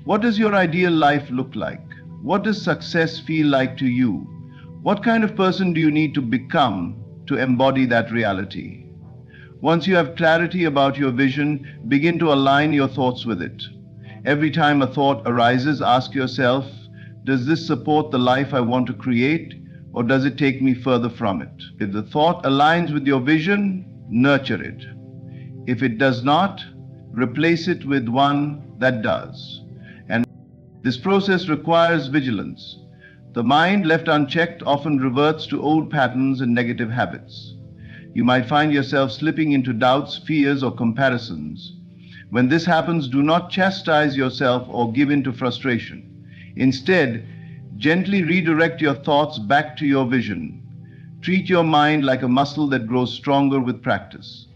Speaker 1: What does your ideal life look like? What does success feel like to you? What kind of person do you need to become to embody that reality? Once you have clarity about your vision, begin to align your thoughts with it. Every time a thought arises, ask yourself, does this support the life I want to create, or does it take me further from it? If the thought aligns with your vision, nurture it. If it does not, replace it with one that does. And this process requires vigilance. The mind, left unchecked, often reverts to old patterns and negative habits. You might find yourself slipping into doubts, fears, or comparisons. When this happens, do not chastise yourself or give in to frustration. Instead, gently redirect your thoughts back to your vision. Treat your mind like a muscle that grows stronger with practice.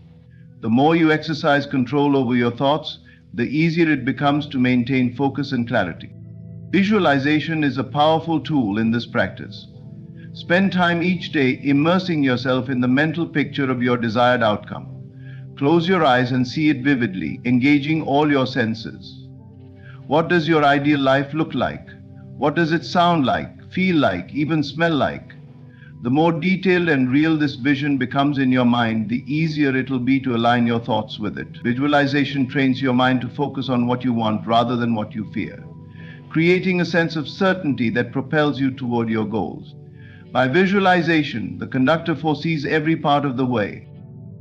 Speaker 1: The more you exercise control over your thoughts, the easier it becomes to maintain focus and clarity. Visualization is a powerful tool in this practice. Spend time each day immersing yourself in the mental picture of your desired outcome. Close your eyes and see it vividly, engaging all your senses. What does your ideal life look like? What does it sound like, feel like, even smell like? The more detailed and real this vision becomes in your mind, the easier it will be to align your thoughts with it. Visualization trains your mind to focus on what you want rather than what you fear, creating a sense of certainty that propels you toward your goals. By visualization, the conductor foresees every part of the way.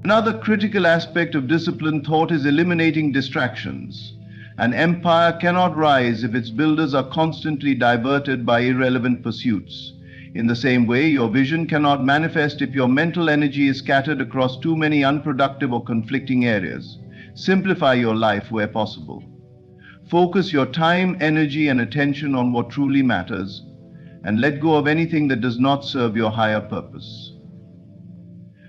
Speaker 1: Another critical aspect of disciplined thought is eliminating distractions. An empire cannot rise if its builders are constantly diverted by irrelevant pursuits. In the same way, your vision cannot manifest if your mental energy is scattered across too many unproductive or conflicting areas. Simplify your life where possible. Focus your time, energy, and attention on what truly matters, and let go of anything that does not serve your higher purpose.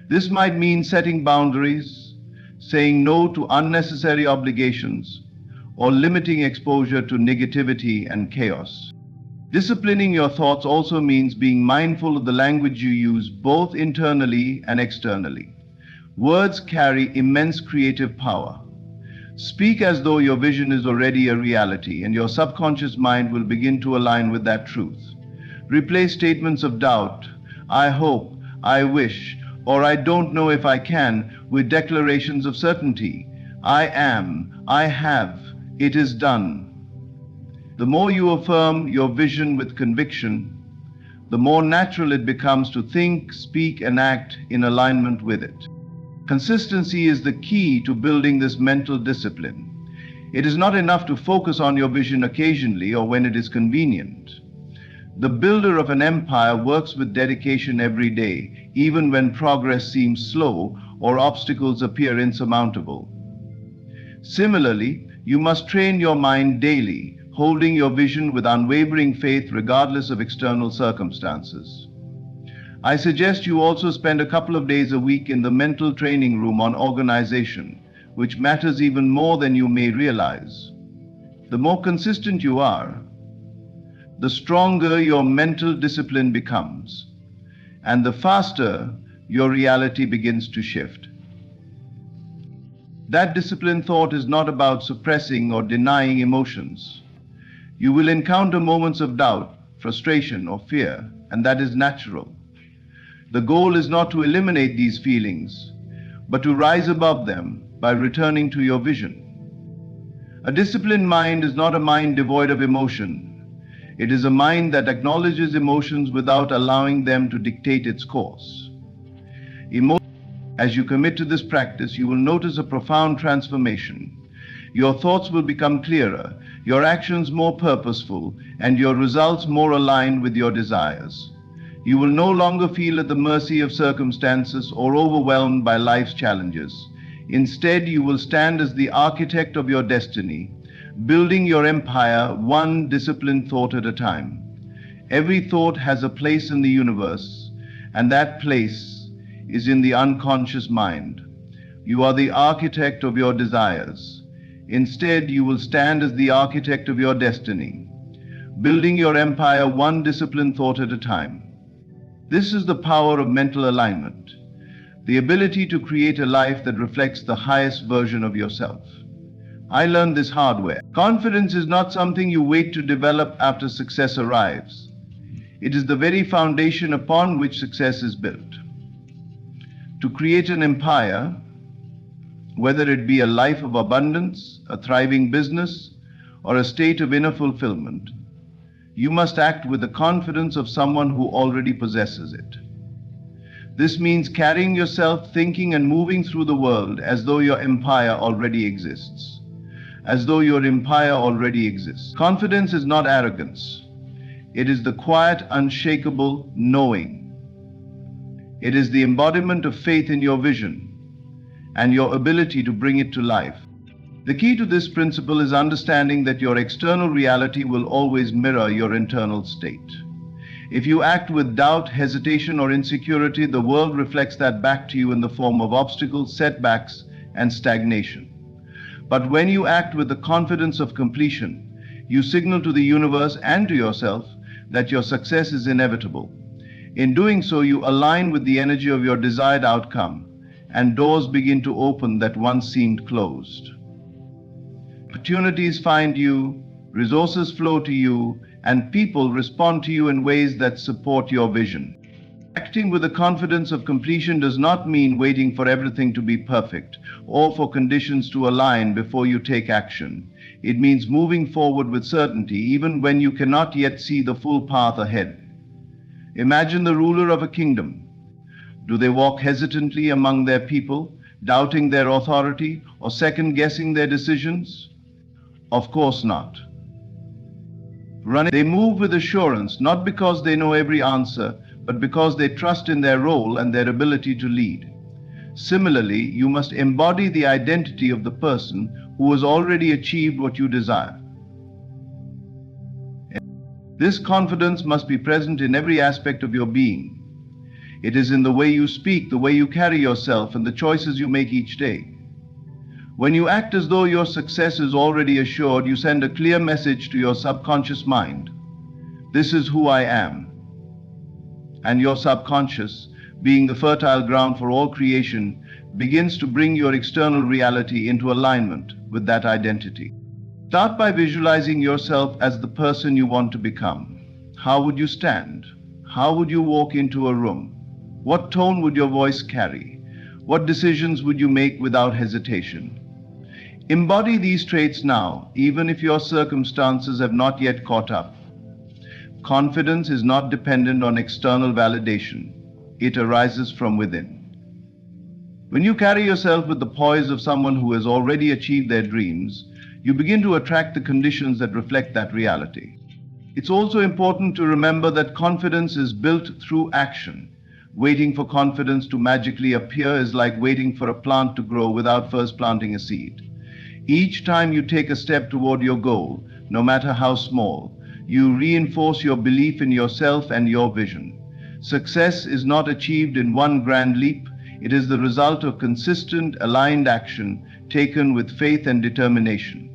Speaker 1: This might mean setting boundaries, saying no to unnecessary obligations, or limiting exposure to negativity and chaos. Disciplining your thoughts also means being mindful of the language you use, both internally and externally. Words carry immense creative power. Speak as though your vision is already a reality, and your subconscious mind will begin to align with that truth. Replace statements of doubt, I hope, I wish, or I don't know if I can, with declarations of certainty. I am, I have, it is done. The more you affirm your vision with conviction, the more natural it becomes to think, speak, and act in alignment with it. Consistency is the key to building this mental discipline. It is not enough to focus on your vision occasionally or when it is convenient. The builder of an empire works with dedication every day, even when progress seems slow or obstacles appear insurmountable. Similarly, you must train your mind daily, holding your vision with unwavering faith regardless of external circumstances. I suggest you also spend a couple of days a week in the mental training room on organization, which matters even more than you may realize. The more consistent you are, the stronger your mental discipline becomes, and the faster your reality begins to shift. That disciplined thought is not about suppressing or denying emotions. You will encounter moments of doubt, frustration, or fear, and that is natural. The goal is not to eliminate these feelings, but to rise above them by returning to your vision. A disciplined mind is not a mind devoid of emotion. It is a mind that acknowledges emotions without allowing them to dictate its course. As you commit to this practice, you will notice a profound transformation. Your thoughts will become clearer, your actions more purposeful, and your results more aligned with your desires. You will no longer feel at the mercy of circumstances or overwhelmed by life's challenges. Instead, you will stand as the architect of your destiny, building your empire one disciplined thought at a time. Every thought has a place in the universe, and that place is in the unconscious mind. You are the architect of your desires. Instead, you will stand as the architect of your destiny, building your empire one disciplined thought at a time. This is the power of mental alignment, the ability to create a life that reflects the highest version of yourself. I learned this hard way. Confidence is not something you wait to develop after success arrives. It is the very foundation upon which success is built. To create an empire, whether it be a life of abundance, a thriving business, or a state of inner fulfillment, you must act with the confidence of someone who already possesses it. This means carrying yourself, thinking and moving through the world as though your empire already exists. As though your empire already exists. Confidence is not arrogance. It is the quiet, unshakable knowing. It is the embodiment of faith in your vision and your ability to bring it to life. The key to this principle is understanding that your external reality will always mirror your internal state. If you act with doubt, hesitation, or insecurity, the world reflects that back to you in the form of obstacles, setbacks, and stagnation. But when you act with the confidence of completion, you signal to the universe and to yourself that your success is inevitable. In doing so, you align with the energy of your desired outcome, and doors begin to open that once seemed closed. Opportunities find you, resources flow to you, and people respond to you in ways that support your vision. Acting with the confidence of completion does not mean waiting for everything to be perfect or for conditions to align before you take action. It means moving forward with certainty even when you cannot yet see the full path ahead. Imagine the ruler of a kingdom. Do they walk hesitantly among their people, doubting their authority or second-guessing their decisions? Of course not. They move with assurance, not because they know every answer, but because they trust in their role and their ability to lead. Similarly, you must embody the identity of the person who has already achieved what you desire. This confidence must be present in every aspect of your being. It is in the way you speak, the way you carry yourself, and the choices you make each day. When you act as though your success is already assured, you send a clear message to your subconscious mind. This is who I am. And your subconscious, being the fertile ground for all creation, begins to bring your external reality into alignment with that identity. Start by visualizing yourself as the person you want to become. How would you stand? How would you walk into a room? What tone would your voice carry? What decisions would you make without hesitation? Embody these traits now, even if your circumstances have not yet caught up. Confidence is not dependent on external validation. It arises from within. When you carry yourself with the poise of someone who has already achieved their dreams, you begin to attract the conditions that reflect that reality. It's also important to remember that confidence is built through action. Waiting for confidence to magically appear is like waiting for a plant to grow without first planting a seed. Each time you take a step toward your goal, no matter how small, you reinforce your belief in yourself and your vision. Success is not achieved in one grand leap. It is the result of consistent, aligned action taken with faith and determination.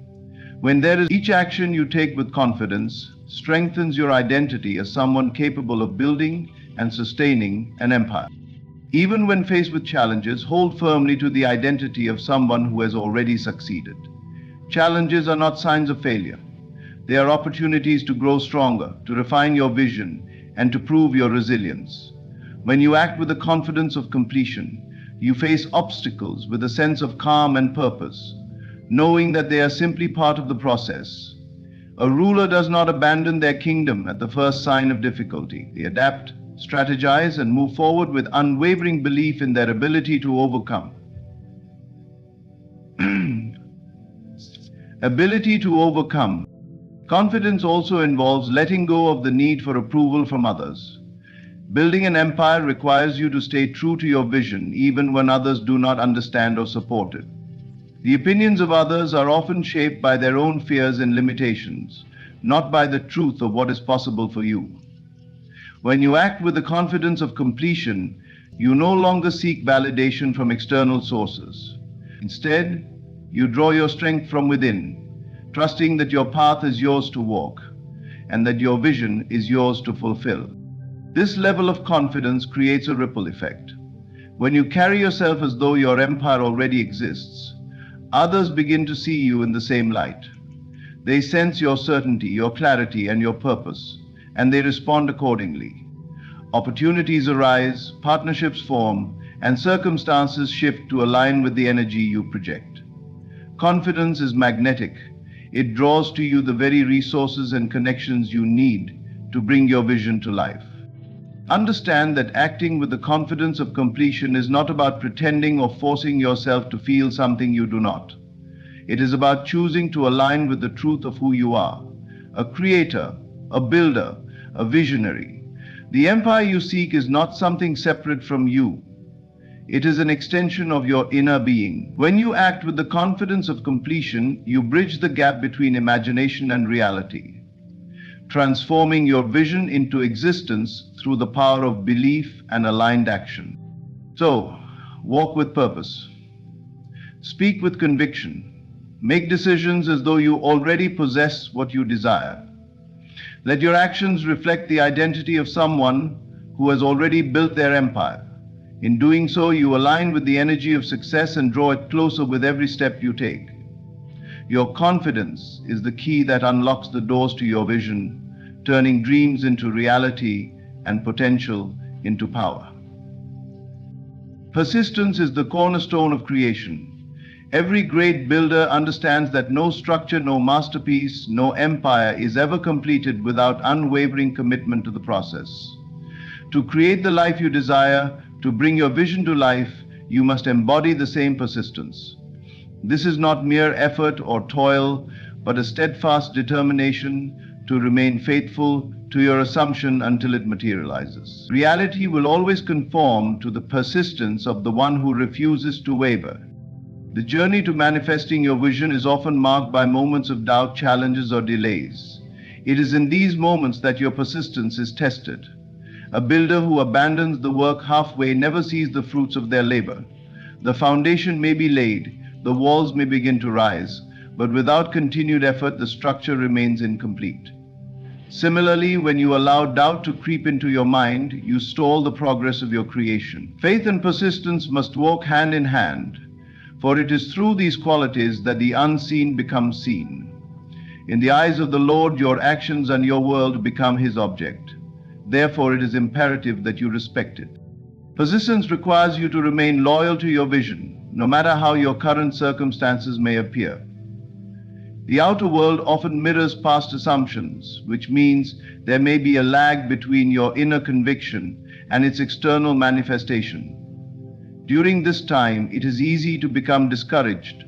Speaker 1: Each action you take with confidence strengthens your identity as someone capable of building and sustaining an empire. Even when faced with challenges, hold firmly to the identity of someone who has already succeeded. Challenges are not signs of failure. They are opportunities to grow stronger, to refine your vision, and to prove your resilience. When you act with the confidence of completion, you face obstacles with a sense of calm and purpose, knowing that they are simply part of the process. A ruler does not abandon their kingdom at the first sign of difficulty. They adapt, strategize, and move forward with unwavering belief in their ability to overcome. Ability to overcome. Confidence also involves letting go of the need for approval from others. Building an empire requires you to stay true to your vision, even when others do not understand or support it. The opinions of others are often shaped by their own fears and limitations, not by the truth of what is possible for you. When you act with the confidence of completion, you no longer seek validation from external sources. Instead, you draw your strength from within, trusting that your path is yours to walk and that your vision is yours to fulfill. This level of confidence creates a ripple effect. When you carry yourself as though your empire already exists, others begin to see you in the same light. They sense your certainty, your clarity, and your purpose, and they respond accordingly. Opportunities arise, partnerships form, and circumstances shift to align with the energy you project. Confidence is magnetic. It draws to you the very resources and connections you need to bring your vision to life. Understand that acting with the confidence of completion is not about pretending or forcing yourself to feel something you do not. It is about choosing to align with the truth of who you are, a creator, a builder, a visionary. The empire you seek is not something separate from you. It is an extension of your inner being. When you act with the confidence of completion, you bridge the gap between imagination and reality, transforming your vision into existence through the power of belief and aligned action. So, walk with purpose. Speak with conviction. Make decisions as though you already possess what you desire. Let your actions reflect the identity of someone who has already built their empire. In doing so, you align with the energy of success and draw it closer with every step you take. Your confidence is the key that unlocks the doors to your vision, turning dreams into reality and potential into power. Persistence is the cornerstone of creation. Every great builder understands that no structure, no masterpiece, no empire is ever completed without unwavering commitment to the process. To create the life you desire, to bring your vision to life, you must embody the same persistence. This is not mere effort or toil, but a steadfast determination to remain faithful to your assumption until it materializes. Reality will always conform to the persistence of the one who refuses to waver. The journey to manifesting your vision is often marked by moments of doubt, challenges, or delays. It is in these moments that your persistence is tested. A builder who abandons the work halfway never sees the fruits of their labor. The foundation may be laid, the walls may begin to rise, but without continued effort, the structure remains incomplete. Similarly, when you allow doubt to creep into your mind, you stall the progress of your creation. Faith and persistence must walk hand in hand, for it is through these qualities that the unseen becomes seen. In the eyes of the Lord, your actions and your world become His object. Therefore, it is imperative that you respect it. Persistence requires you to remain loyal to your vision, no matter how your current circumstances may appear. The outer world often mirrors past assumptions, which means there may be a lag between your inner conviction and its external manifestation. During this time, it is easy to become discouraged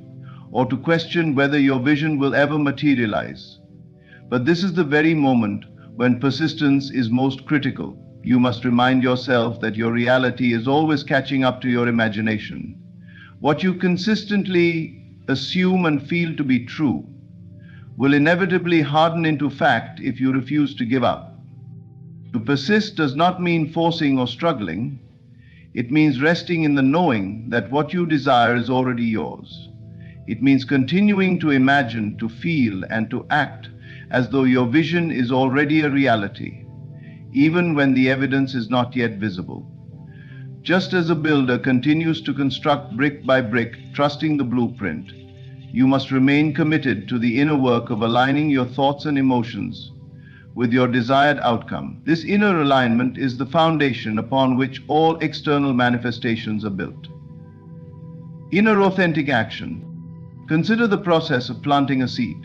Speaker 1: or to question whether your vision will ever materialize. But this is the very moment when persistence is most critical. You must remind yourself that your reality is always catching up to your imagination. What you consistently assume and feel to be true will inevitably harden into fact if you refuse to give up. To persist does not mean forcing or struggling. It means resting in the knowing that what you desire is already yours. It means continuing to imagine, to feel, and to act as though your vision is already a reality, even when the evidence is not yet visible. Just as a builder continues to construct brick by brick, trusting the blueprint, you must remain committed to the inner work of aligning your thoughts and emotions with your desired outcome. This inner alignment is the foundation upon which all external manifestations are built. Inner authentic action. Consider the process of planting a seed.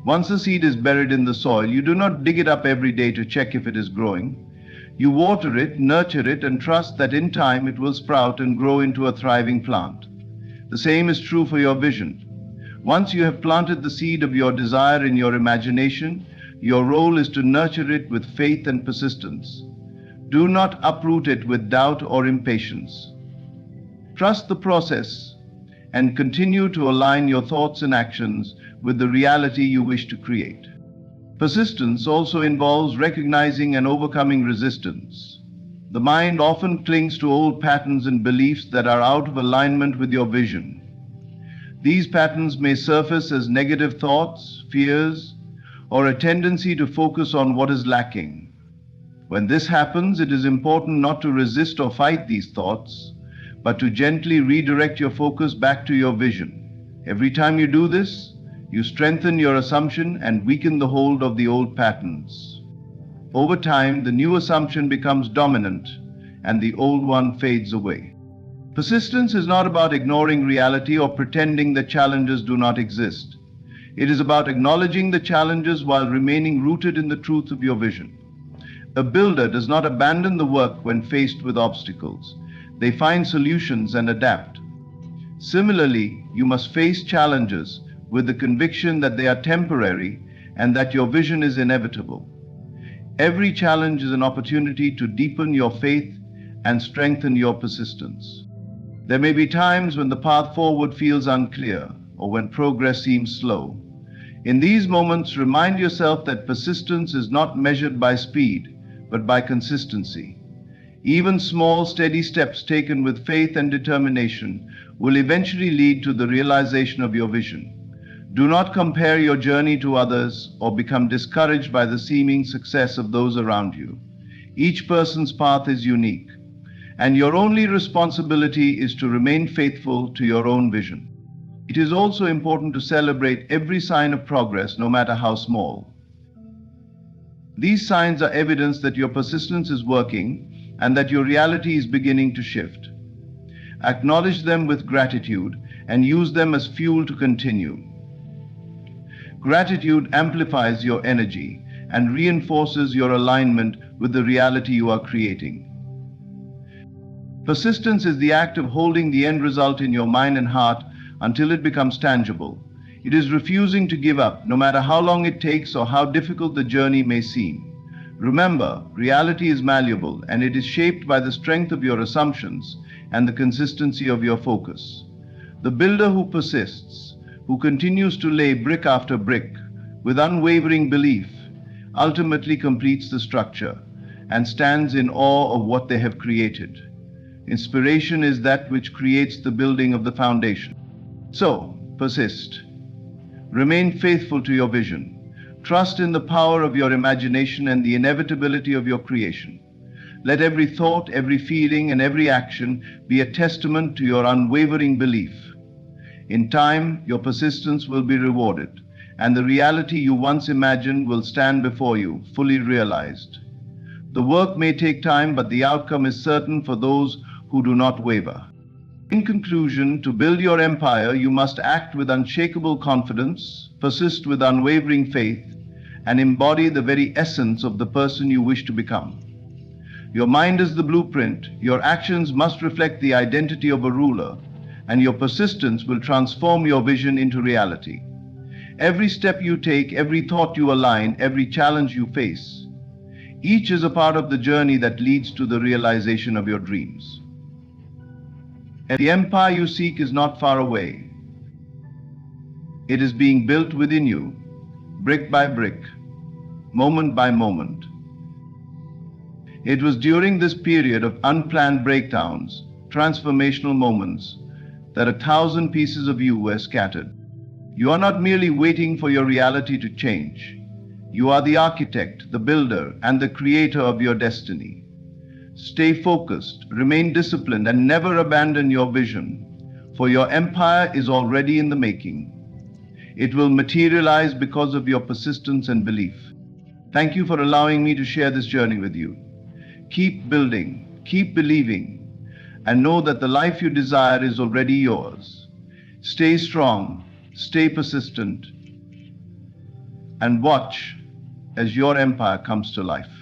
Speaker 1: Once the seed is buried in the soil, you do not dig it up every day to check if it is growing. You water it, nurture it, and trust that in time it will sprout and grow into a thriving plant. The same is true for your vision. Once you have planted the seed of your desire in your imagination, your role is to nurture it with faith and persistence. Do not uproot it with doubt or impatience. Trust the process and continue to align your thoughts and actions with the reality you wish to create. Persistence also involves recognizing and overcoming resistance. The mind often clings to old patterns and beliefs that are out of alignment with your vision. These patterns may surface as negative thoughts, fears, or a tendency to focus on what is lacking. When this happens, it is important not to resist or fight these thoughts, but to gently redirect your focus back to your vision. Every time you do this, you strengthen your assumption and weaken the hold of the old patterns. Over time, the new assumption becomes dominant and the old one fades away. Persistence is not about ignoring reality or pretending that challenges do not exist. It is about acknowledging the challenges while remaining rooted in the truth of your vision. A builder does not abandon the work when faced with obstacles. They find solutions and adapt. Similarly, you must face challenges with the conviction that they are temporary and that your vision is inevitable. Every challenge is an opportunity to deepen your faith and strengthen your persistence. There may be times when the path forward feels unclear or when progress seems slow. In these moments, remind yourself that persistence is not measured by speed, but by consistency. Even small, steady steps taken with faith and determination will eventually lead to the realization of your vision. Do not compare your journey to others or become discouraged by the seeming success of those around you. Each person's path is unique, and your only responsibility is to remain faithful to your own vision. It is also important to celebrate every sign of progress, no matter how small. These signs are evidence that your persistence is working and that your reality is beginning to shift. Acknowledge them with gratitude and use them as fuel to continue. Gratitude amplifies your energy and reinforces your alignment with the reality you are creating. Persistence is the act of holding the end result in your mind and heart until it becomes tangible. It is refusing to give up, no matter how long it takes or how difficult the journey may seem. Remember, reality is malleable, and it is shaped by the strength of your assumptions and the consistency of your focus. The builder who persists, who continues to lay brick after brick with unwavering belief, ultimately completes the structure and stands in awe of what they have created. Inspiration is that which creates the building of the foundation. So, persist. Remain faithful to your vision. Trust in the power of your imagination and the inevitability of your creation. Let every thought, every feeling, and every action be a testament to your unwavering belief. In time, your persistence will be rewarded, and the reality you once imagined will stand before you, fully realized. The work may take time, but the outcome is certain for those who do not waver. In conclusion, to build your empire, you must act with unshakable confidence, persist with unwavering faith, and embody the very essence of the person you wish to become. Your mind is the blueprint. Your actions must reflect the identity of a ruler, and your persistence will transform your vision into reality. Every step you take, every thought you align, every challenge you face, each is a part of the journey that leads to the realization of your dreams. The empire you seek is not far away. It is being built within you, brick by brick, moment by moment. It was during this period of unplanned breakdowns, transformational moments, that 1,000 pieces of you were scattered. You are not merely waiting for your reality to change. You are the architect, the builder, and the creator of your destiny. Stay focused, remain disciplined, and never abandon your vision, for your empire is already in the making. It will materialize because of your persistence and belief. Thank you for allowing me to share this journey with you. Keep building, keep believing, and know that the life you desire is already yours. Stay strong, stay persistent, and watch as your empire comes to life.